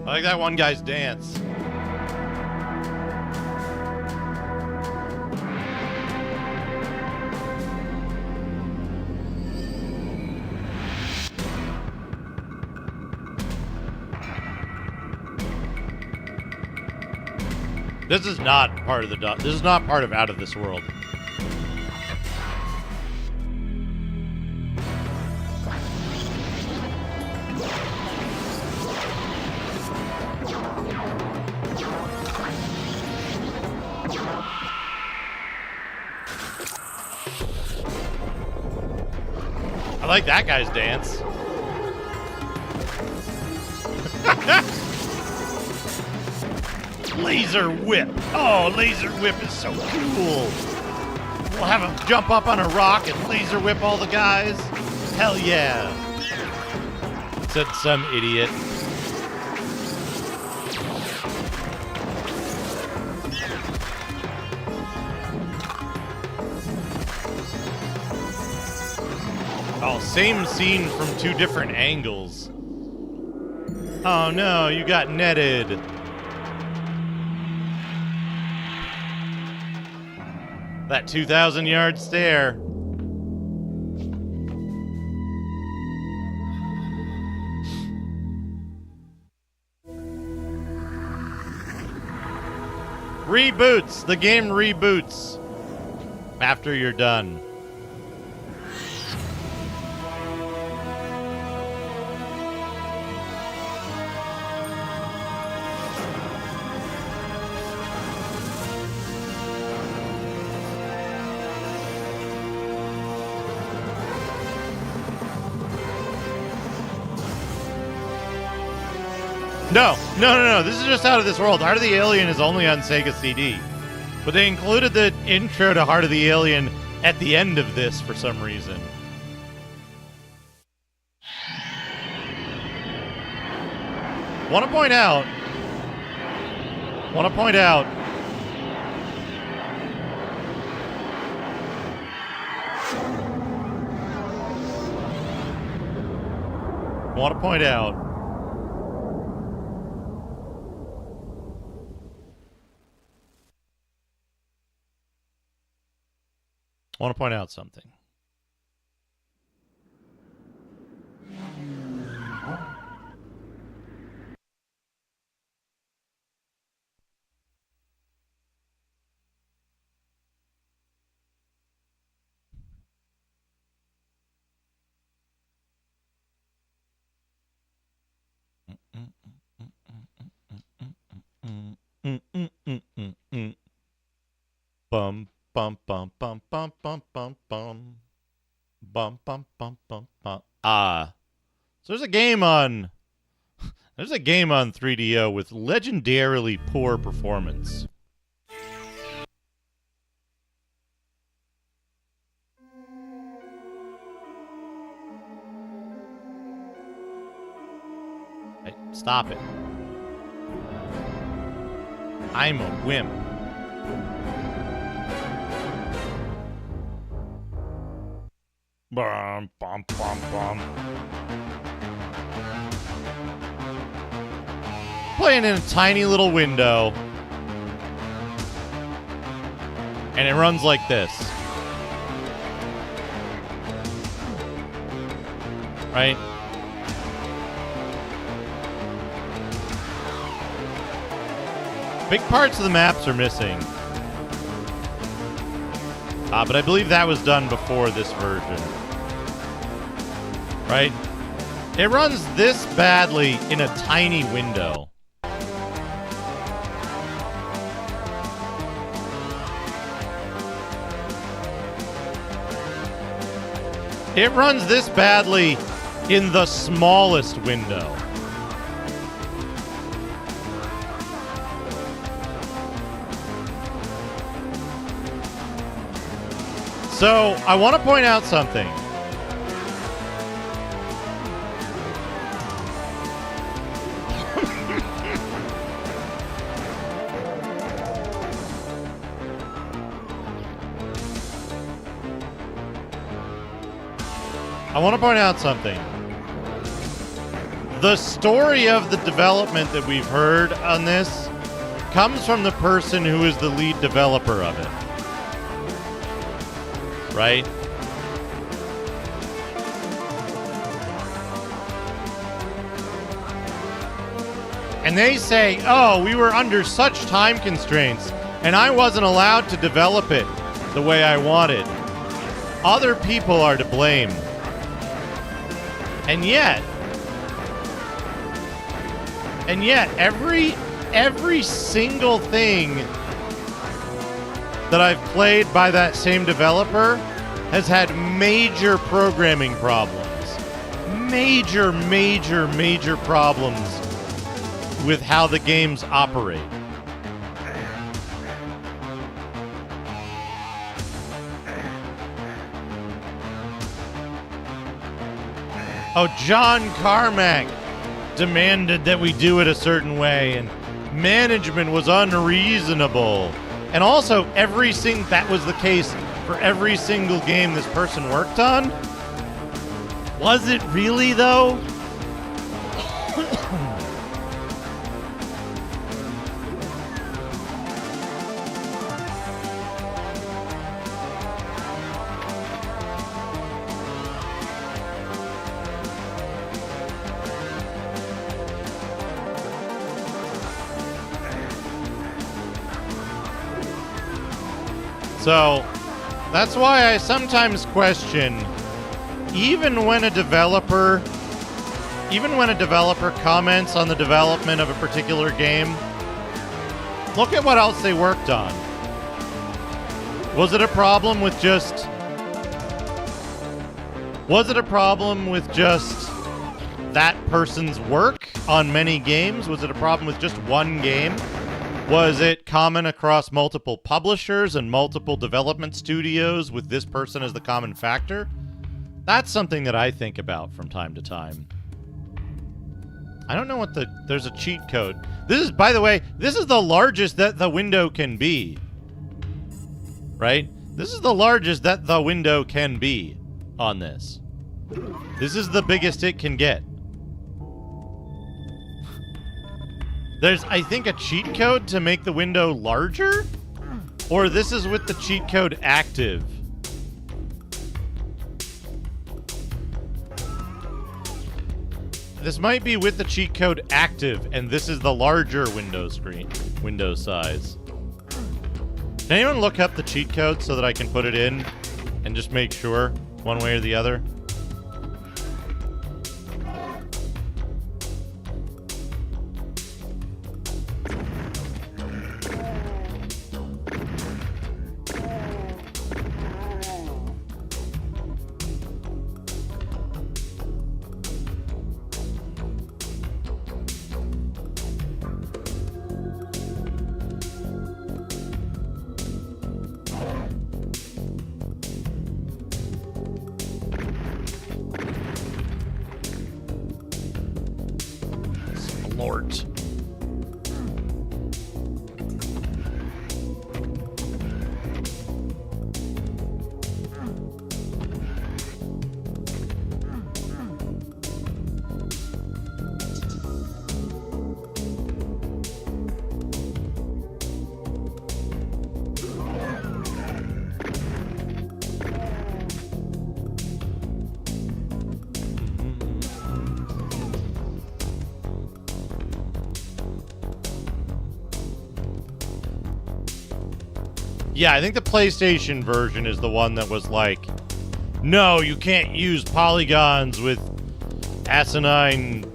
[SPEAKER 1] I like that one guy's dance. This is not part of the this is not part of Out of This World. I like that guy's dance. Laser whip. Oh, laser whip is so cool. We'll have him jump up on a rock and laser whip all the guys. Hell yeah. Said some idiot. Oh, same scene from two different angles. Oh no, you got netted. That 2,000-yard stare. Reboots. The game reboots after you're done. No. This is just Out of This World. Heart of the Alien is only on Sega CD. But they included the intro to Heart of the Alien at the end of this for some reason. Want to point out. Something. Bum. Bum bum bum bum bum bum bum bum bum bum bum bum. So there's a game on 3DO with legendarily poor performance. Hey, stop it. I'm a wimp. Bum, bum, bum, bum. Playing in a tiny little window. And it runs like this. Right? Big parts of the maps are missing. But I believe that was done before this version. Right? It runs this badly in a tiny window. It runs this badly in the smallest window. So, I want to point out something. The story of the development that we've heard on this comes from the person who is the lead developer of it. Right? And they say, oh, we were under such time constraints, and I wasn't allowed to develop it the way I wanted. Other people are to blame. And yet, every single thing that I've played by that same developer has had major programming problems. Major problems with how the games operate. Oh, John Carmack demanded that we do it a certain way, and management was unreasonable. And also, that was the case for every single game this person worked on? Was it really, though? So that's why I sometimes question, even when a developer comments on the development of a particular game, look at what else they worked on. Was it a problem with just that person's work on many games? Was it a problem with just one game? Was it common across multiple publishers and multiple development studios with this person as the common factor? That's something that I think about from time to time. I don't know what there's a cheat code. This is, by the way, this is the largest that the window can be. Right? This is the largest that the window can be on this. This is the biggest it can get. There's, I think, a cheat code to make the window larger? Or this is with the cheat code active. This might be with the cheat code active, and this is the larger window size. Can anyone look up the cheat code so that I can put it in and just make sure one way or the other? Lord. Yeah, I think the PlayStation version is the one that was like, no, you can't use polygons with asinine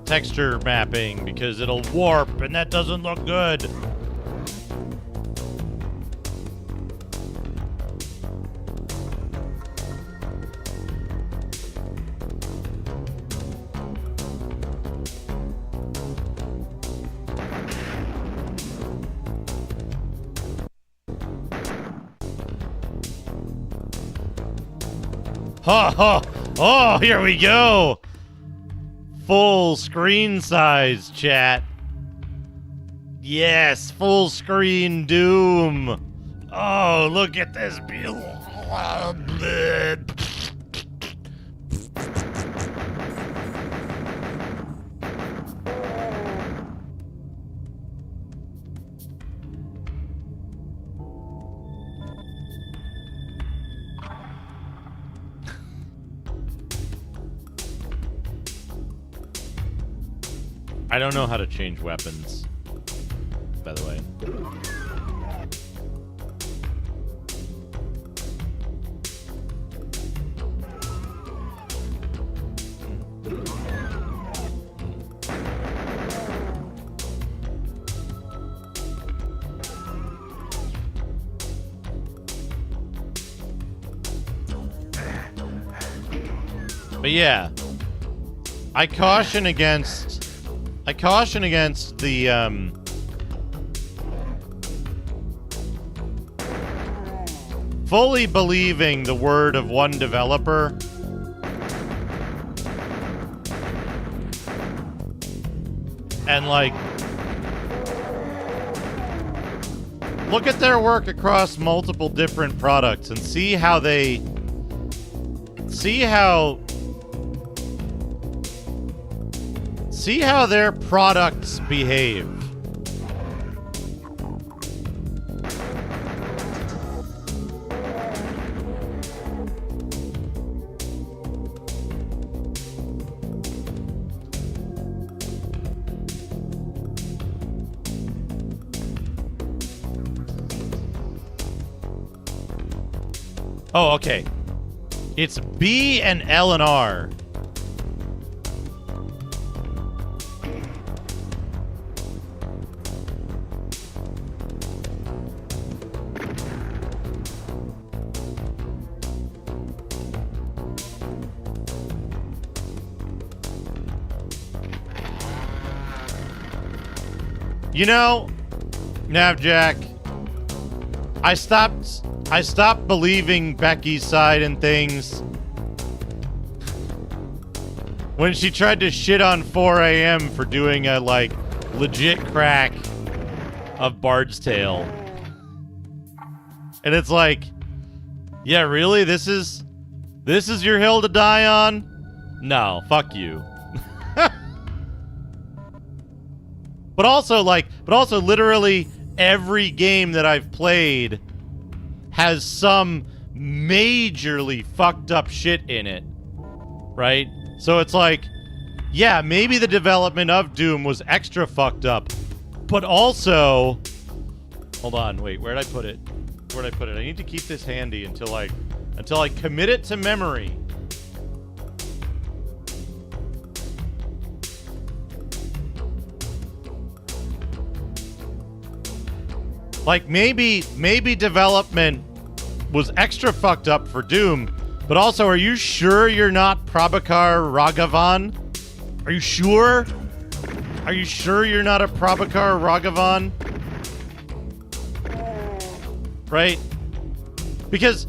[SPEAKER 1] texture mapping because it'll warp and that doesn't look good. Oh, here we go. Full screen size, chat. Yes, full screen Doom. Oh, look at this. I don't know how to change weapons, by the way. But yeah, I caution against the fully believing the word of one developer and like look at their work across multiple different products and see how their products behave. Oh, okay. It's B and L and R. You know, Navjack, I stopped believing Becky's side and things when she tried to shit on 4 a.m. for doing a, like, legit crack of Bard's Tale. And it's like, yeah, really? This is your hill to die on? No, fuck you. But also literally every game that I've played has some majorly fucked up shit in it, right? So it's like, yeah, maybe the development of Doom was extra fucked up, but also, hold on, wait, where'd I put it? I need to keep this handy until I commit it to memory. Like, maybe development was extra fucked up for Doom, but also, are you sure you're not Prabhakar Raghavan? Are you sure? Are you sure you're not a Prabhakar Raghavan? Right? Because...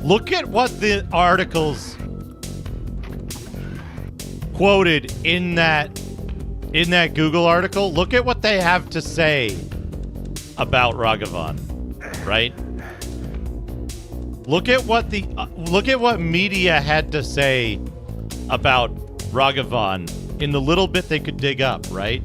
[SPEAKER 1] look at what the articles quoted in that Google article. Look at what they have to say about Raghavan, right? Look at what media had to say about Raghavan in the little bit they could dig up, right?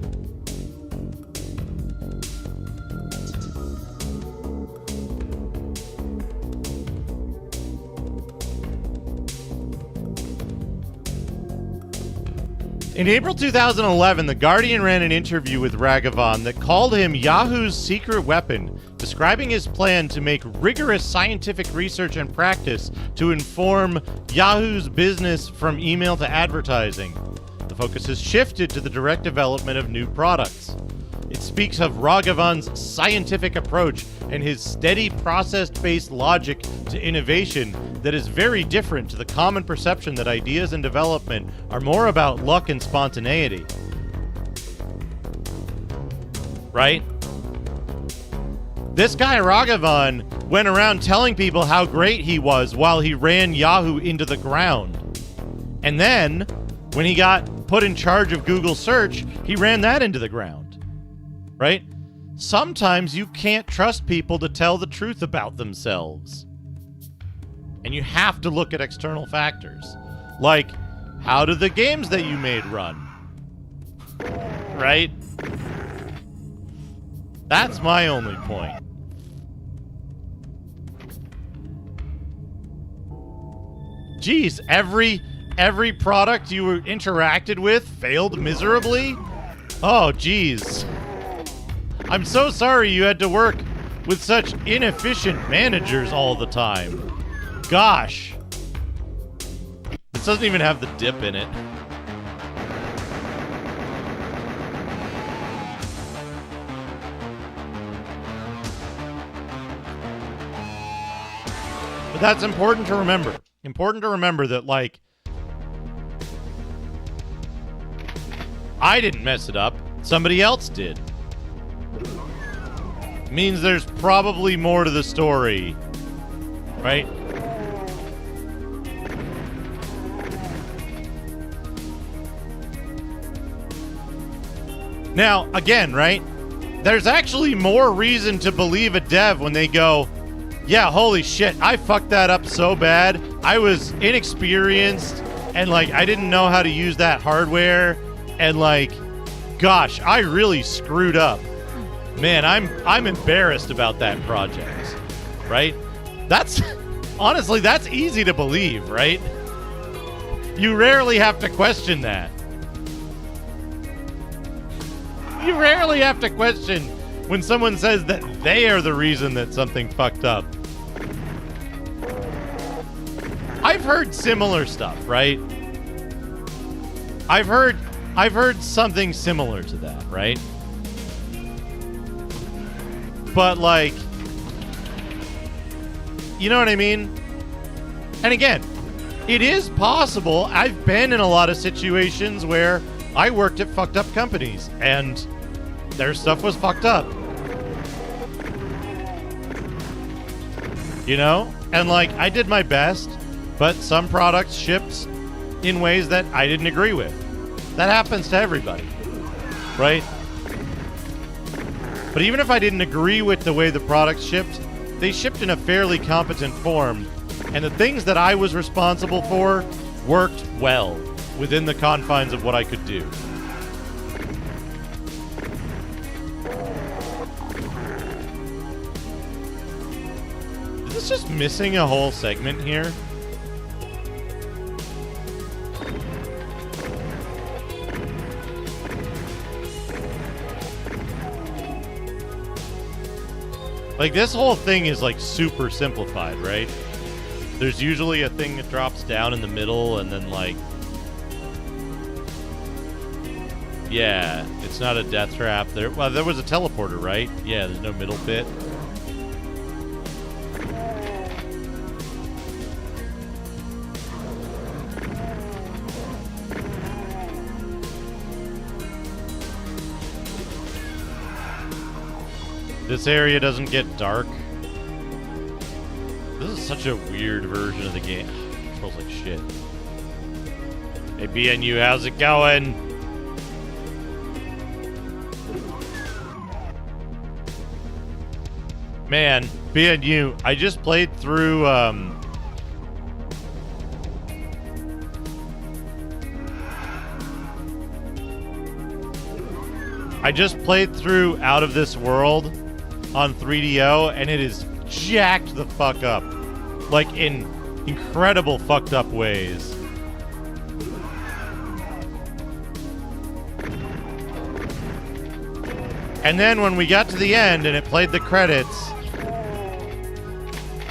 [SPEAKER 1] In April 2011, The Guardian ran an interview with Raghavan that called him Yahoo's secret weapon, describing his plan to make rigorous scientific research and practice to inform Yahoo's business from email to advertising. The focus has shifted to the direct development of new products. It speaks of Raghavan's scientific approach and his steady process-based logic to innovation that is very different to the common perception that ideas and development are more about luck and spontaneity. Right? This guy Raghavan went around telling people how great he was while he ran Yahoo into the ground. And then, when he got put in charge of Google Search, he ran that into the ground. Right? Sometimes you can't trust people to tell the truth about themselves. And you have to look at external factors. Like, how do the games that you made run? Right? That's my only point. Geez, every product you interacted with failed miserably? Oh, geez. I'm so sorry you had to work with such inefficient managers all the time. Gosh. This doesn't even have the dip in it. But that's important to remember. Important to remember that, like, I didn't mess it up. Somebody else did. Means there's probably more to the story, right? Now, again, right? There's actually more reason to believe a dev when they go, yeah, holy shit, I fucked that up so bad. I was inexperienced and, like, I didn't know how to use that hardware and, like, gosh, I really screwed up. Man, I'm embarrassed about that project, right? That's, honestly, that's easy to believe, right? You rarely have to question that. You rarely have to question when someone says that they are the reason that something fucked up. I've heard similar stuff, right? I've heard something similar to that, right? But like, you know what I mean? And again, it is possible. I've been in a lot of situations where I worked at fucked up companies and their stuff was fucked up. You know? And like, I did my best, but some products shipped in ways that I didn't agree with. That happens to everybody, right? But even if I didn't agree with the way the products shipped, they shipped in a fairly competent form, and the things that I was responsible for worked well within the confines of what I could do. Is this just missing a whole segment here? Like, this whole thing is, like, super simplified, right? There's usually a thing that drops down in the middle, and then, like... Yeah, it's not a death trap. Well, there was a teleporter, right? Yeah, there's no middle bit. This area doesn't get dark. This is such a weird version of the game. It feels like shit. Hey, BNU, how's it going? Man, BNU, I just played through, Out of This World on 3DO, and it is jacked the fuck up. Like, in incredible fucked up ways. And then when we got to the end and it played the credits,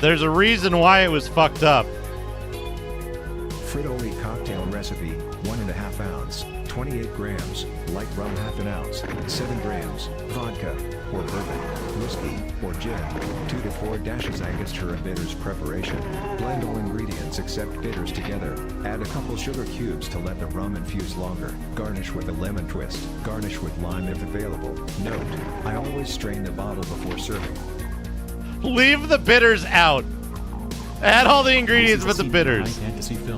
[SPEAKER 1] there's a reason why it was fucked up.
[SPEAKER 7] Frito-Lay cocktail recipe, 1.5 ounce, 28 grams, light rum 1/2 ounce, 7 grams, vodka, or bourbon, whiskey, or gin, 2 to 4 dashes Angostura bitters preparation. Blend all ingredients except bitters together. Add a couple sugar cubes to let the rum infuse longer. Garnish with a lemon twist. Garnish with lime if available. Note, I always strain the bottle before serving.
[SPEAKER 1] Leave the bitters out. Add all the ingredients but the bitters.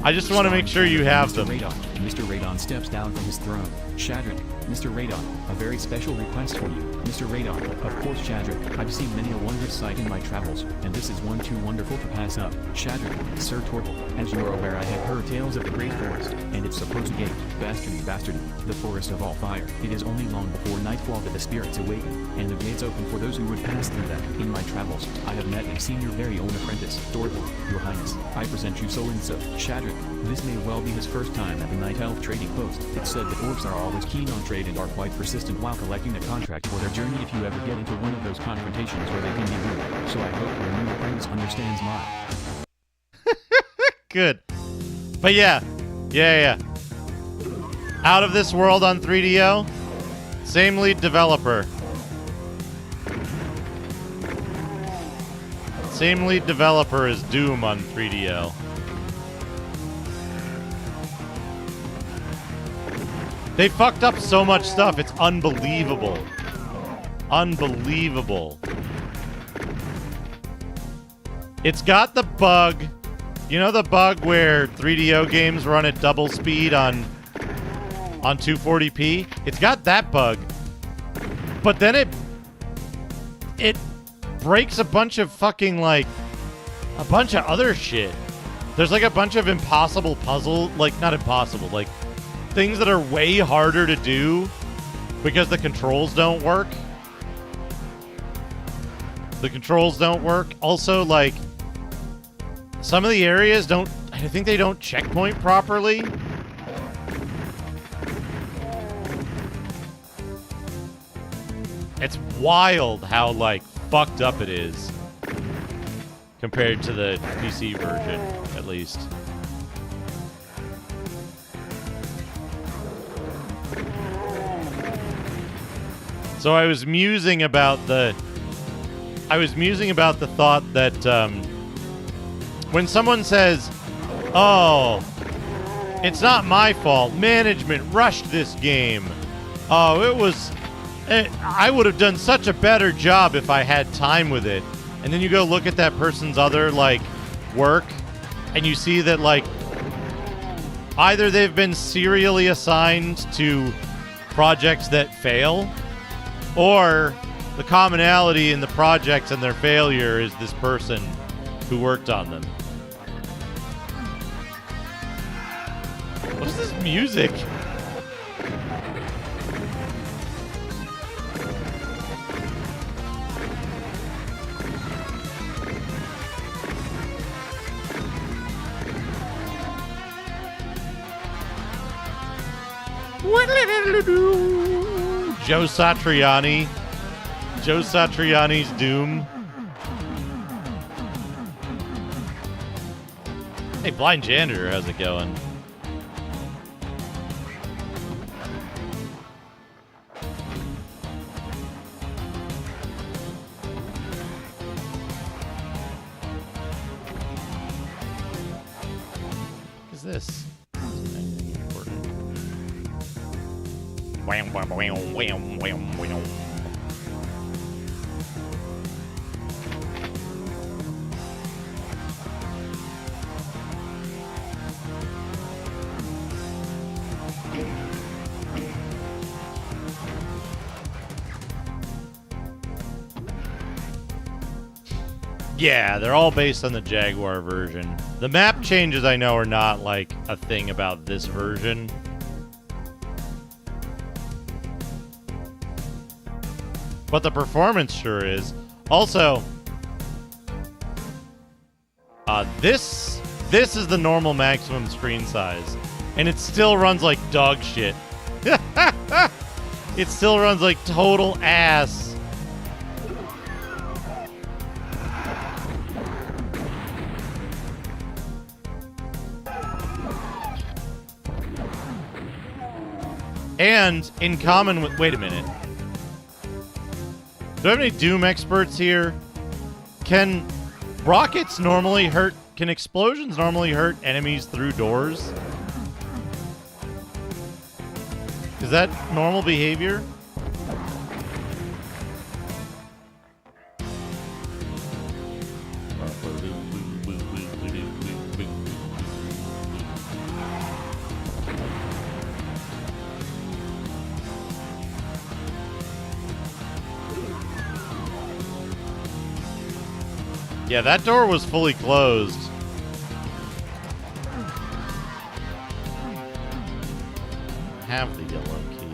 [SPEAKER 1] I just want to make sure you have them.
[SPEAKER 3] Mr. Radon steps down from his throne. Shadrach, Mr. Radon, a very special request for you. Mr. Radon, of course Shadrach, I've seen many a wondrous sight in my travels, and this is one too wonderful to pass up. Shadrach, Sir Torval, as you are aware I have heard tales of the great forest, and its supposed gate, bastardy, the forest of all fire. It is only long before nightfall that the spirits awaken, and the gates open for those who would pass through them. In my travels, I have met and seen your very own apprentice, Torval. Your Highness, I present you so and so. Shadrach, this may well be his first time at the Night Elf trading post. It's said that orcs are always keen on trade and are quite persistent while collecting a contract for their journey if you ever get into one of those confrontations where they can be rude. So I hope your new apprentice understands my...
[SPEAKER 1] Good. But yeah. Out of This World on 3DO. Same lead developer. Same lead developer as Doom on 3DO. They fucked up so much stuff, it's unbelievable. Unbelievable. It's got the bug. You know the bug where 3DO games run at double speed on 240p? It's got that bug. But then it breaks a bunch of fucking, like, a bunch of other shit. There's, like, a bunch of impossible puzzle, like, not impossible, like, things that are way harder to do because the controls don't work. The controls don't work. Also, like, some of the areas don't, I think they don't checkpoint properly. It's wild how, like, fucked up it is compared to the PC version, at least. So I was musing about the thought that when someone says, "Oh, it's not my fault. Management rushed this game. Oh, I would have done such a better job if I had time with it." And then you go look at that person's other, like, work, and you see that, like, either they've been serially assigned to projects that fail, or the commonality in the projects and their failure is this person who worked on them. What is this music? Joe Satriani. Joe Satriani's Doom. Hey, Blind Janitor, how's it going? What is this? Anything important? Wham, wham, wham, wham, wham, wham. Yeah, they're all based on the Jaguar version. The map changes, I know, are not, like, a thing about this version. But the performance sure is. Also, this is the normal maximum screen size. And it still runs like dog shit. It still runs like total ass. And in common with... Wait a minute. Do I have any Doom experts here? Can rockets normally hurt... Can explosions normally hurt enemies through doors? Is that normal behavior? Yeah, that door was fully closed. Have the yellow key.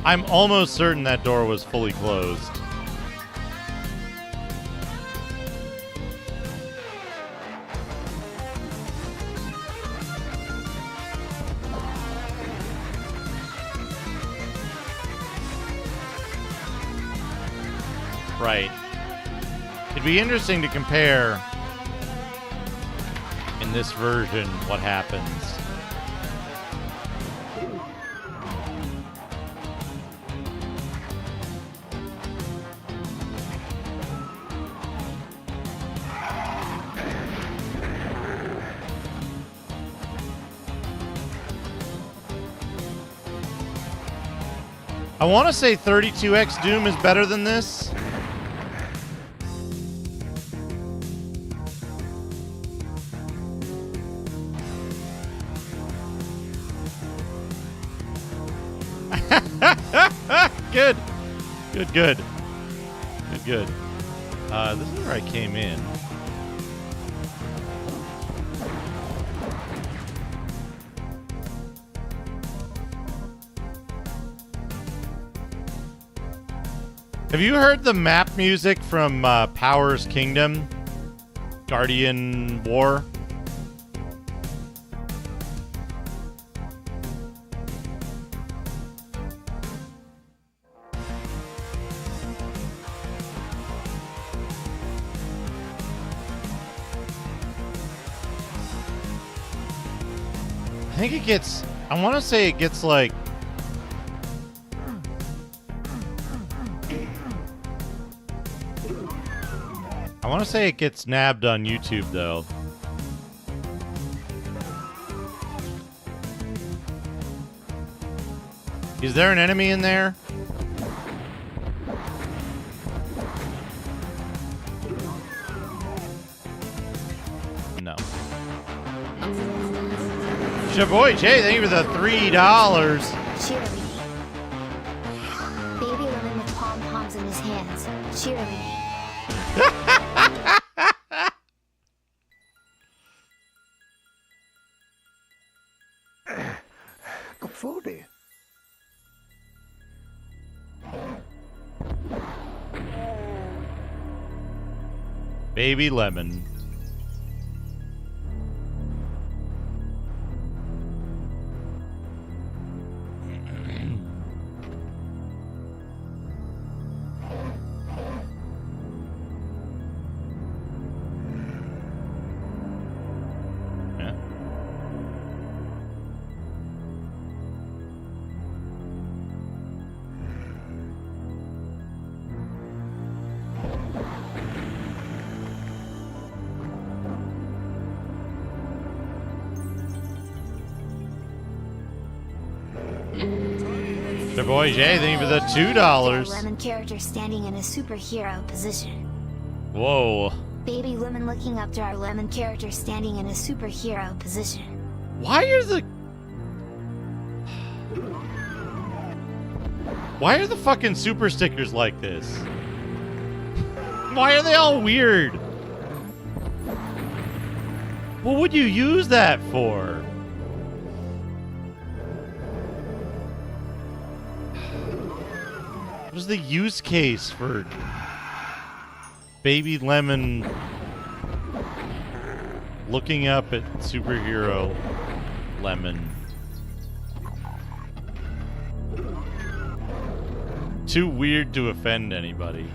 [SPEAKER 1] I'm almost certain that door was fully closed. Right. It'd be interesting to compare in this version what happens. I want to say 32X Doom is better than this. Good. Good, good. Good, good. This is where I came in. Have you heard the map music from Powers Kingdom? Guardian War? I think it gets... I want to say it gets, like... I want to say it gets nabbed on YouTube, though. Is there an enemy in there? No. Shaboy Jay, thank you for the $3.
[SPEAKER 2] Cheerleading. Baby Lemon with pom-poms in his hands. Cheerleading.
[SPEAKER 4] Conforme.
[SPEAKER 1] Baby Lemon. Yeah. The boy Jay, thank you for the $2.
[SPEAKER 2] Lemon character standing in a superhero position.
[SPEAKER 1] Whoa.
[SPEAKER 2] Baby Lemon looking up to our Lemon character standing in a superhero position.
[SPEAKER 1] Why are the... Why are the fucking super stickers like this? Why are they all weird? What would you use that for? What was the use case for Baby Lemon looking up at superhero Lemon? Too weird to offend anybody.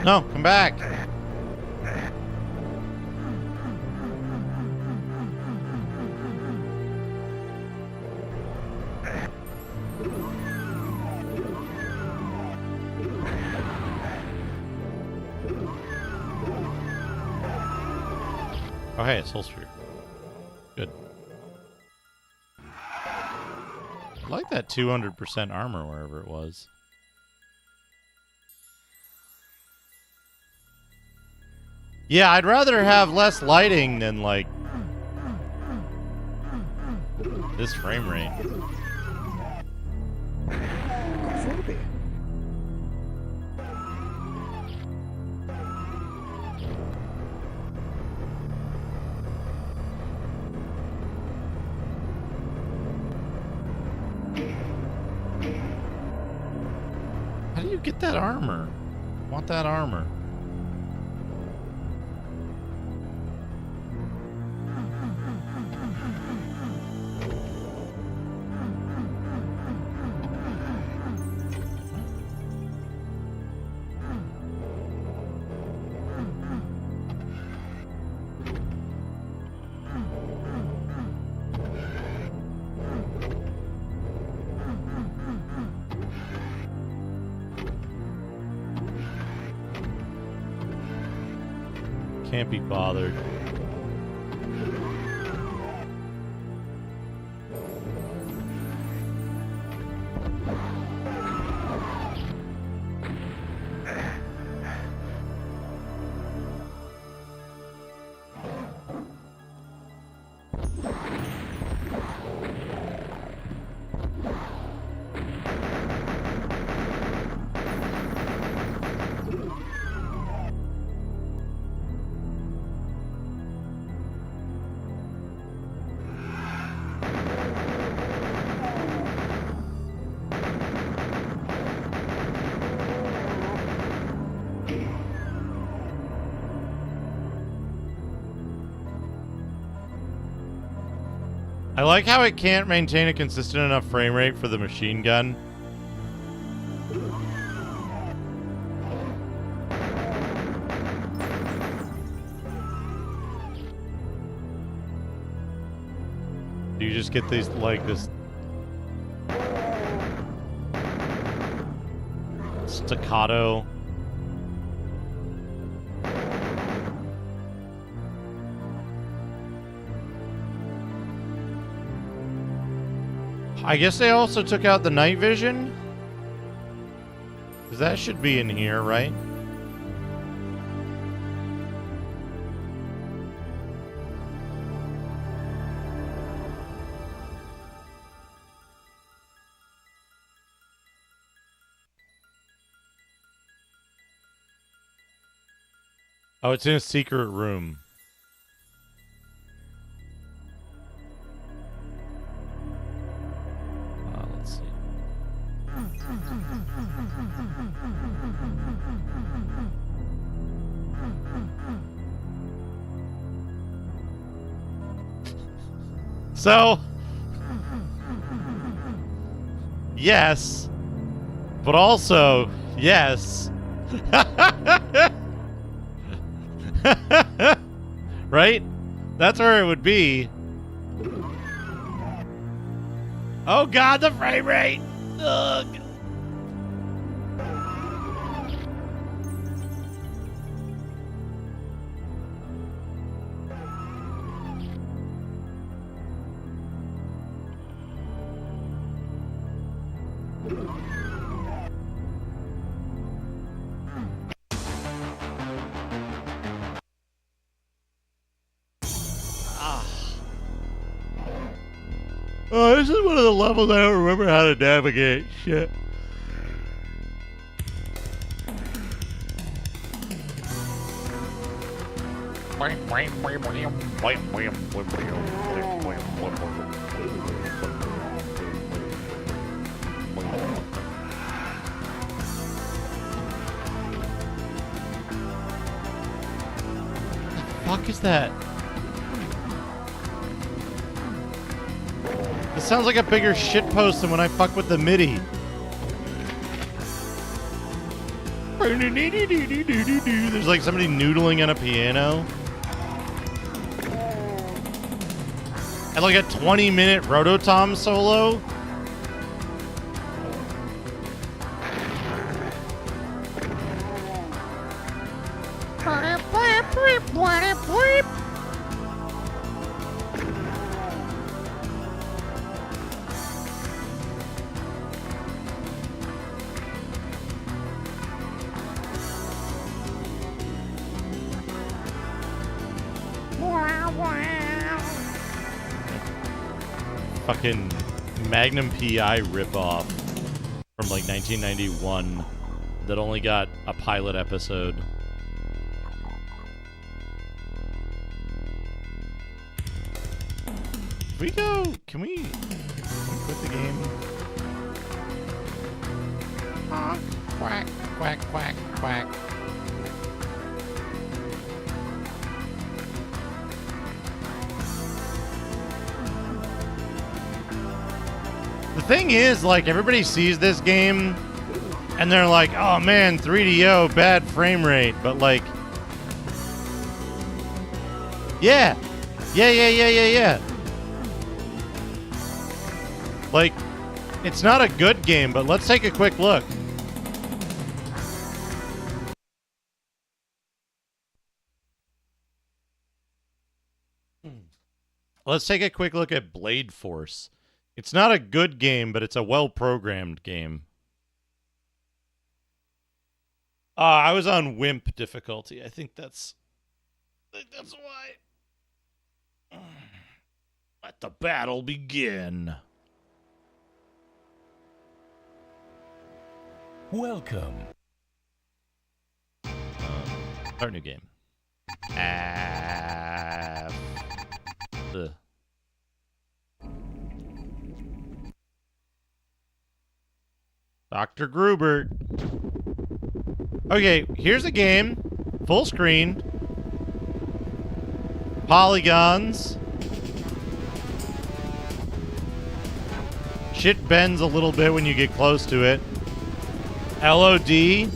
[SPEAKER 1] No, come back. Oh, hey, it's Holster. Good. I like that 200% armor wherever it was. Yeah, I'd rather have less lighting than, like, this frame rate.
[SPEAKER 4] Conforme.
[SPEAKER 1] How do you get that armor? I want that armor. Can't be bothered. I like how it can't maintain a consistent enough frame rate for the machine gun. Do you just get these, like, this staccato? I guess they also took out the night vision? Because that should be in here, right? Oh, it's in a secret room. Let's see. So, yes, but also, yes. Right? That's where it would be. Oh god, the frame rate! Ugh. Oh, this is one of the levels I don't remember how to navigate. Shit. What the fuck is that? It sounds like a bigger shitpost than when I fuck with the MIDI. There's like somebody noodling on a piano. And like a 20-minute Rototom solo. Fucking Magnum PI ripoff from like 1991 that only got a pilot episode. Can we quit the game? Quack, quack, quack, quack. The thing is, like, everybody sees this game and they're like, oh man, 3DO, bad frame rate. But like, yeah. Like, it's not a good game, but let's take a quick look. Let's take a quick look at Blade Force. It's not a good game, but it's a well-programmed game. I was on WIMP difficulty. I think that's why. Let the battle begin.
[SPEAKER 9] Welcome.
[SPEAKER 1] Start new game. Dr. Gruber. Okay, here's a game. Full screen. Polygons. Shit bends a little bit when you get close to it. LOD.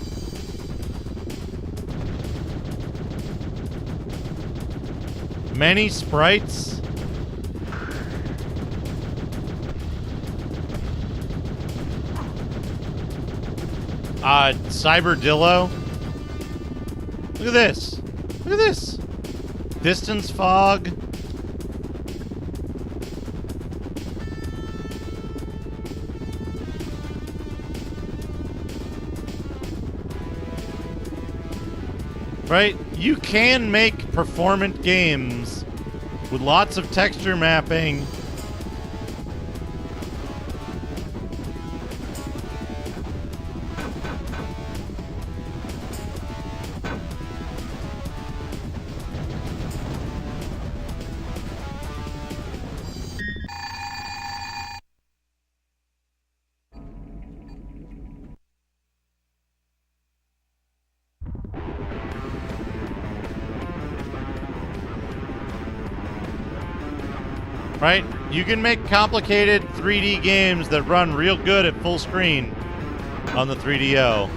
[SPEAKER 1] Many sprites. Cyberdillo. Look at this. Look at this. Distance fog. Right? You can make performant games with lots of texture mapping. Right? You can make complicated 3D games that run real good at full screen on the 3DO.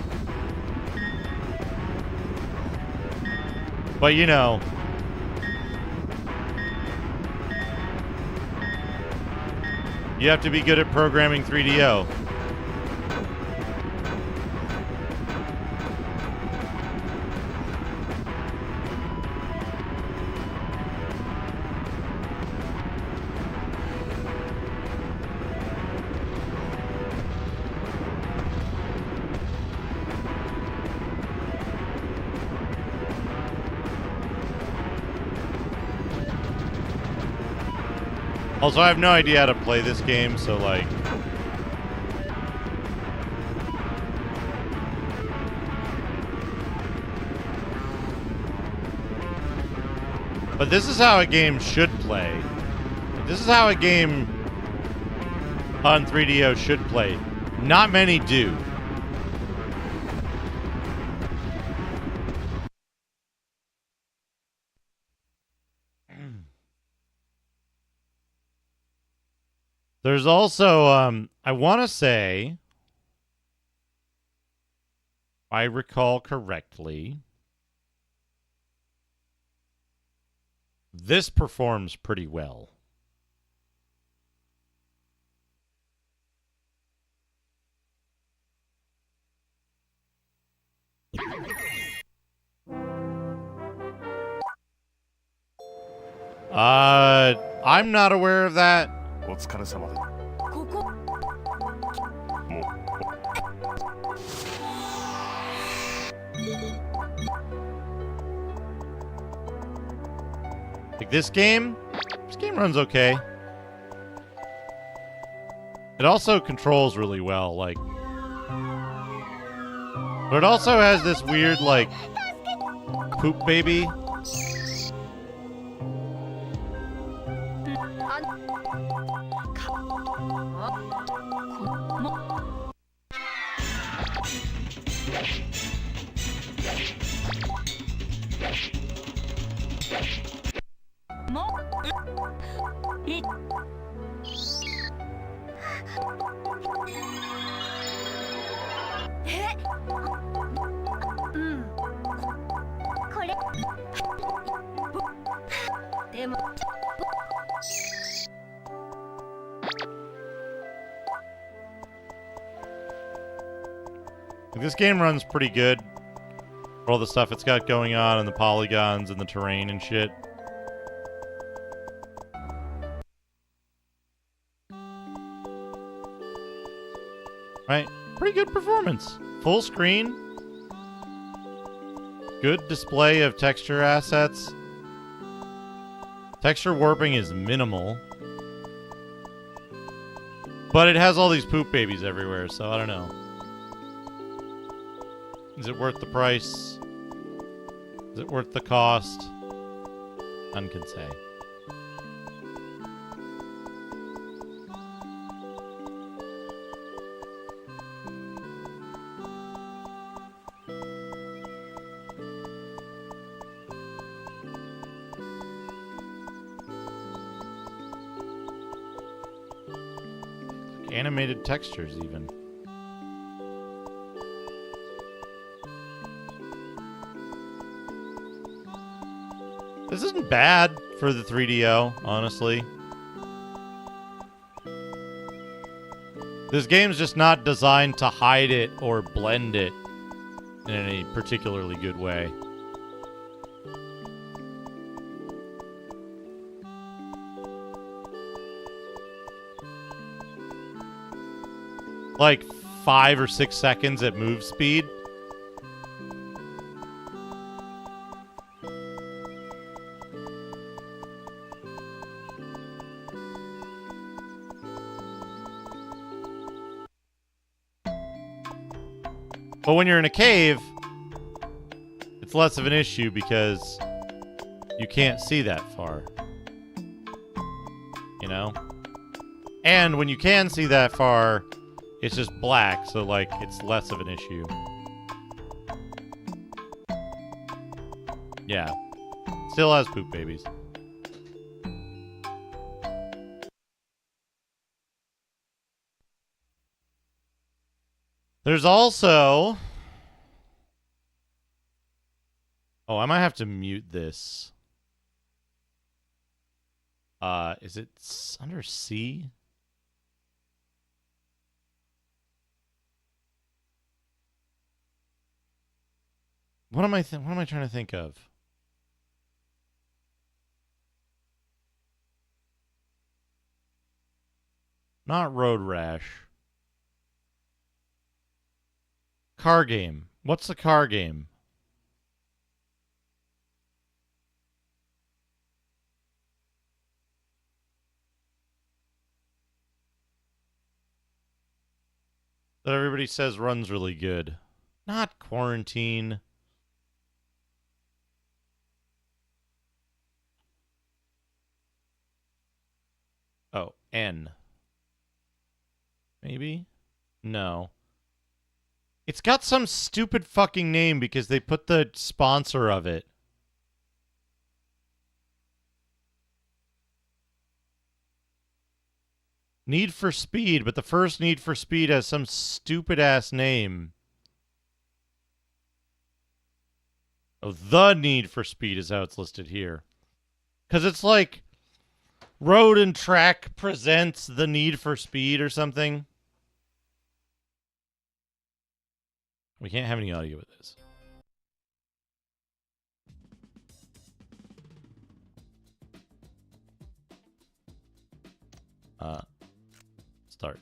[SPEAKER 1] But you know, you have to be good at programming 3DO. Also, I have no idea how to play this game, so like... But this is how a game should play. This is how a game on 3DO should play. Not many do. There's also, I want to say, if I recall correctly, this performs pretty well. I'm not aware of that. Like this game runs okay. It also controls really well, like, but it also has this weird, like, poop baby. This game runs pretty good for all the stuff it's got going on and the polygons and the terrain and shit. Right? Pretty good performance. Full screen. Good display of texture assets. Texture warping is minimal. But it has all these poop babies everywhere, so I don't know. Is it worth the price? Is it worth the cost? None can say. animated textures even. This isn't bad for the 3DO, honestly. This game's just not designed to hide it or blend it in any particularly good way. Like 5 or 6 seconds at move speed. But when you're in a cave, it's less of an issue because you can't see that far. You know? And when you can see that far, it's just black, so, like, it's less of an issue. Yeah. Still has poop babies. There's also... Oh, I might have to mute this. Is it under C? What am I trying to think of? Not Road Rash. Car game. What's the car game? That everybody says runs really good. Not Quarantine. Oh, N. Maybe? No. It's got some stupid fucking name because they put the sponsor of it. Need for Speed, but the first Need for Speed has some stupid ass name. Oh, The Need for Speed is how it's listed here. Because it's like Road and Track presents The Need for Speed or something. We can't have any audio with this. Start.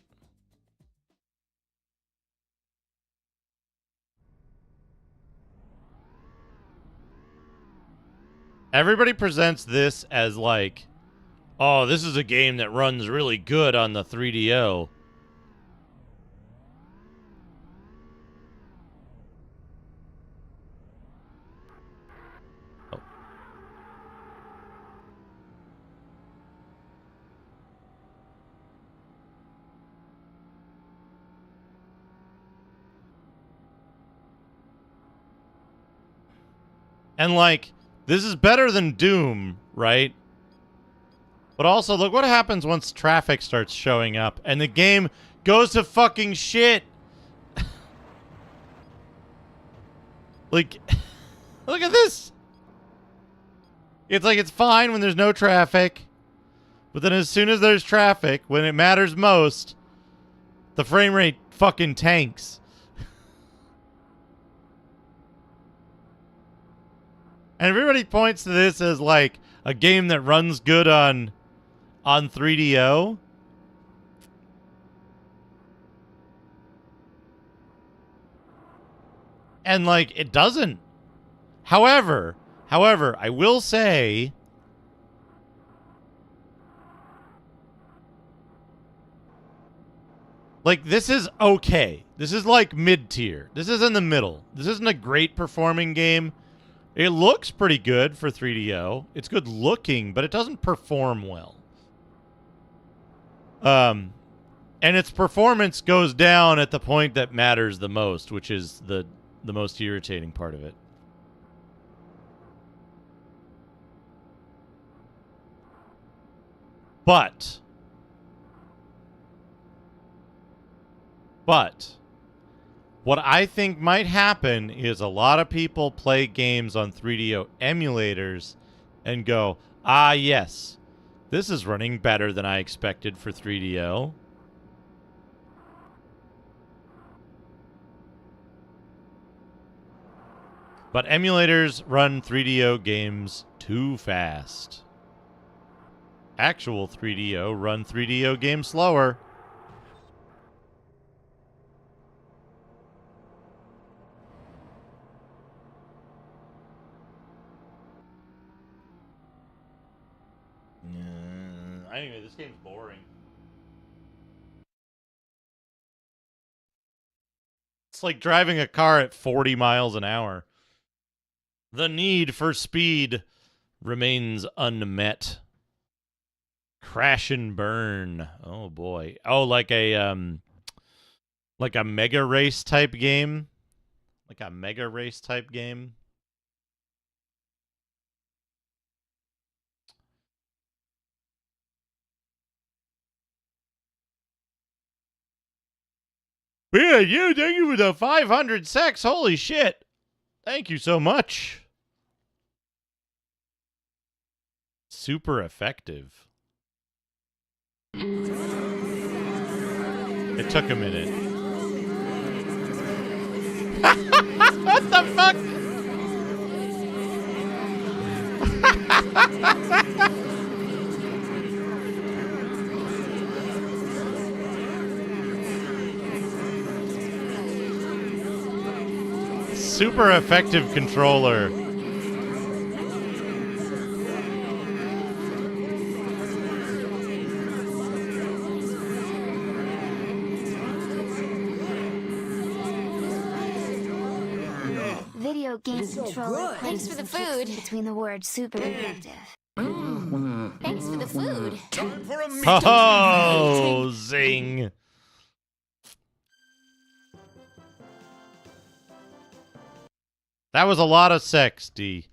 [SPEAKER 1] Everybody presents this as like, oh, this is a game that runs really good on the 3DO. And, like, this is better than Doom, right? But also, look what happens once traffic starts showing up and the game goes to fucking shit. Like, look at this. It's like it's fine when there's no traffic. But then as soon as there's traffic, when it matters most, the frame rate fucking tanks. And everybody points to this as like a game that runs good on 3DO. And like it doesn't. However, I will say like this is okay. This is like mid-tier. This is in the middle. This isn't a great performing game. It looks pretty good for 3DO. It's good looking, but it doesn't perform well. And its performance goes down at the point that matters the most, which is the most irritating part of it. But But what I think might happen is a lot of people play games on 3DO emulators and go, ah, yes, this is running better than I expected for 3DO. But emulators run 3DO games too fast. Actual 3DO run 3DO games slower. Anyway, this game's boring. It's like driving a car at 40 miles an hour. The need for speed remains unmet. Crash and burn. Oh boy. Oh, like a mega race type game? Like a mega race type game? Yeah, you, thank you for the 500 sex. Holy shit. Thank you so much. Super effective. It took a minute. What the fuck? Super effective controller.
[SPEAKER 2] Video game controller. Thanks for the food. Between the words super effective. Thanks for the food.
[SPEAKER 1] Oh, zing. That was a lot of sex, D.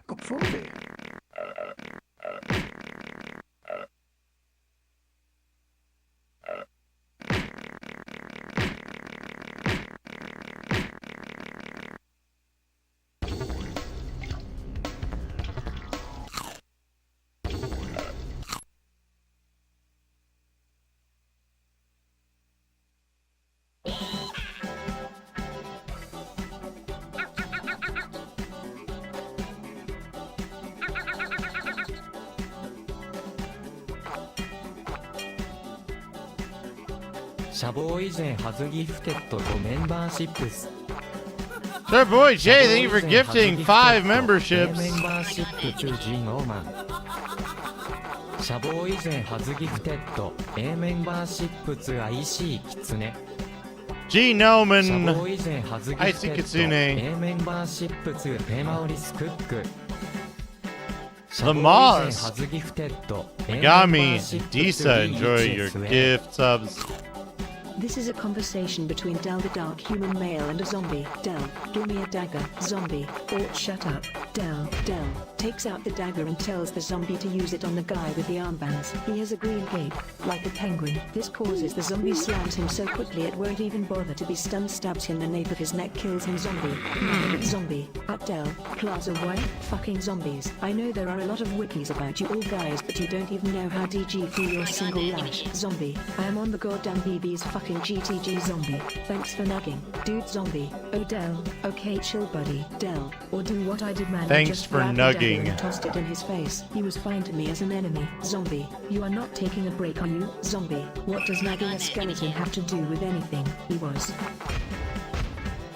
[SPEAKER 4] Kom voor weer.
[SPEAKER 9] Sir Boy J,
[SPEAKER 1] thank you for gifting 5 memberships. G Noman, Icy Kitsune, The Moss, Megami, Disa, enjoy your gift subs.
[SPEAKER 8] This is a conversation between Del the dark human male and a zombie. Del, give me a dagger. Zombie, or shut up. Del takes out the dagger and tells the zombie to use it on the guy with the armbands. He has a green cape, like a penguin. This causes the zombie slams him so quickly it won't even bother to be stunned, stabs him the nape of his neck, kills him. Zombie. At Del, Plaza White, fucking zombies. I know there are a lot of wikis about you all guys, but you don't even know how DG feel your single lash. Zombie, I am on the goddamn BB's fucking GTG zombie. Thanks for nagging, dude zombie. Oh Del, okay chill buddy. Del, or do what I demand.
[SPEAKER 1] Thanks
[SPEAKER 8] just
[SPEAKER 1] for
[SPEAKER 8] grab the dagger
[SPEAKER 1] nugging.
[SPEAKER 8] and tossed it in his face. He was fine to me as an enemy. Zombie, you are not taking a break, are you? Zombie, what does nagging a skeleton have to do with anything? He was.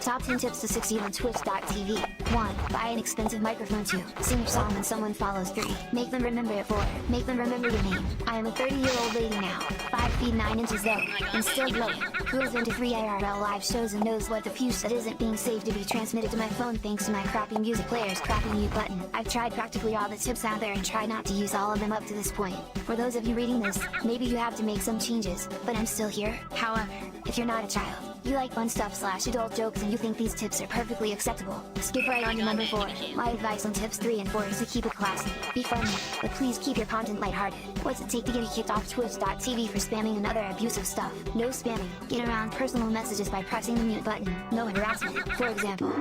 [SPEAKER 2] Top 10 tips to succeed on Twitch.tv. 1. Buy an expensive microphone. 2. Sing your song when someone follows. 3. Make them remember it. 4. Make them remember your name. I am a 30-year-old lady now. 5 feet 9 inches though, and still glowing. Who is into free IRL live shows and knows what the fuse that isn't being saved to be transmitted to my phone thanks to my crappy music player's crappy mute button. I've tried practically all the tips out there and tried not to use all of them up to this point. For those of you reading this, maybe you have to make some changes, but I'm still here. However, if you're not a child, you like fun stuff / adult jokes and you think these tips are perfectly acceptable, skip right on to number 4. My advice on tips 3 and 4 is to keep it classy. Be funny, but please keep your content lighthearted. What's it take to get you kicked off Twitch.tv for spamming and other abusive stuff? No spamming. Get around personal messages by pressing the mute button. No harassment, for example.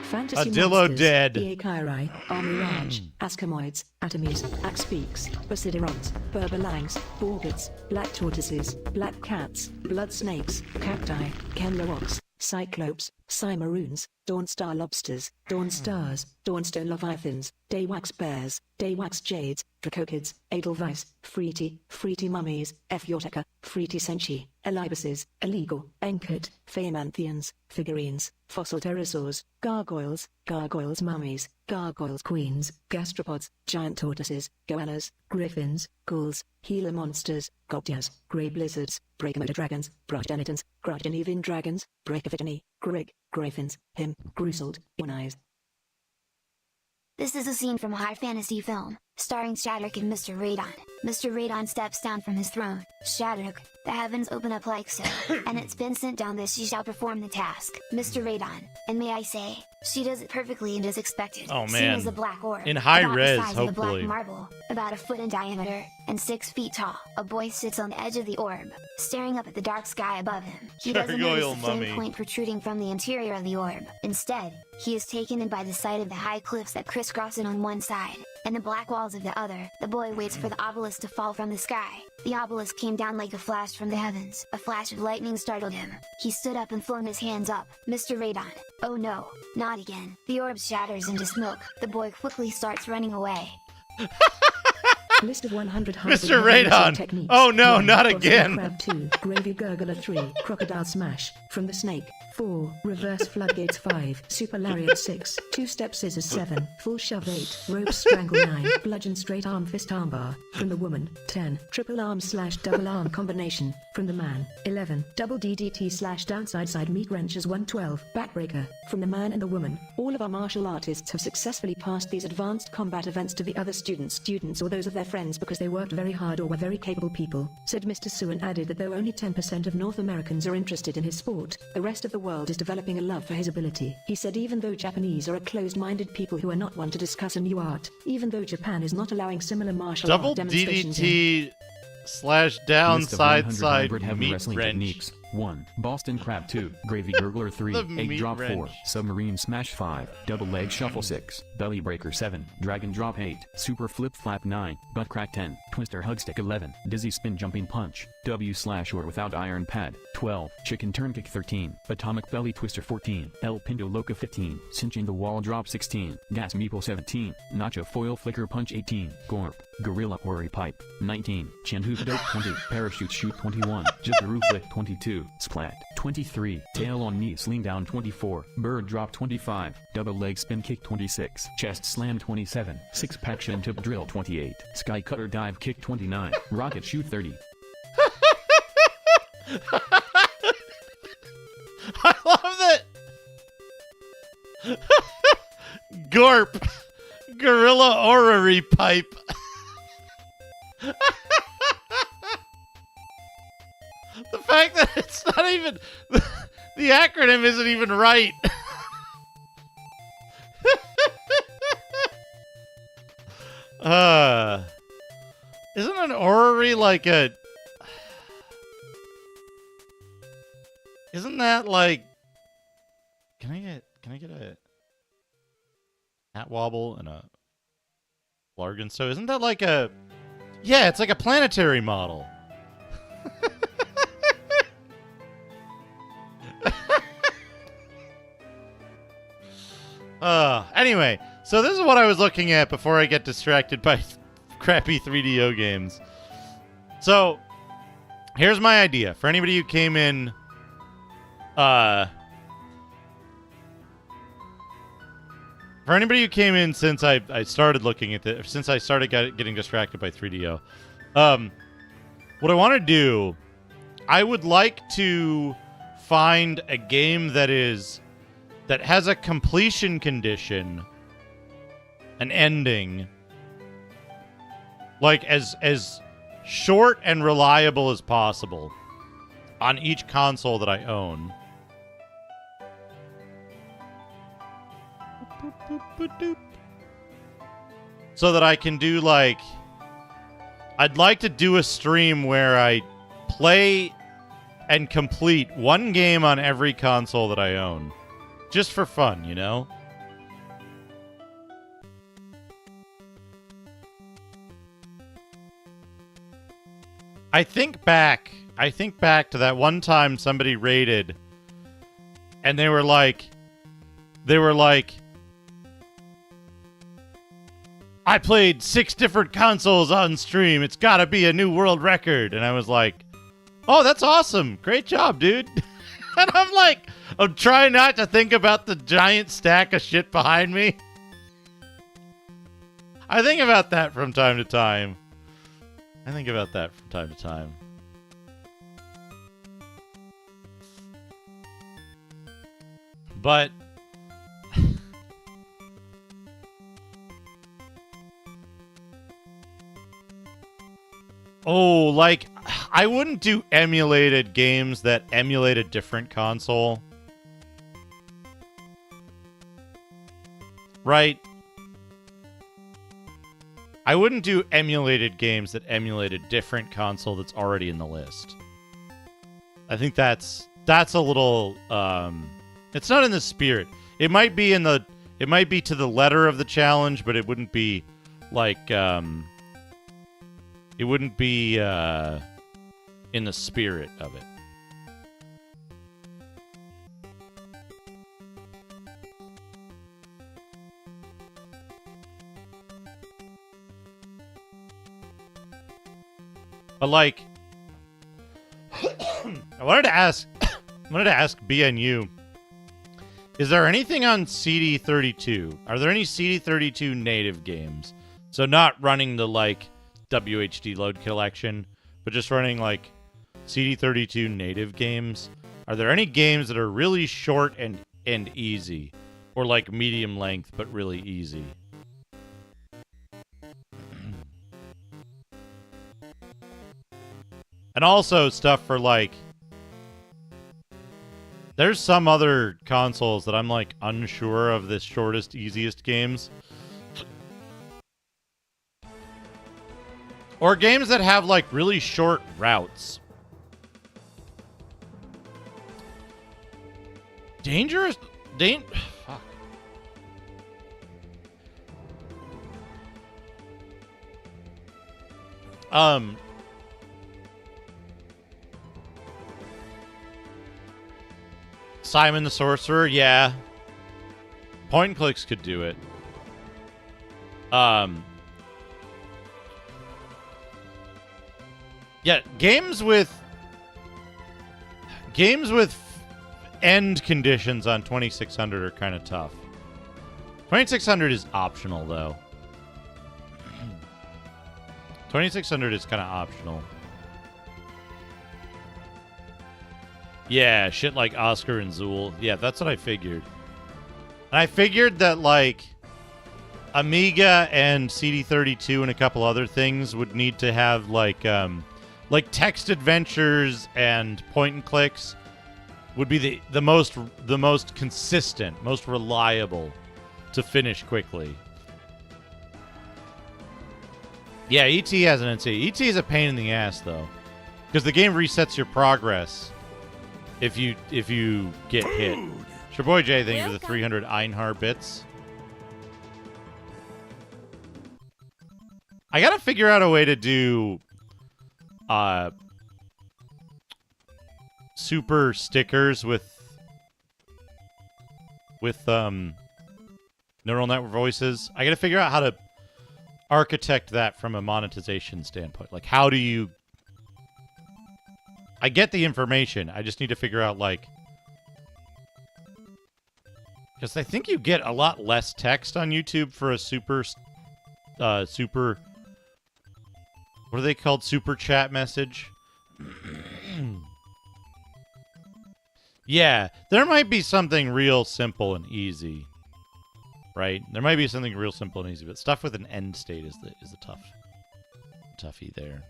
[SPEAKER 8] Fantasy
[SPEAKER 1] Adillo
[SPEAKER 8] monsters,
[SPEAKER 1] dead.
[SPEAKER 8] Eakai, Armirage, Askamoids, Atomies, Axpeaks, Basiderons, Burbalangs, Borgets, Black Tortoises, Black Cats, Blood Snakes, Cacti, Kenlowoks, Cyclopes, Cymaroons, Dawnstar Lobsters, Dawnstars, Dawnstone Leviathans, Daywax Bears, Daywax Jades, Dracokids, Edelweiss, Freety Mummies, Ephioteca, Freety Senshi, Elibuses, Illegal, Enkert, Phaemantheans, Figurines, Fossil Pterosaurs, Gargoyles, Gargoyles Mummies, Gargoyles Queens, Gastropods, Giant Tortoises, Goannas, Griffins, Ghouls, Gila Monsters, Gobdias, Grey Blizzards, Breakomotor Dragons, Brachdenitans, Grachdenivin Dragons, Breakavitani, Grig, Griffins, Him, Gruseled, Eyes.
[SPEAKER 2] This is a scene from a high fantasy film, starring Shadrik and Mr. Radon. Mr. Radon steps down from his throne. Shadrik, the heavens open up like so, and it's been sent down that she shall perform the task. Mr. Radon, and may I say, she does it perfectly and as expected.
[SPEAKER 1] Oh
[SPEAKER 2] Seen
[SPEAKER 1] man,
[SPEAKER 2] as a black orb,
[SPEAKER 1] in high
[SPEAKER 2] about
[SPEAKER 1] res,
[SPEAKER 2] the size of a
[SPEAKER 1] hopefully.
[SPEAKER 2] black marble, about a foot in diameter, and 6 feet tall. A boy sits on the edge of the orb, staring up at the dark sky above him. He doesn't notice
[SPEAKER 1] Gargoyle
[SPEAKER 2] the flame
[SPEAKER 1] mummy.
[SPEAKER 2] point protruding from the interior of the orb. Instead, he is taken in by the sight of the high cliffs that crisscross it on one side, and the black walls of the other. The boy waits for the obelisk to fall from the sky. The obelisk came down like a flash from the heavens. A flash of lightning startled him. He stood up and flung his hands up. Mr. Radon. Oh no, not again. The orb shatters into smoke. The boy quickly starts running away.
[SPEAKER 8] List of 100
[SPEAKER 1] Mr.
[SPEAKER 8] hybrid
[SPEAKER 1] Radon.
[SPEAKER 8] techniques.
[SPEAKER 1] Oh no,
[SPEAKER 8] 1.
[SPEAKER 1] not
[SPEAKER 8] Boston
[SPEAKER 1] again.
[SPEAKER 8] Crab 2, Gravy Gurgler 3, Crocodile Smash, From the Snake, 4, Reverse Floodgates 5, Super Lariat 6, 2-Step Scissors 7, Full Shove 8, Rope Strangle 9, Bludgeon Straight Arm Fist Armbar, From the Woman, 10, Triple Arm / Double Arm Combination, From the Man, 11, Double DDT / Downside Side Meat Wrenches 112, Backbreaker, From the Man and the Woman. All of our martial artists have successfully passed these advanced combat events to the other students or those of their friends because they worked very hard or were very capable people, said Mr. Su, and added that though only 10% of North Americans are interested in his sport, the rest of the world is developing a love for his ability. He said even though Japanese are a closed-minded people who are not one to discuss a new art, even though Japan is not allowing similar martial
[SPEAKER 1] Double
[SPEAKER 8] art demonstrations
[SPEAKER 1] DDT /
[SPEAKER 3] List of 100
[SPEAKER 1] downside side
[SPEAKER 3] hybrid heavy
[SPEAKER 1] meat
[SPEAKER 3] wrestling
[SPEAKER 1] wrench.
[SPEAKER 3] techniques. 1. Boston Crab 2, Gravy Gurgler 3,
[SPEAKER 1] The
[SPEAKER 3] Egg
[SPEAKER 1] meat
[SPEAKER 3] Drop
[SPEAKER 1] wrench.
[SPEAKER 3] 4, Submarine Smash 5, Double Leg Shuffle 6, Belly Breaker 7, Dragon Drop 8, Super Flip Flap 9, Butt Crack 10, Twister Hug Stick 11, Dizzy Spin Jumping Punch, W / or without iron pad 12, Chicken Turn Kick 13, Atomic Belly Twister 14, El Pinto Loca 15, Cinching the Wall Drop 16, Gas Meeple 17, Nacho Foil Flicker Punch 18, Gorp, Gorilla Ori Pipe 19, Chin Hoop Dope 20, Parachute Shoot 21, Jibberoo Flick 22, Splat 23, Tail on Knee Sling Down 24, Bird Drop 25, Double Leg Spin Kick 26, Chest Slam 27, Six Pack Shin Tip Drill 28, Sky Cutter Dive Kick 29, Rocket Shoot 30.
[SPEAKER 1] I love that. Gorp. Gorilla Orrery Pipe. The fact that it's not even... The acronym isn't even right. Isn't an orrery like a... Isn't that like... Can I get a hat wobble and a Largenstow? Isn't that like a... Yeah, it's like a planetary model. Anyway, so this is what I was looking at before I get distracted by crappy 3DO games. So, here's my idea. For anybody who came in For anybody who came in since I started looking at since I started getting distracted by 3DO, what I want to do, I would like to find a game that has a completion condition, an ending, like as short and reliable as possible on each console that I own. So that I can do, like, I'd like to do a stream where I play and complete one game on every console that I own. Just for fun, you know? I think back to that one time somebody raided and they were like, I played 6 different consoles on stream. It's got to be a new world record. And I was like, oh, that's awesome. Great job, dude. And I'm trying not to think about the giant stack of shit behind me. I think about that from time to time. But oh, like, I wouldn't do emulated games that emulate a different console. Right? I wouldn't do emulated games that emulate a different console that's already in the list. I think that's a little, it's not in the spirit. It might be to the letter of the challenge, but it wouldn't be like, it wouldn't be in the spirit of it. But like, I wanted to ask BNU, is there anything on CD32? Are there any CD32 native games? So not running the like WHD load collection, but just running like CD32 native games. Are there any games that are really short and easy, or like medium length but really easy? And also stuff for like, there's some other consoles that I'm like unsure of the shortest, easiest games. Or games that have like really short routes. Fuck. Simon the Sorcerer, yeah. Point and clicks could do it. Yeah, games with end conditions on 2600 are kind of tough. 2600 is optional though. 2600 is kind of optional. Yeah, shit like Oscar and Zool. Yeah, that's what I figured. And I figured that, like, Amiga and CD32 and a couple other things would need to have, like text adventures and point and clicks would be the most consistent, most reliable to finish quickly. Yeah, ET has an NC. ET is a pain in the ass, though, because the game resets your progress if you get hit. It's your boy Jay, thank you for the 300 Einhar bits. I gotta figure out a way to do super stickers with neural network voices. I gotta figure out how to architect that from a monetization standpoint. Like, how do you... I get the information. I just need to figure out, like... Because I think you get a lot less text on YouTube for a super, what are they called? Super chat message? Yeah, there might be something real simple and easy. Right? There might be something real simple and easy, but stuff with an end state is the toughie there.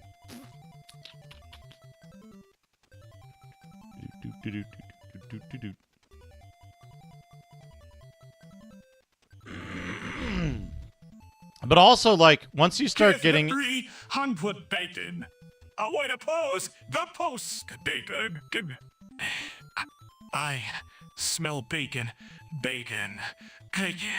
[SPEAKER 1] But also, like, once you start getting
[SPEAKER 10] 300 bacon. Wait a pause. The post bacon. I smell bacon. Bacon. Bacon.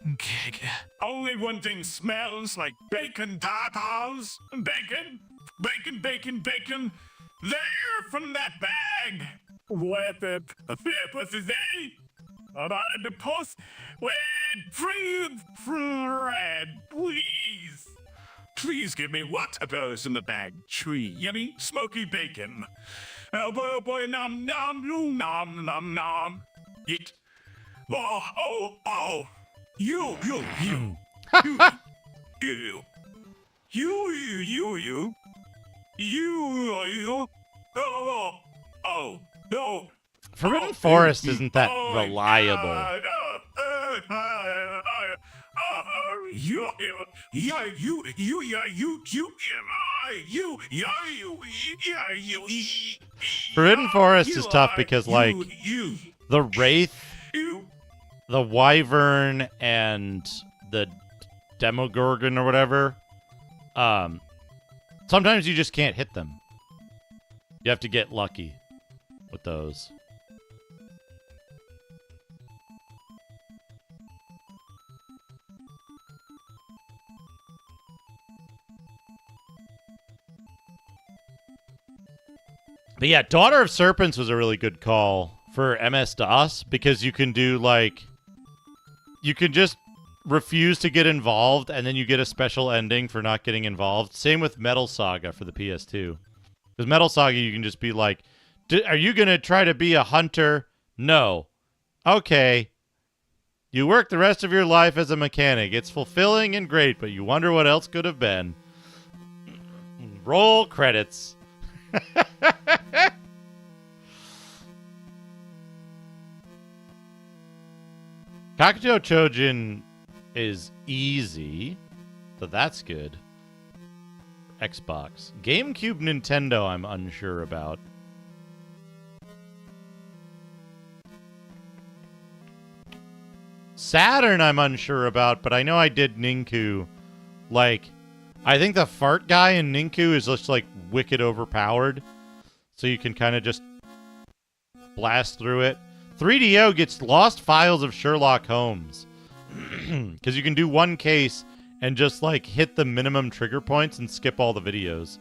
[SPEAKER 10] Bacon. Only one thing smells like bacon tatas. Bacon. Bacon, bacon, bacon. There from that bag. With it. A fair pussy day. About the post. With Fred, please. Please give me what goes in the bag. Tree, yummy, smoky bacon. Oh boy, nom, nom, nom, nom, nom. Eat. Oh. You. No.
[SPEAKER 1] Forbidden Forest isn't that reliable. Forbidden Forest is tough because, like, the Wraith, the Wyvern, and the Demogorgon or whatever, sometimes you just can't hit them. You have to get lucky with those. But yeah, Daughter of Serpents was a really good call for MS-DOS because you can do, like, you can just refuse to get involved and then you get a special ending for not getting involved. Same with Metal Saga for the PS2. Because Metal Saga, you can just be like, are you going to try to be a hunter? No. Okay. You work the rest of your life as a mechanic. It's fulfilling and great, but you wonder what else could have been. Roll credits. Kakuto Chojin is easy, so that's good. Xbox. GameCube, Nintendo, I'm unsure about. Saturn, I'm unsure about, but I know I did Ninku. Like, I think the fart guy in Ninku is just, like, wicked overpowered. So you can kind of just blast through it. 3DO gets lost files of Sherlock Holmes. Because you can do one case and just, like, hit the minimum trigger points and skip all the videos.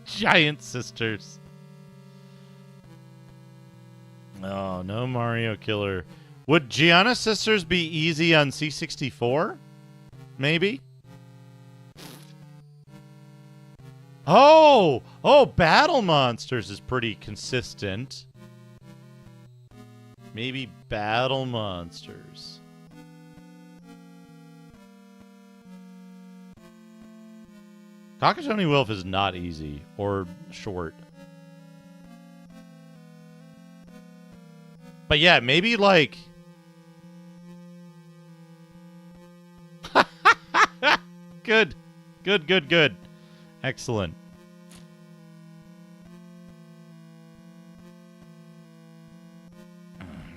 [SPEAKER 1] Giant Sisters. Oh, no Mario Killer. Would Gianna Sisters be easy on C64? Maybe? Oh! Oh, Battle Monsters is pretty consistent. Maybe Battle Monsters. Kakashoni Wolf is not easy or short. But yeah, maybe like... Good. Good. Excellent.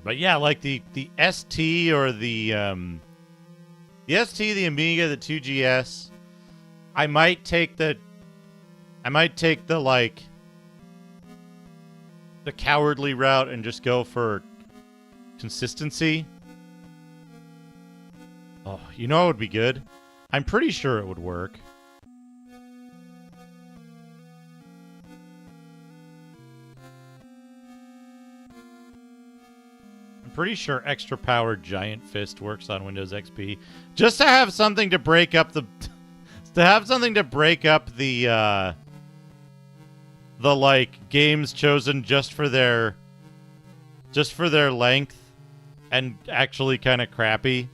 [SPEAKER 1] But yeah, like the ST or the ST, the Amiga, the 2GS, I might take the like the cowardly route and just go for consistency. Oh, you know it would be good? I'm pretty sure it would work. I'm pretty sure extra powered Giant Fist works on Windows XP. Just to have something to break up the the like games chosen just for their length and actually kind of crappy.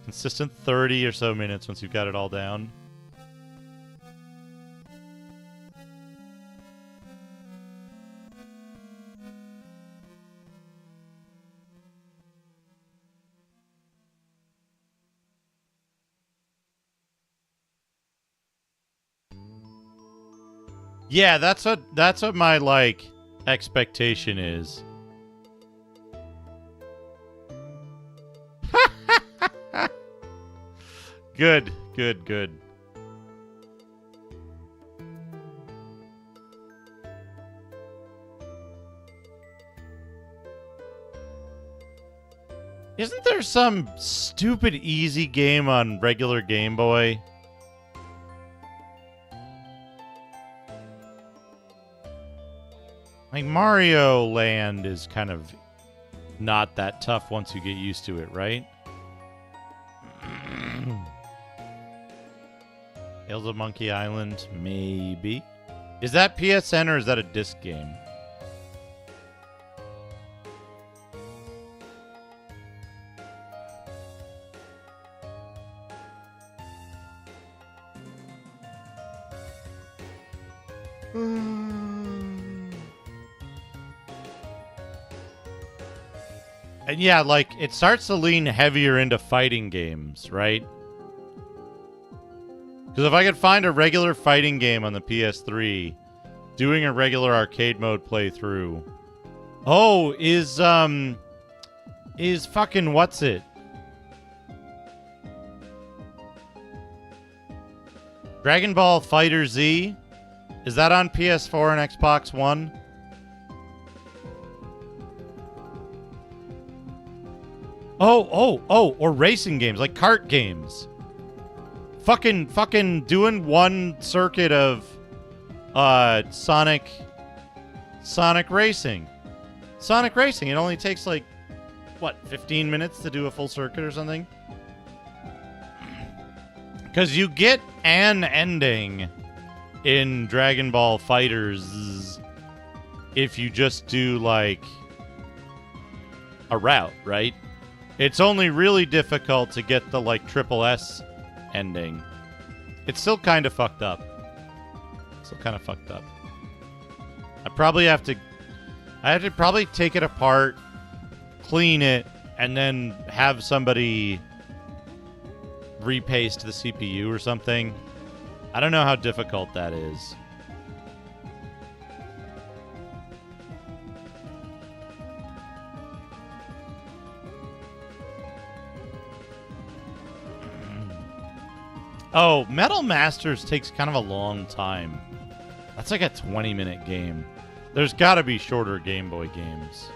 [SPEAKER 1] Consistent 30 or so minutes once you've got it all down. Yeah, that's what my like expectation is. Good, good, good. Isn't there some stupid easy game on regular Game Boy? Like Mario Land is kind of not that tough once you get used to it, right? Tales of Monkey Island, maybe. Is that PSN or is that a disc game? And yeah, like, it starts to lean heavier into fighting games, right? Because if I could find a regular fighting game on the PS3, doing a regular arcade mode playthrough... Oh, is fucking what's it? Dragon Ball Fighter Z? Is that on PS4 and Xbox One? Or racing games, like kart games. Fucking doing one circuit of Sonic Racing. Sonic Racing, it only takes like, what, 15 minutes to do a full circuit or something? Because you get an ending in Dragon Ball Fighters if you just do, like, a route, right? It's only really difficult to get the, like, triple S ending. It's still kind of fucked up. I have to probably take it apart, clean it, and then have somebody repaste the CPU or something. I don't know how difficult that is. Oh, Metal Masters takes kind of a long time. That's like a 20-minute game. There's got to be shorter Game Boy games.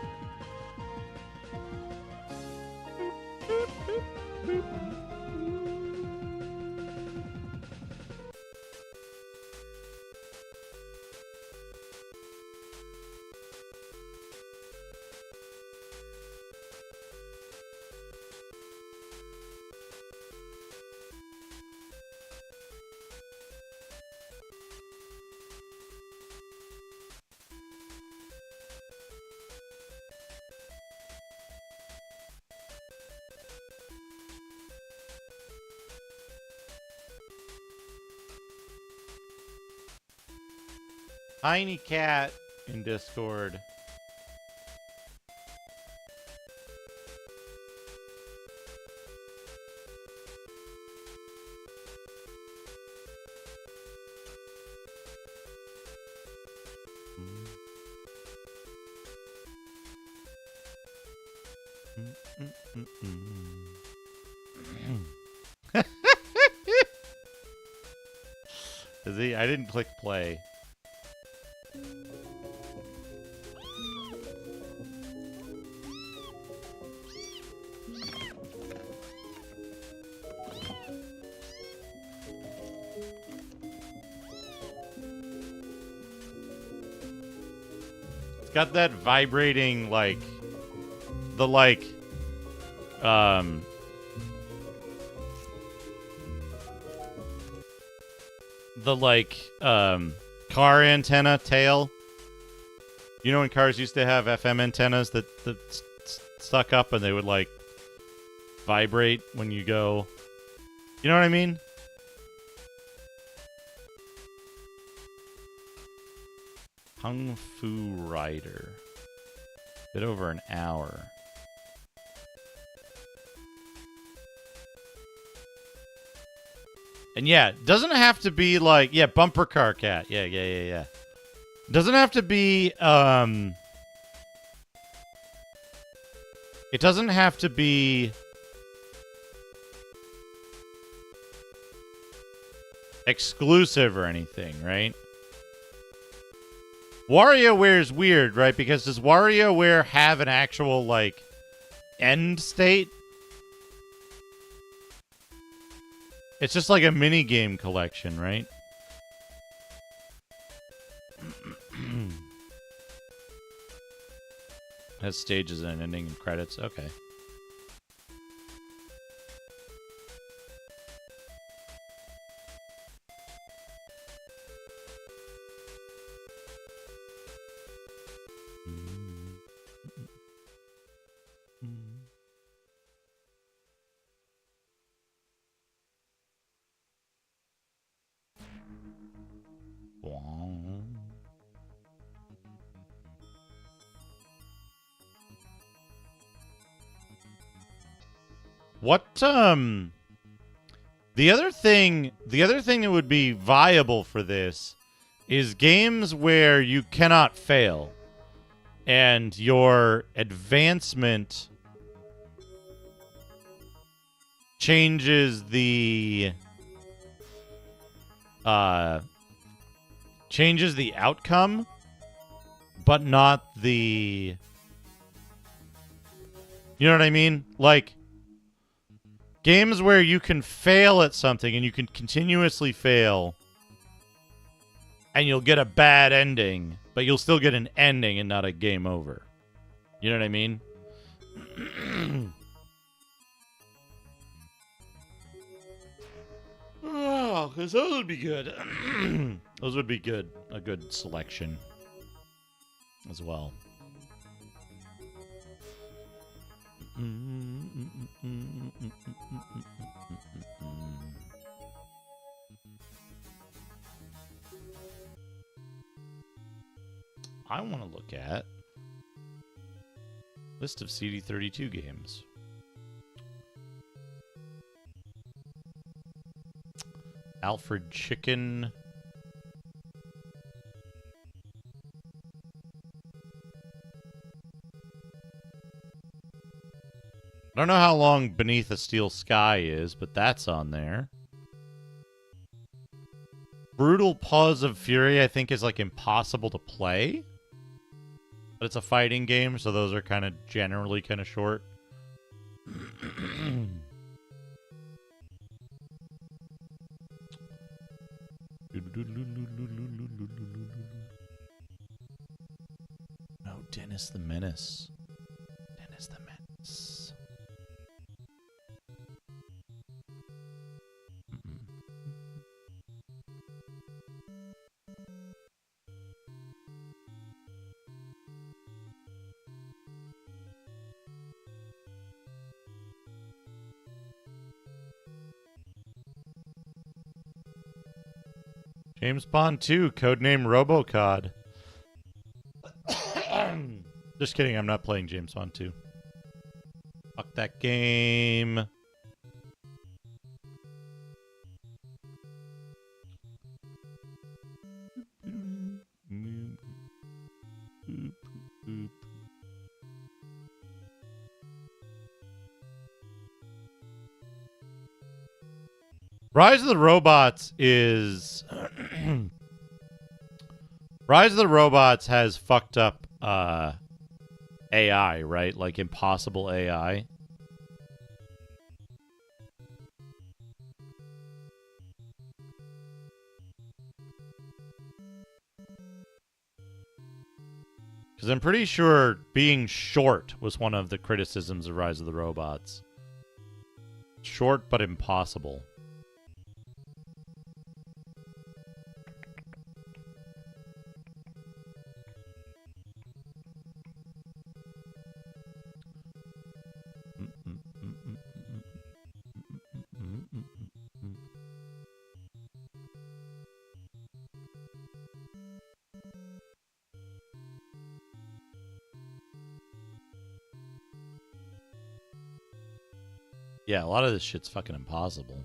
[SPEAKER 1] Tiny Cat in Discord. Is he? I didn't click play. It's got that vibrating, like, the like car antenna tail. You know when cars used to have FM antennas that stuck up and they would like vibrate when you go. You know what I mean? Kung Fu Rider. Bit over an hour. And yeah, doesn't have to be like, yeah, Bumper Car Cat. Yeah. Doesn't have to be, it doesn't have to be exclusive or anything, right? WarioWare's weird, right? Because does WarioWare have an actual, like, end state? It's just like a mini-game collection, right? Has stages and an ending and credits. Okay. What, the other thing that would be viable for this is games where you cannot fail and your advancement changes the outcome, but not the, you know what I mean? Like, games where you can fail at something and you can continuously fail and you'll get a bad ending, but you'll still get an ending and not a game over. You know what I mean? Oh, because those would be good. Those would be good. A good selection as well. I want to look at list of CD32 games. Alfred Chicken. I don't know how long Beneath a Steel Sky is, but that's on there. Brutal Paws of Fury, I think, is like impossible to play. But it's a fighting game, so those are kind of generally kind of short. No, Dennis the Menace. Dennis the Menace. James Bond 2, codename Robocod. Just kidding, I'm not playing James Bond 2. Fuck that game. Rise of the Robots is... Rise of the Robots has fucked up AI, right? Like impossible AI. Because I'm pretty sure being short was one of the criticisms of Rise of the Robots. Short but impossible. Yeah, a lot of this shit's fucking impossible.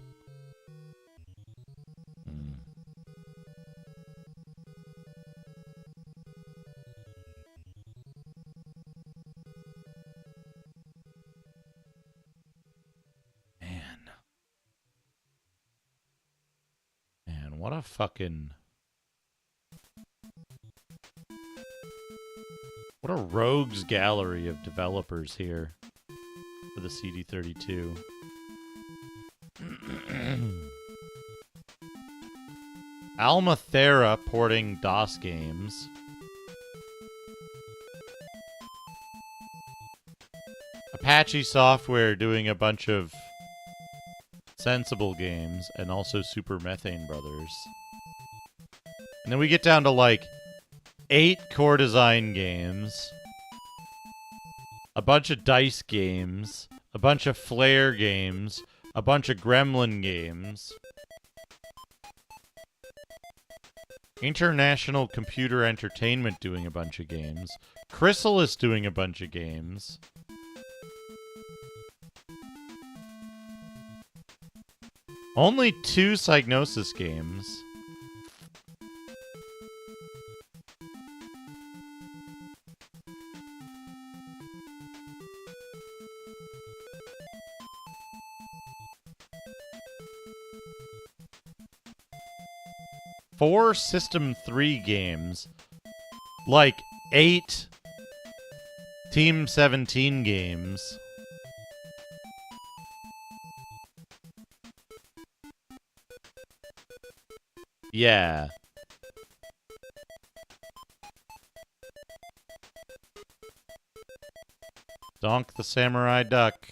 [SPEAKER 1] Man, what a fucking... What a rogues gallery of developers here for the CD32. Almathera porting DOS games. Apache Software doing a bunch of Sensible games, and also Super Methane Brothers. And then we get down to like 8 Core Design games, a bunch of Dice games, a bunch of Flare games, a bunch of Gremlin games, International Computer Entertainment doing a bunch of games, Chrysalis doing a bunch of games. Only 2 Psygnosis games. Four System 3 games. Like 8 Team 17 games. Yeah. Donk the Samurai Duck.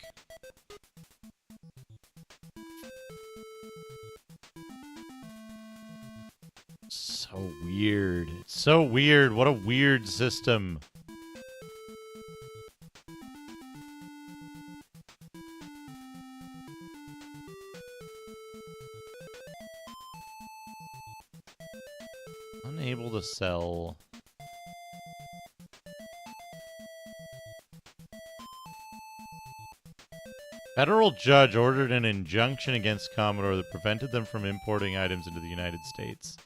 [SPEAKER 1] So weird. It's so weird. What a weird system. Unable to sell. Federal judge ordered an injunction against Commodore that prevented them from importing items into the United States.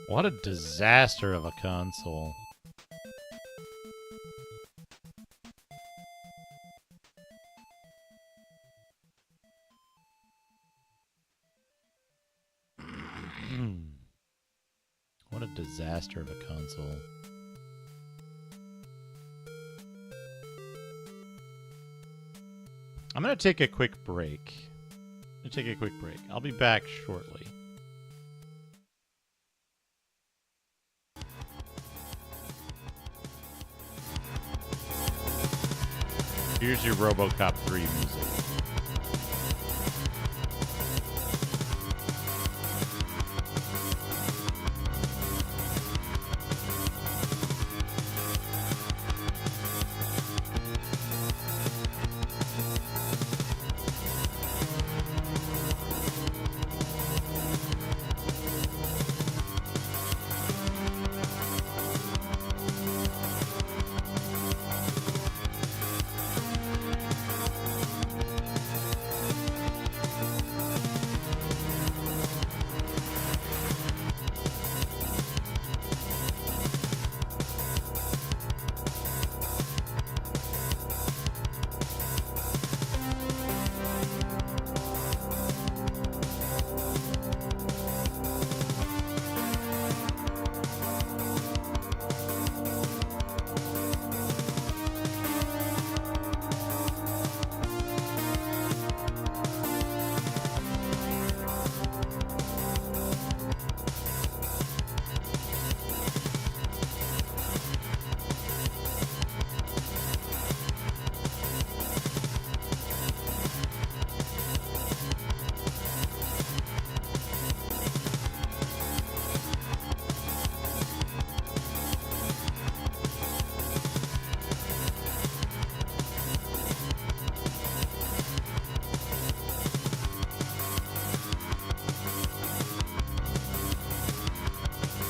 [SPEAKER 1] What a disaster of a console. What a disaster of a console. I'm going to take a quick break. I'll be back shortly. Here's your RoboCop 3 music.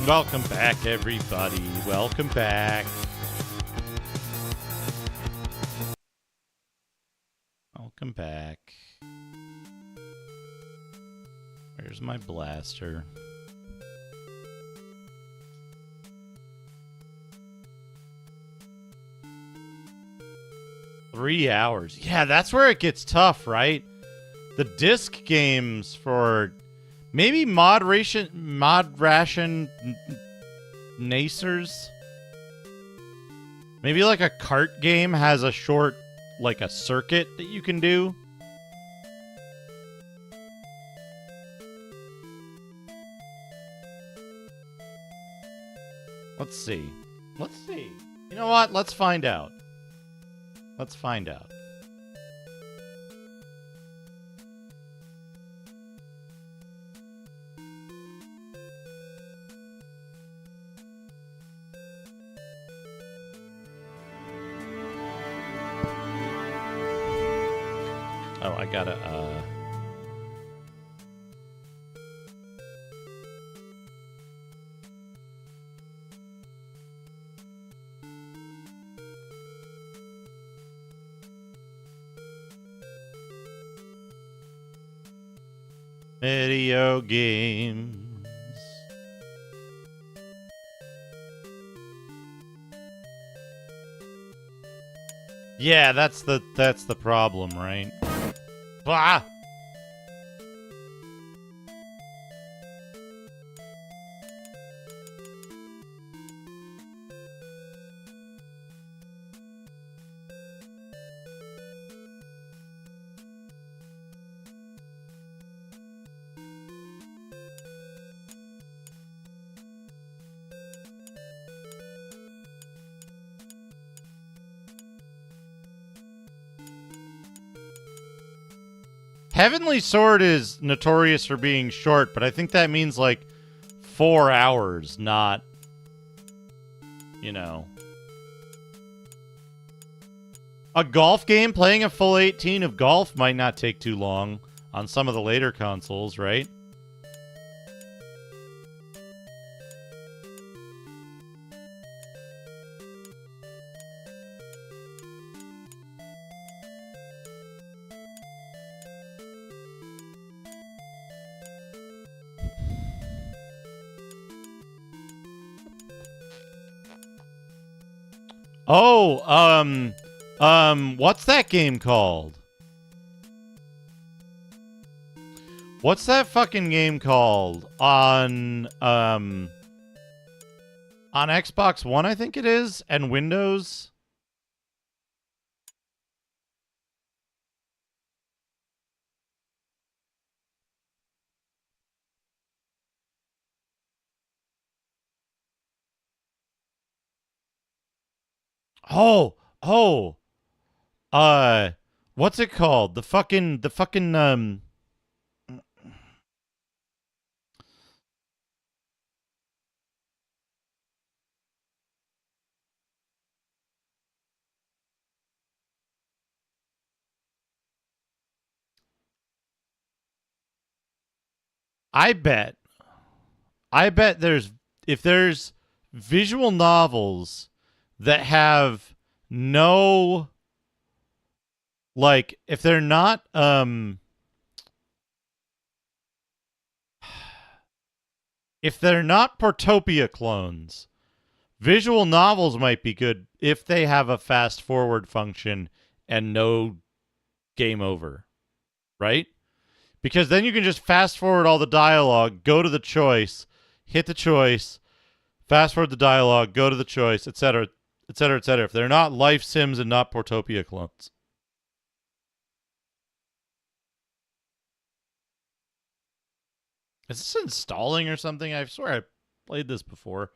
[SPEAKER 1] Welcome back, everybody. Welcome back. Welcome back. Where's my blaster? Three hours. Yeah, that's where it gets tough, right? The disc games for maybe mod ration Nacers. Maybe like a kart game has a short, like a circuit that you can do. Let's see. Let's see. You know what? Let's find out. Let's find out. Oh, I gotta, video games. Yeah, that's the problem, right? Bah! Heavenly Sword is notorious for being short, but I think that means like 4 hours, not, you know. A golf game, playing a full 18 of golf might not take too long on some of the later consoles, right? Oh, what's that game called? What's that fucking game called on Xbox One, I think it is, and Windows? Oh, what's it called? The fucking, I bet if there's visual novels that have no, like, if they're not Portopia clones, visual novels might be good if they have a fast forward function and no game over, right? Because then you can just fast forward all the dialogue, go to the choice, hit the choice, fast forward the dialogue, go to the choice, etc., etc., etc. If they're not Life Sims and not Portopia clones. Is this installing or something? I swear I played this before.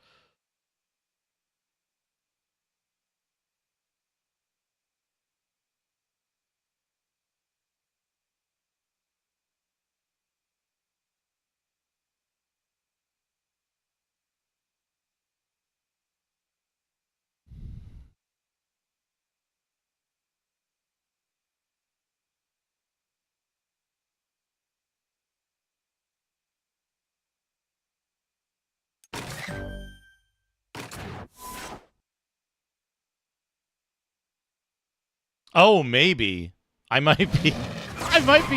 [SPEAKER 1] Oh, maybe. I might be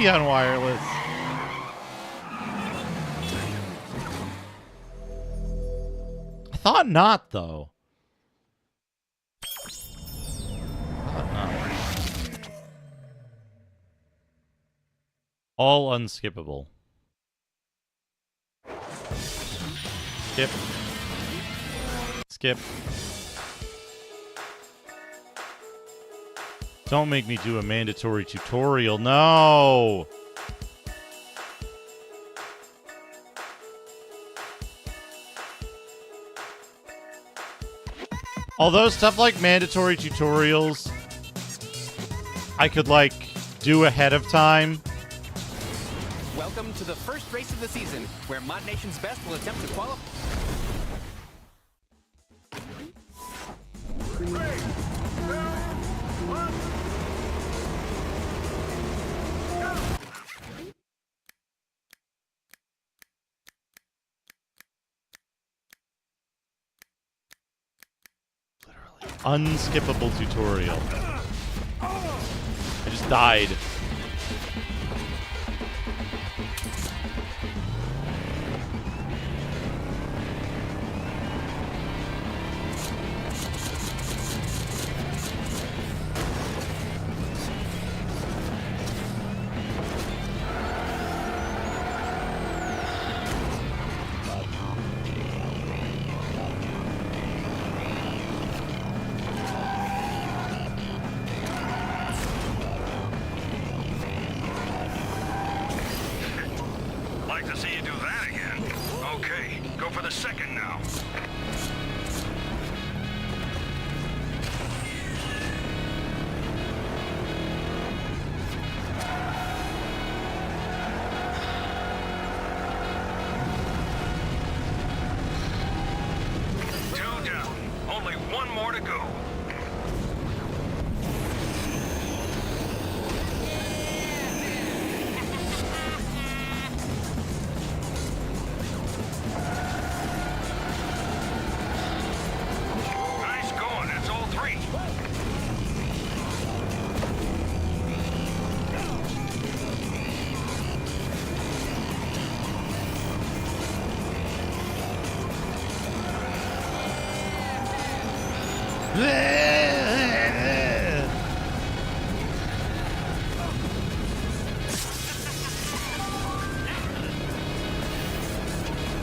[SPEAKER 1] on wireless. I thought not, though. All unskippable. Skip. Skip. Don't make me do a mandatory tutorial. No! Although stuff like mandatory tutorials, I could, like, do ahead of time.
[SPEAKER 11] Welcome to the first race of the season, where Mod Nation's best will attempt to qualify.
[SPEAKER 1] Unskippable tutorial. I just died.
[SPEAKER 12] Like to see you do that again. Okay, go for the second now. Two down. Only one more to go. Nice going. That's all three.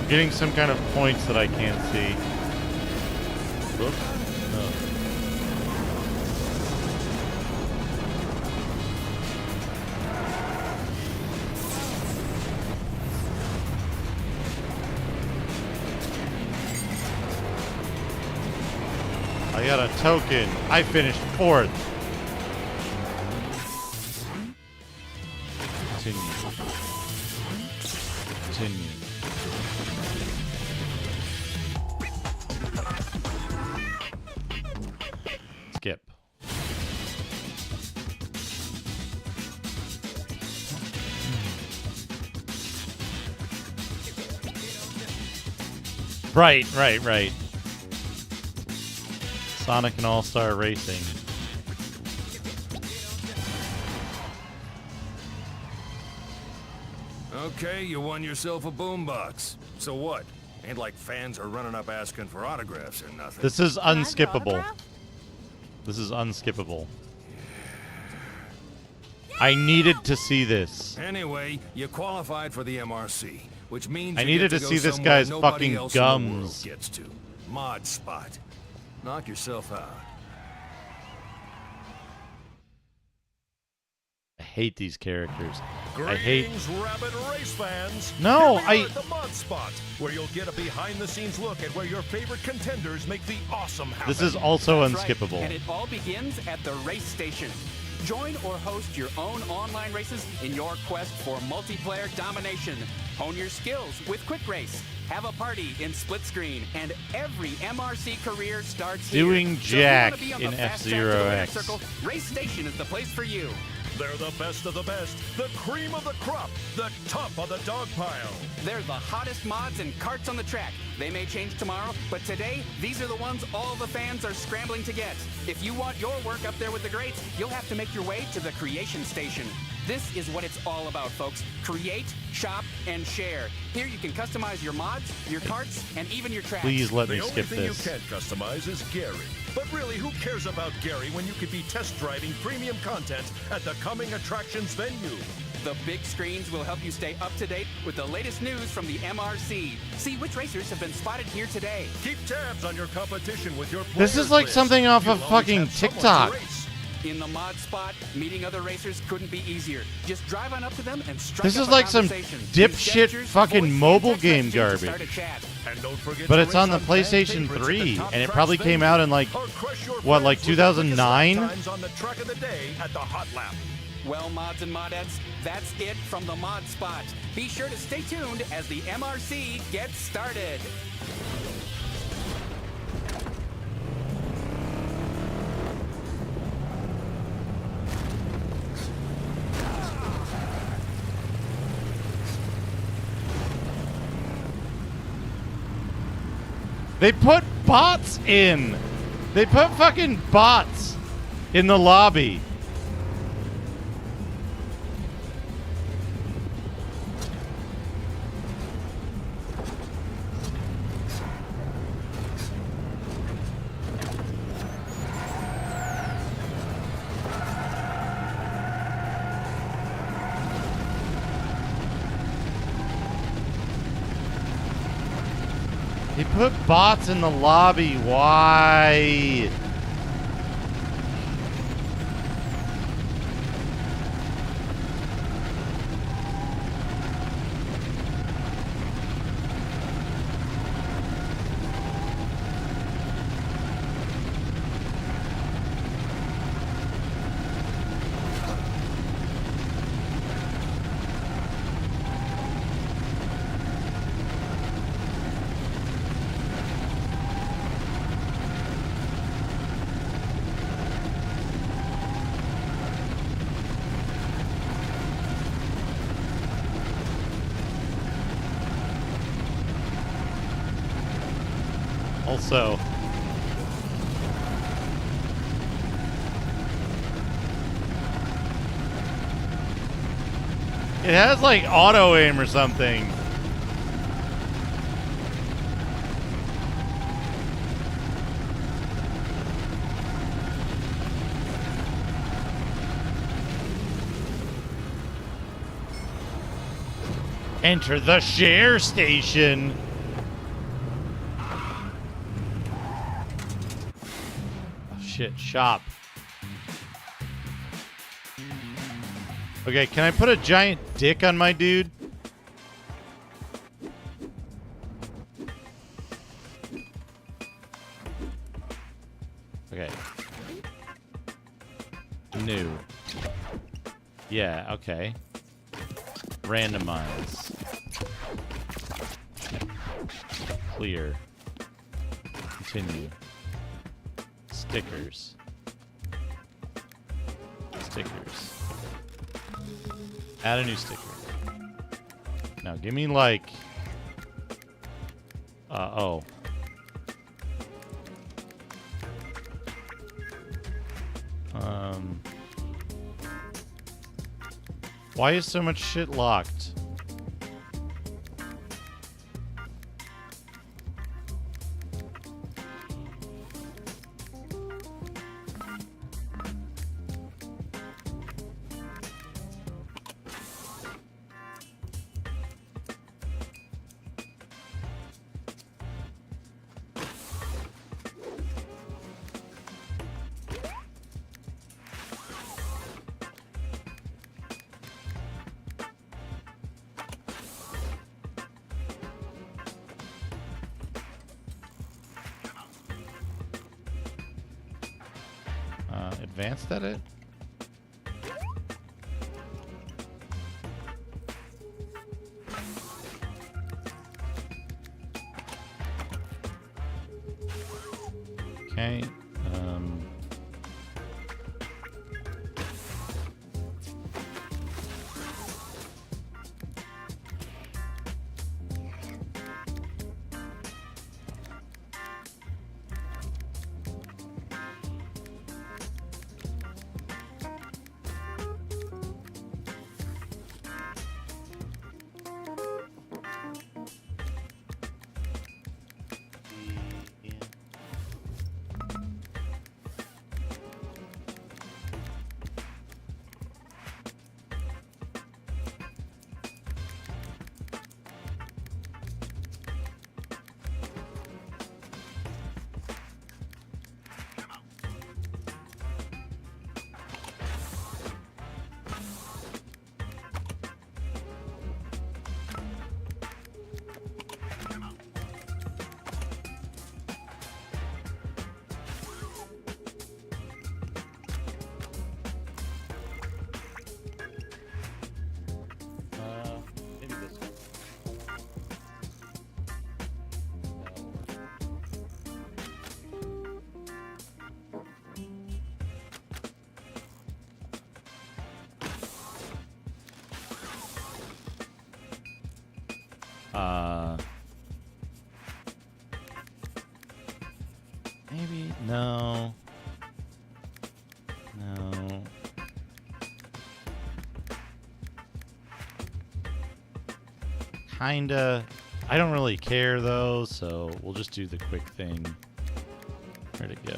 [SPEAKER 1] I'm getting some kind of points that I can't see. Whoops. No. I got a token. I finished 4th. Continue. Continue. Skip. Right. Sonic and All-Star Racing.
[SPEAKER 12] Okay, you won yourself a boombox. So what? Ain't like fans are running up asking for autographs or nothing.
[SPEAKER 1] This is unskippable. This is unskippable. I needed to see this.
[SPEAKER 12] Anyway, you qualified for the MRC, which means
[SPEAKER 1] I
[SPEAKER 12] you
[SPEAKER 1] needed
[SPEAKER 12] get
[SPEAKER 1] to
[SPEAKER 12] go
[SPEAKER 1] see this
[SPEAKER 12] somewhere
[SPEAKER 1] guy's
[SPEAKER 12] nobody
[SPEAKER 1] fucking
[SPEAKER 12] else in the world
[SPEAKER 1] gums.
[SPEAKER 12] gets to. Mod Spot. Knock yourself out.
[SPEAKER 1] I hate these characters. I hate.
[SPEAKER 13] Greetings, Rabid Race fans.
[SPEAKER 1] No,
[SPEAKER 13] Here we are at the Mod Spot, where you'll get a behind-the-scenes look at where your favorite contenders make the awesome happen.
[SPEAKER 1] This is also
[SPEAKER 11] That's right,
[SPEAKER 1] unskippable.
[SPEAKER 11] and it all begins at the race station. Join or host your own online races in your quest for multiplayer domination. Hone your skills with Quick Race. Have a party in Split Screen, and every MRC career starts here.
[SPEAKER 1] Doing
[SPEAKER 11] So if you wanna
[SPEAKER 1] Jack
[SPEAKER 11] be on
[SPEAKER 1] in
[SPEAKER 11] the fast track to the
[SPEAKER 1] F-Zero
[SPEAKER 11] winner's
[SPEAKER 1] X.
[SPEAKER 11] Circle, Race Station is the place for you.
[SPEAKER 13] They're the best of the best, the cream of the crop, the top of the dog pile.
[SPEAKER 11] They're the hottest mods and carts on the track. They may change tomorrow, but today, these are the ones all the fans are scrambling to get. If you want your work up there with the greats, you'll have to make your way to the Creation Station. This is what it's all about, folks. Create, shop, and share. Here you can customize your mods, your carts, and even your tracks.
[SPEAKER 1] Please let me
[SPEAKER 13] the
[SPEAKER 1] skip
[SPEAKER 13] only thing
[SPEAKER 1] this.
[SPEAKER 13] you can't customize is Gary. But really, who cares about Gary when you could be test driving premium content at the coming attractions venue?
[SPEAKER 11] The big screens will help you stay up to date with the latest news from the MRC. See which racers have been spotted here today.
[SPEAKER 13] Keep tabs on your competition with your
[SPEAKER 1] This is like something off of fucking TikTok.
[SPEAKER 11] In the mod spot, meeting other racers couldn't be easier. Just drive on up to them and strike
[SPEAKER 1] This
[SPEAKER 11] up
[SPEAKER 1] is
[SPEAKER 11] a
[SPEAKER 1] like some
[SPEAKER 11] conversation.
[SPEAKER 1] dipshit
[SPEAKER 11] Use gestures,
[SPEAKER 1] fucking
[SPEAKER 11] voice, and
[SPEAKER 1] mobile
[SPEAKER 11] text
[SPEAKER 1] game
[SPEAKER 11] messaging to start a
[SPEAKER 1] garbage.
[SPEAKER 11] chat.
[SPEAKER 13] And don't forget
[SPEAKER 1] But
[SPEAKER 13] to
[SPEAKER 1] it's on
[SPEAKER 13] race
[SPEAKER 1] the
[SPEAKER 13] fan
[SPEAKER 1] PlayStation
[SPEAKER 13] favorites at the
[SPEAKER 1] 3,
[SPEAKER 13] top
[SPEAKER 1] and it
[SPEAKER 13] tracks
[SPEAKER 1] probably came
[SPEAKER 13] venue.
[SPEAKER 1] out in like,
[SPEAKER 13] Or crush your
[SPEAKER 1] what, like
[SPEAKER 13] friends with the quickest
[SPEAKER 1] 2009?
[SPEAKER 13] lap times on the track of the day at the Hot Lap.
[SPEAKER 11] Well, mods and modettes, that's it from the mod spot. Be sure to stay tuned as the MRC gets started.
[SPEAKER 1] They put bots in. They put fucking bots in the lobby. They put bots in the lobby. Why? Also, it has like auto aim or something. Enter the share station. Shit, shop. Okay, can I put a giant dick on my dude? Okay. New. Yeah, okay. Randomize. Clear. Continue. Stickers. Stickers. Add a new sticker. Now give me like oh. Why is so much shit locked? Advanced edit? Okay. Maybe no. No. Kinda. I don't really care though, so we'll just do the quick thing. Where'd it go?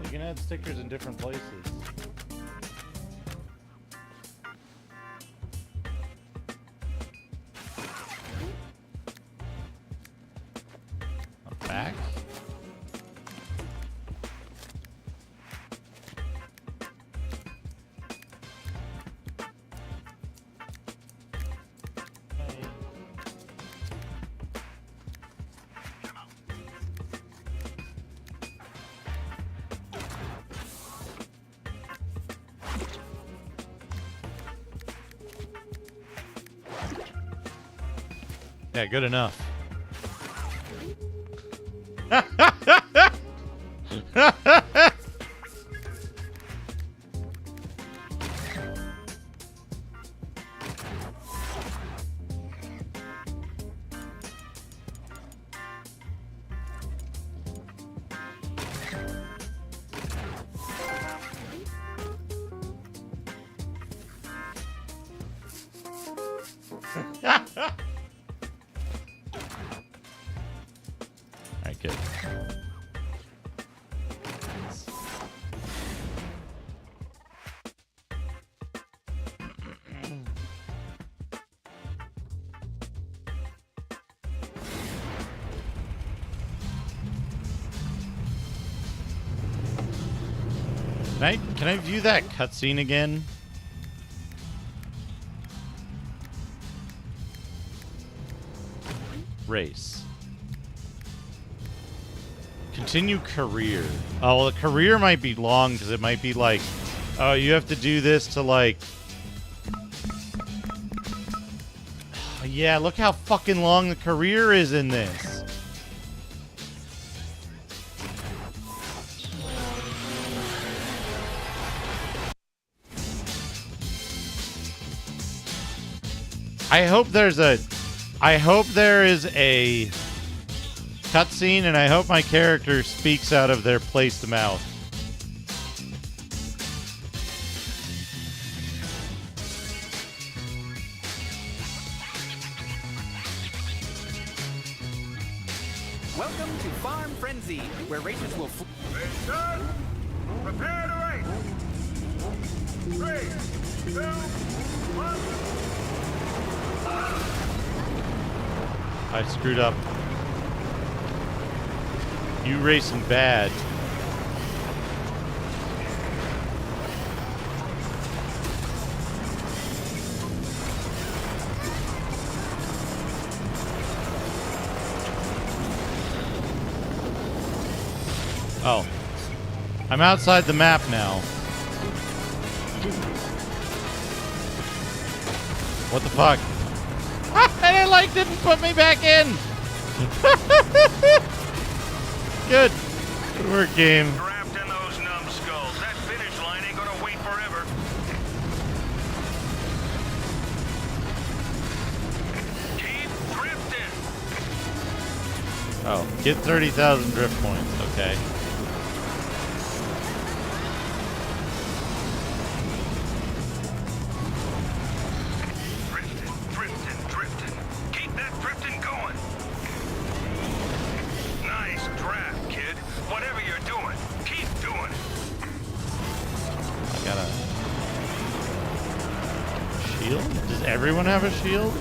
[SPEAKER 1] You can add stickers in different places. Up back. Yeah, good enough. Alright, good. Can I view that cutscene again? Race. Continue career. Oh, well, the career might be long because it might be like, oh, you have to do this to like... Yeah, look how fucking long the career is in this. I hope there is a cutscene, and I hope my character speaks out of their placed mouth.
[SPEAKER 11] Welcome to Farm Frenzy, where races will...
[SPEAKER 10] Done. Prepare to race. 3, 2, 1.
[SPEAKER 1] I screwed up. You racing bad. Oh. I'm outside the map now. What the fuck? And it like didn't put me back in. Good. Good work, game.
[SPEAKER 13] Trapped in those numbskulls. That finish line ain't gonna wait forever. Keep drifting.
[SPEAKER 1] Oh, get 30,000 drift points. Okay. Does everyone have a shield?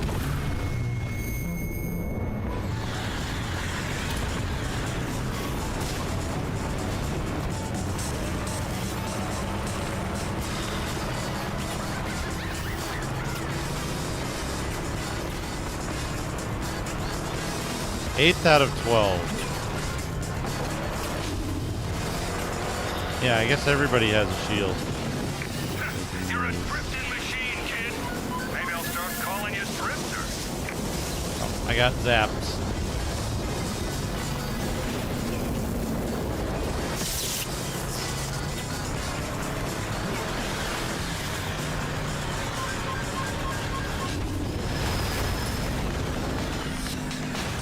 [SPEAKER 1] Eighth out of 12. Yeah, I guess everybody has a shield.
[SPEAKER 13] You're a drifting machine, kid. Maybe I'll start calling you Drifter.
[SPEAKER 1] Oh, I got zapped.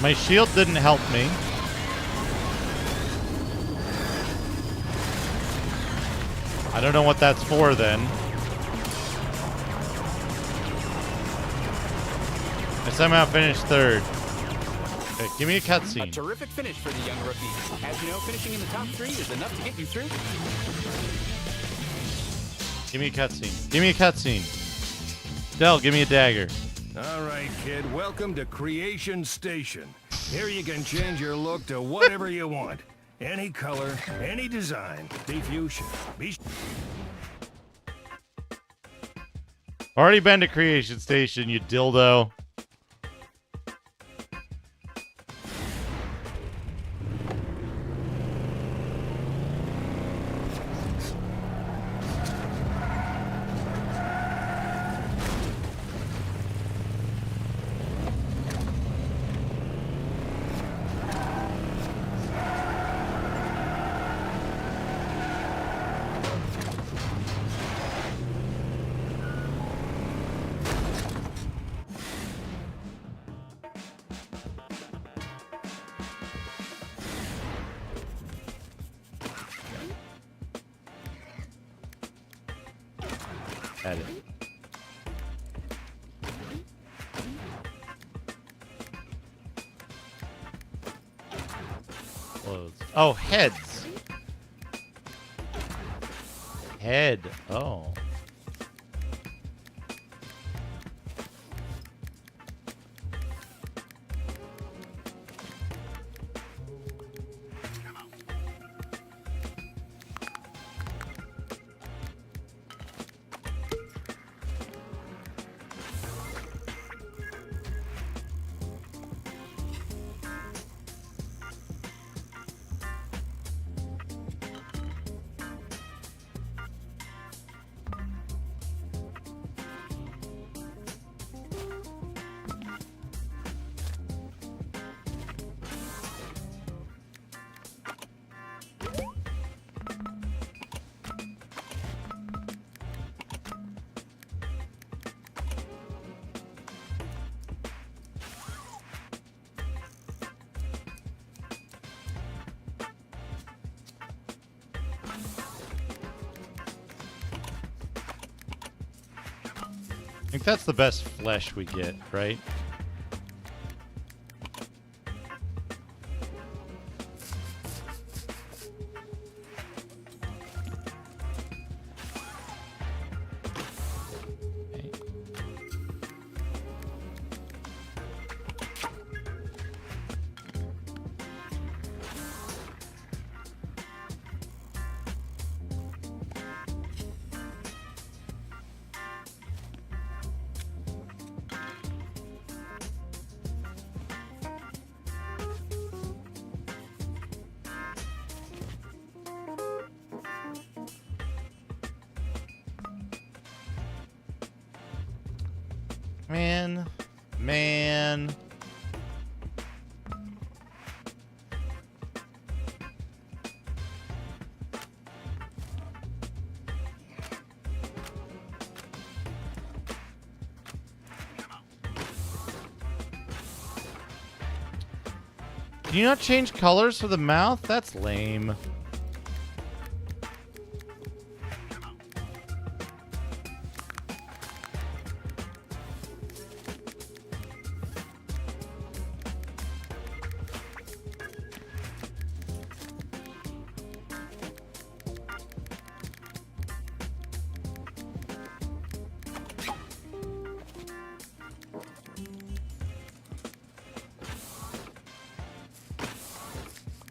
[SPEAKER 1] My shield didn't help me. I don't know what that's for then. I somehow finished third. Okay, give me a
[SPEAKER 11] A
[SPEAKER 1] cutscene.
[SPEAKER 11] terrific finish for the young rookie. As you know, finishing in the top 3 is enough to get you through.
[SPEAKER 1] Give me a cutscene. Give me a cutscene. Dell, give me a dagger.
[SPEAKER 12] All right, kid. Welcome to Creation Station. Here you can change your look to whatever you want. Any color, any design. Be fuchsia. Be...
[SPEAKER 1] Already been to Creation Station, you dildo. Edit. Clothes. Oh, heads. Head. Oh. I think that's the best flesh we get, right? Man. Can you not change colors for the mouth? That's lame.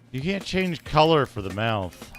[SPEAKER 1] You can't change color for the mouth.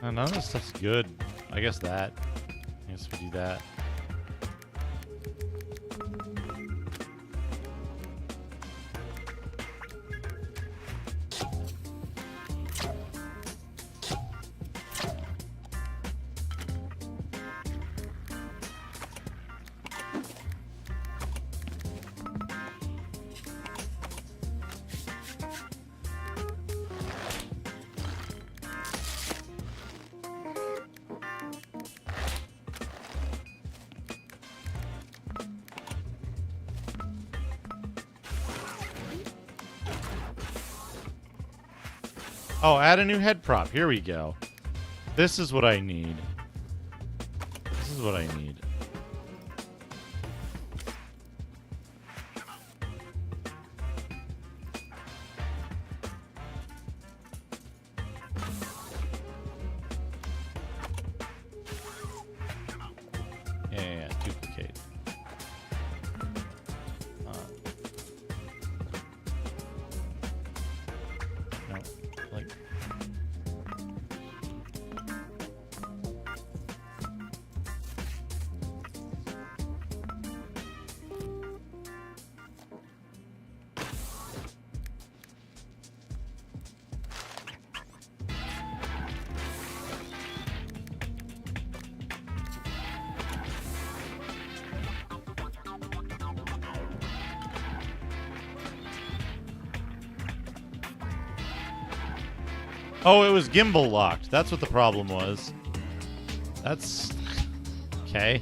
[SPEAKER 1] None of this stuff's good. I guess that. I guess we do that. Oh, add a new head prop. Here we go. This is what I need. This is what I need. Yeah, duplicate. No, like. Oh, it was gimbal locked. That's what the problem was. That's okay.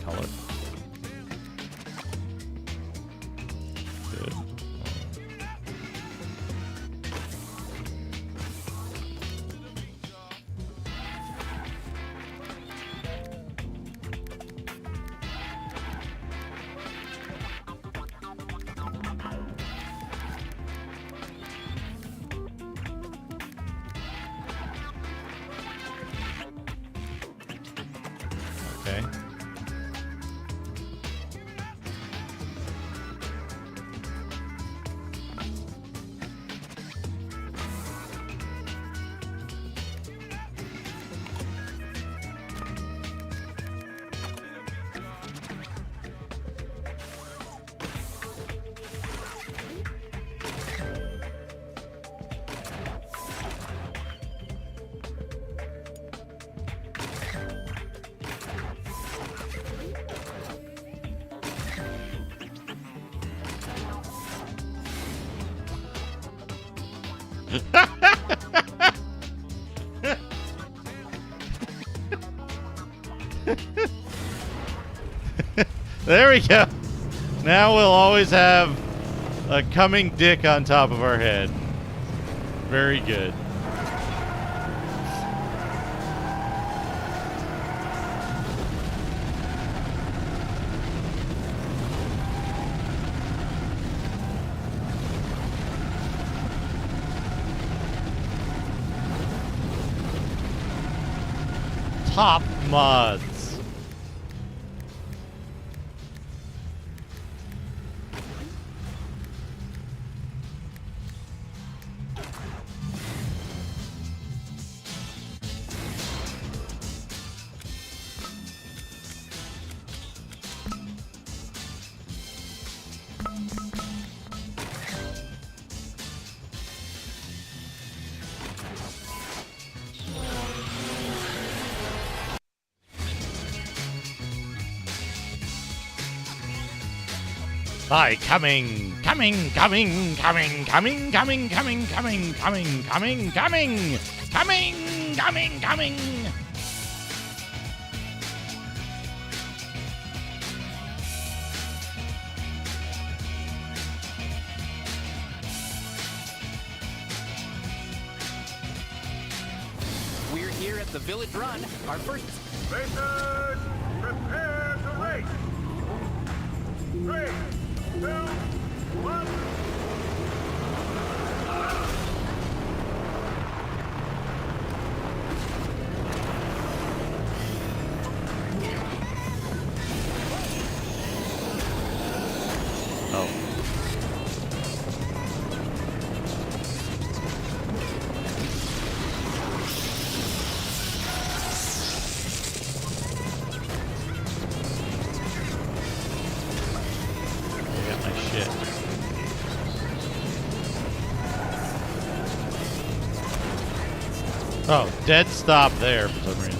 [SPEAKER 1] Color. Good. Okay. There we go. Now we'll always have a coming dick on top of our head. Very good. Top mods. Hi, coming, coming, coming, coming, coming, coming, coming, coming, coming, coming, coming, coming, coming, coming.
[SPEAKER 11] We're here at the Village Run. Our first.
[SPEAKER 12] Racers, prepare to race. 3, 2, 1.
[SPEAKER 1] Oh. Oh, dead stop there for some reason.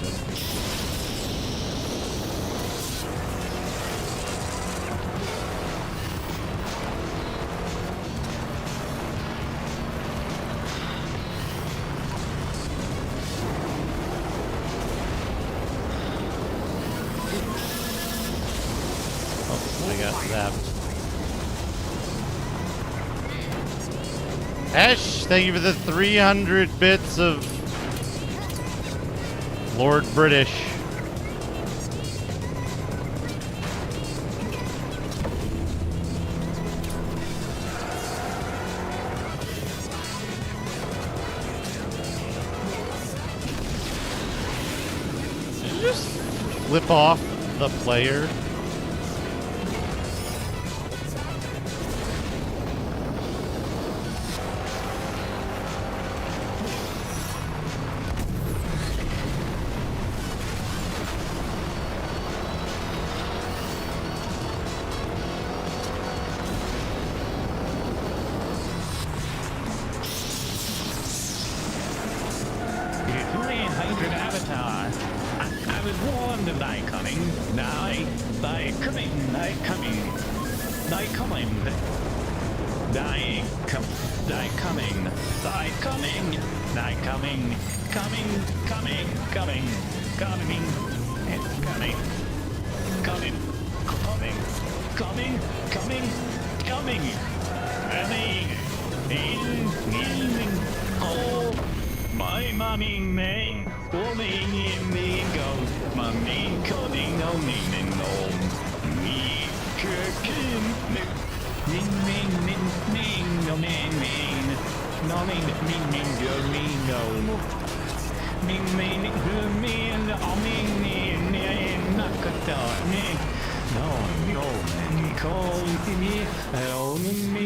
[SPEAKER 1] Oh, I got zapped. Ash, thank you for the 300 bits of Lord British. Did you just flip off the player?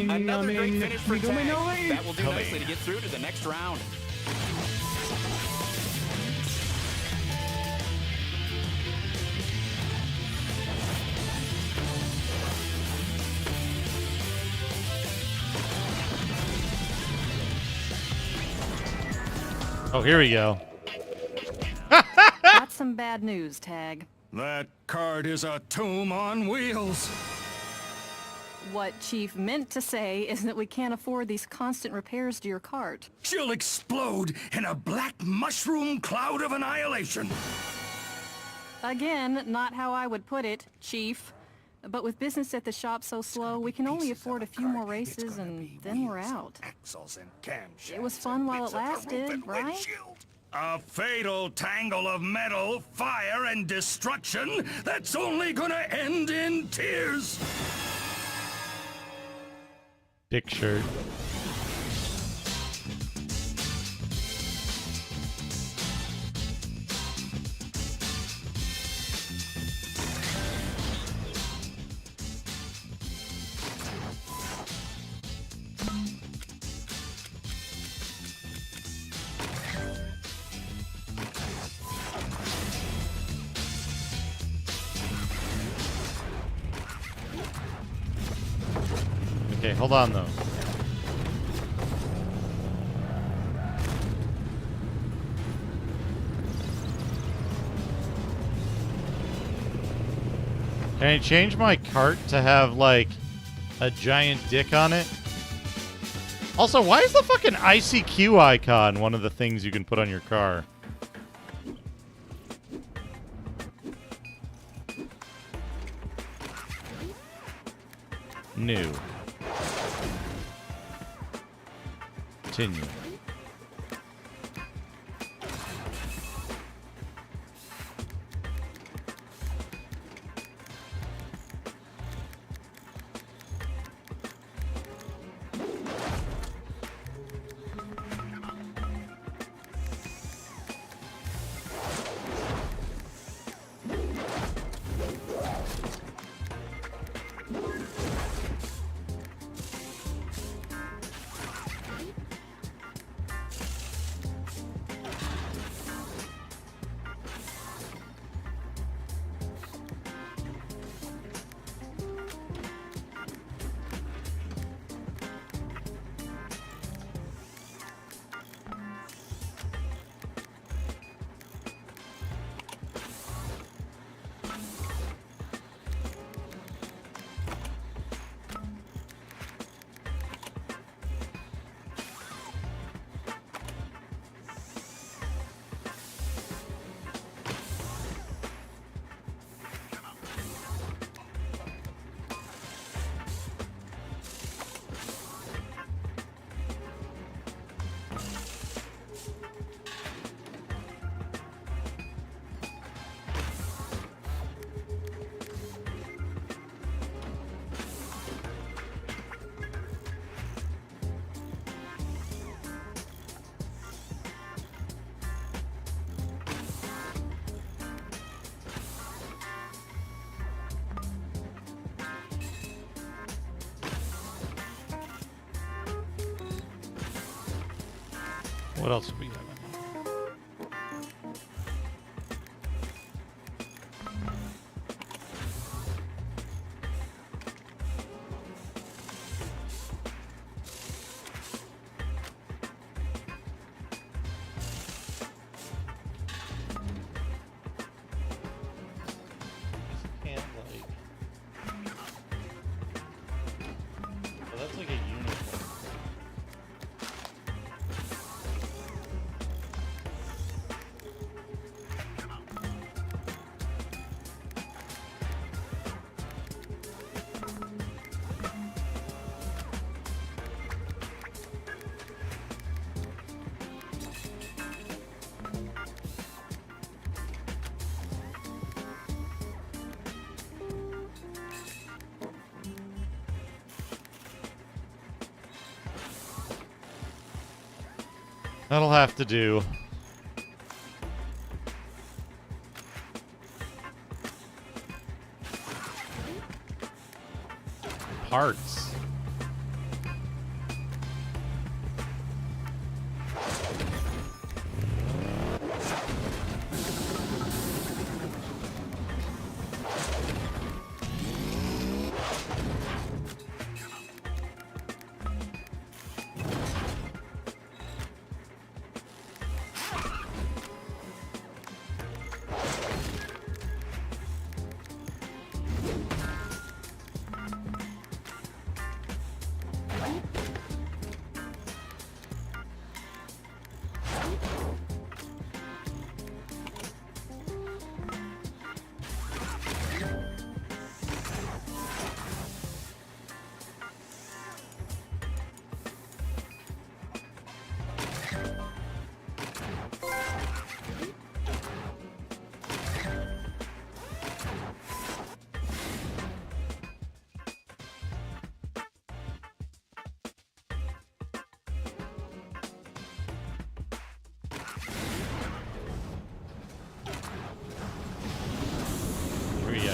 [SPEAKER 11] Another great finish for Tag. That will do nicely to get through to the next round.
[SPEAKER 1] Oh, here we go.
[SPEAKER 14] That's some bad news, Tag.
[SPEAKER 12] That cart is a tomb on wheels.
[SPEAKER 14] What Chief meant to say is that we can't afford these constant repairs to your cart.
[SPEAKER 12] She'll explode in a black mushroom cloud of annihilation.
[SPEAKER 14] Again, not how I would put it, Chief. But with business at the shop so slow, we can only afford a few more races and then we're out. It was fun while it lasted, right?
[SPEAKER 12] A fatal tangle of metal, fire, and destruction that's only gonna end in tears.
[SPEAKER 1] Dick shirt. Okay, hold on though. Can I change my cart to have, like, a giant dick on it? Also, why is the fucking ICQ icon one of the things you can put on your car? New. Continue. What else do we have? That's like a uniform. That'll have to do. Parts.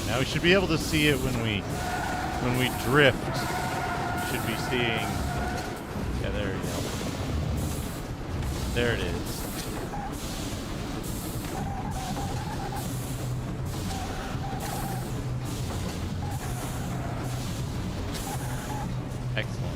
[SPEAKER 1] Now we should be able to see it when we drift. We should be seeing. Yeah, there we go. There it is. Excellent.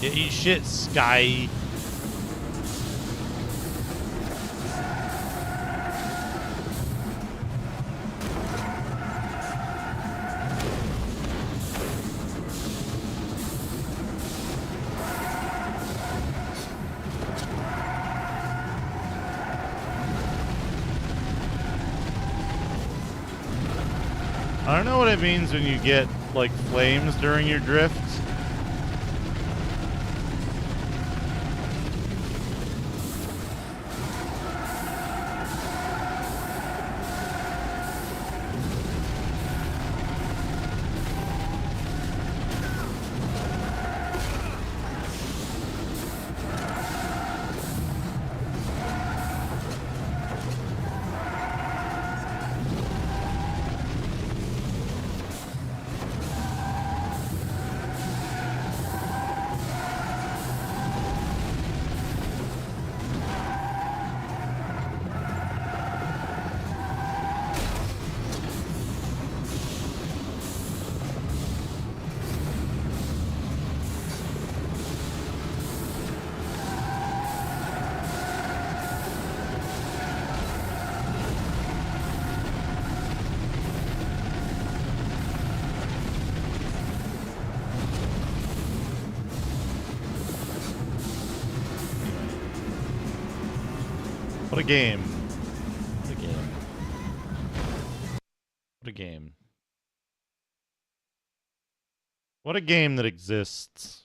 [SPEAKER 1] Yeah, eat shit, Sky. I don't know what it means when you get, like, flames during your drift. What a game. What a game. What a game. What a game that exists.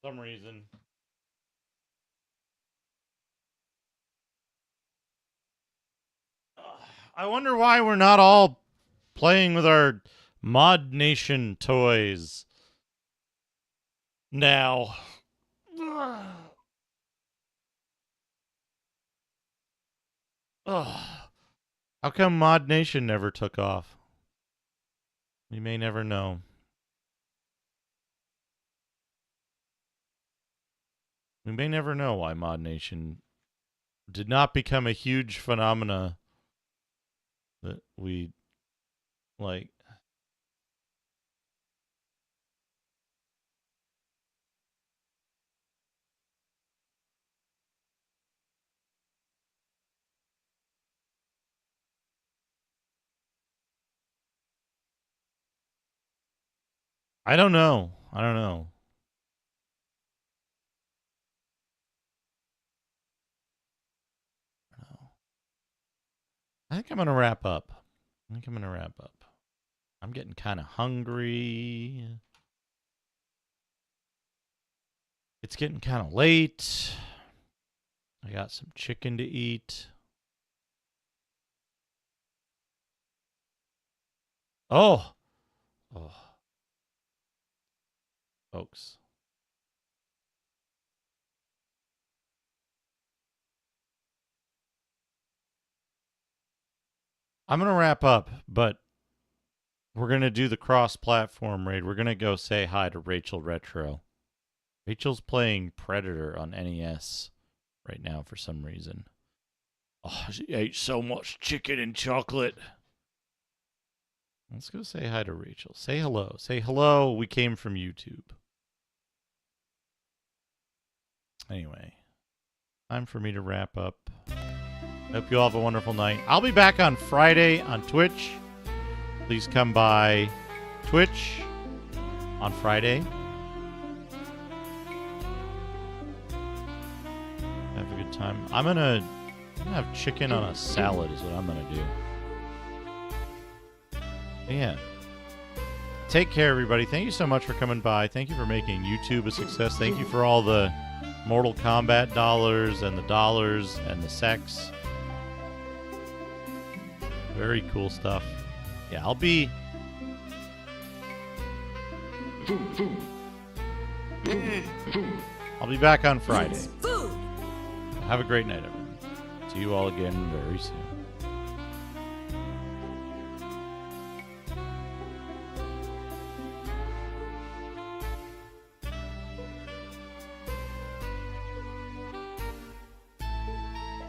[SPEAKER 1] For some reason. I wonder why we're not all playing with our Mod Nation toys now. Ugh. How come Mod Nation never took off? We may never know. We may never know why Mod Nation did not become a huge phenomena that we like. I don't know. I don't know. I think I'm going to wrap up. I'm getting kind of hungry. It's getting kind of late. I got some chicken to eat. Oh. Folks. I'm going to wrap up, but we're going to do the cross-platform raid. We're going to go say hi to Rachel Retro. Rachel's playing Predator on NES right now for some reason. Oh, she ate so much chicken and chocolate. Let's go say hi to Rachel. Say hello. Say hello. We came from YouTube. Anyway, time for me to wrap up. Hope you all have a wonderful night. I'll be back on Friday on Twitch. Please come by Twitch on Friday. Have a good time. I'm gonna have chicken on a salad is what I'm gonna do. Yeah. Take care, everybody. Thank you so much for coming by. Thank you for making YouTube a success. Thank you for all the Mortal Kombat dollars and the sex. Very cool stuff. Yeah, I'll be back on Friday. Have a great night, everyone. See you all again very soon.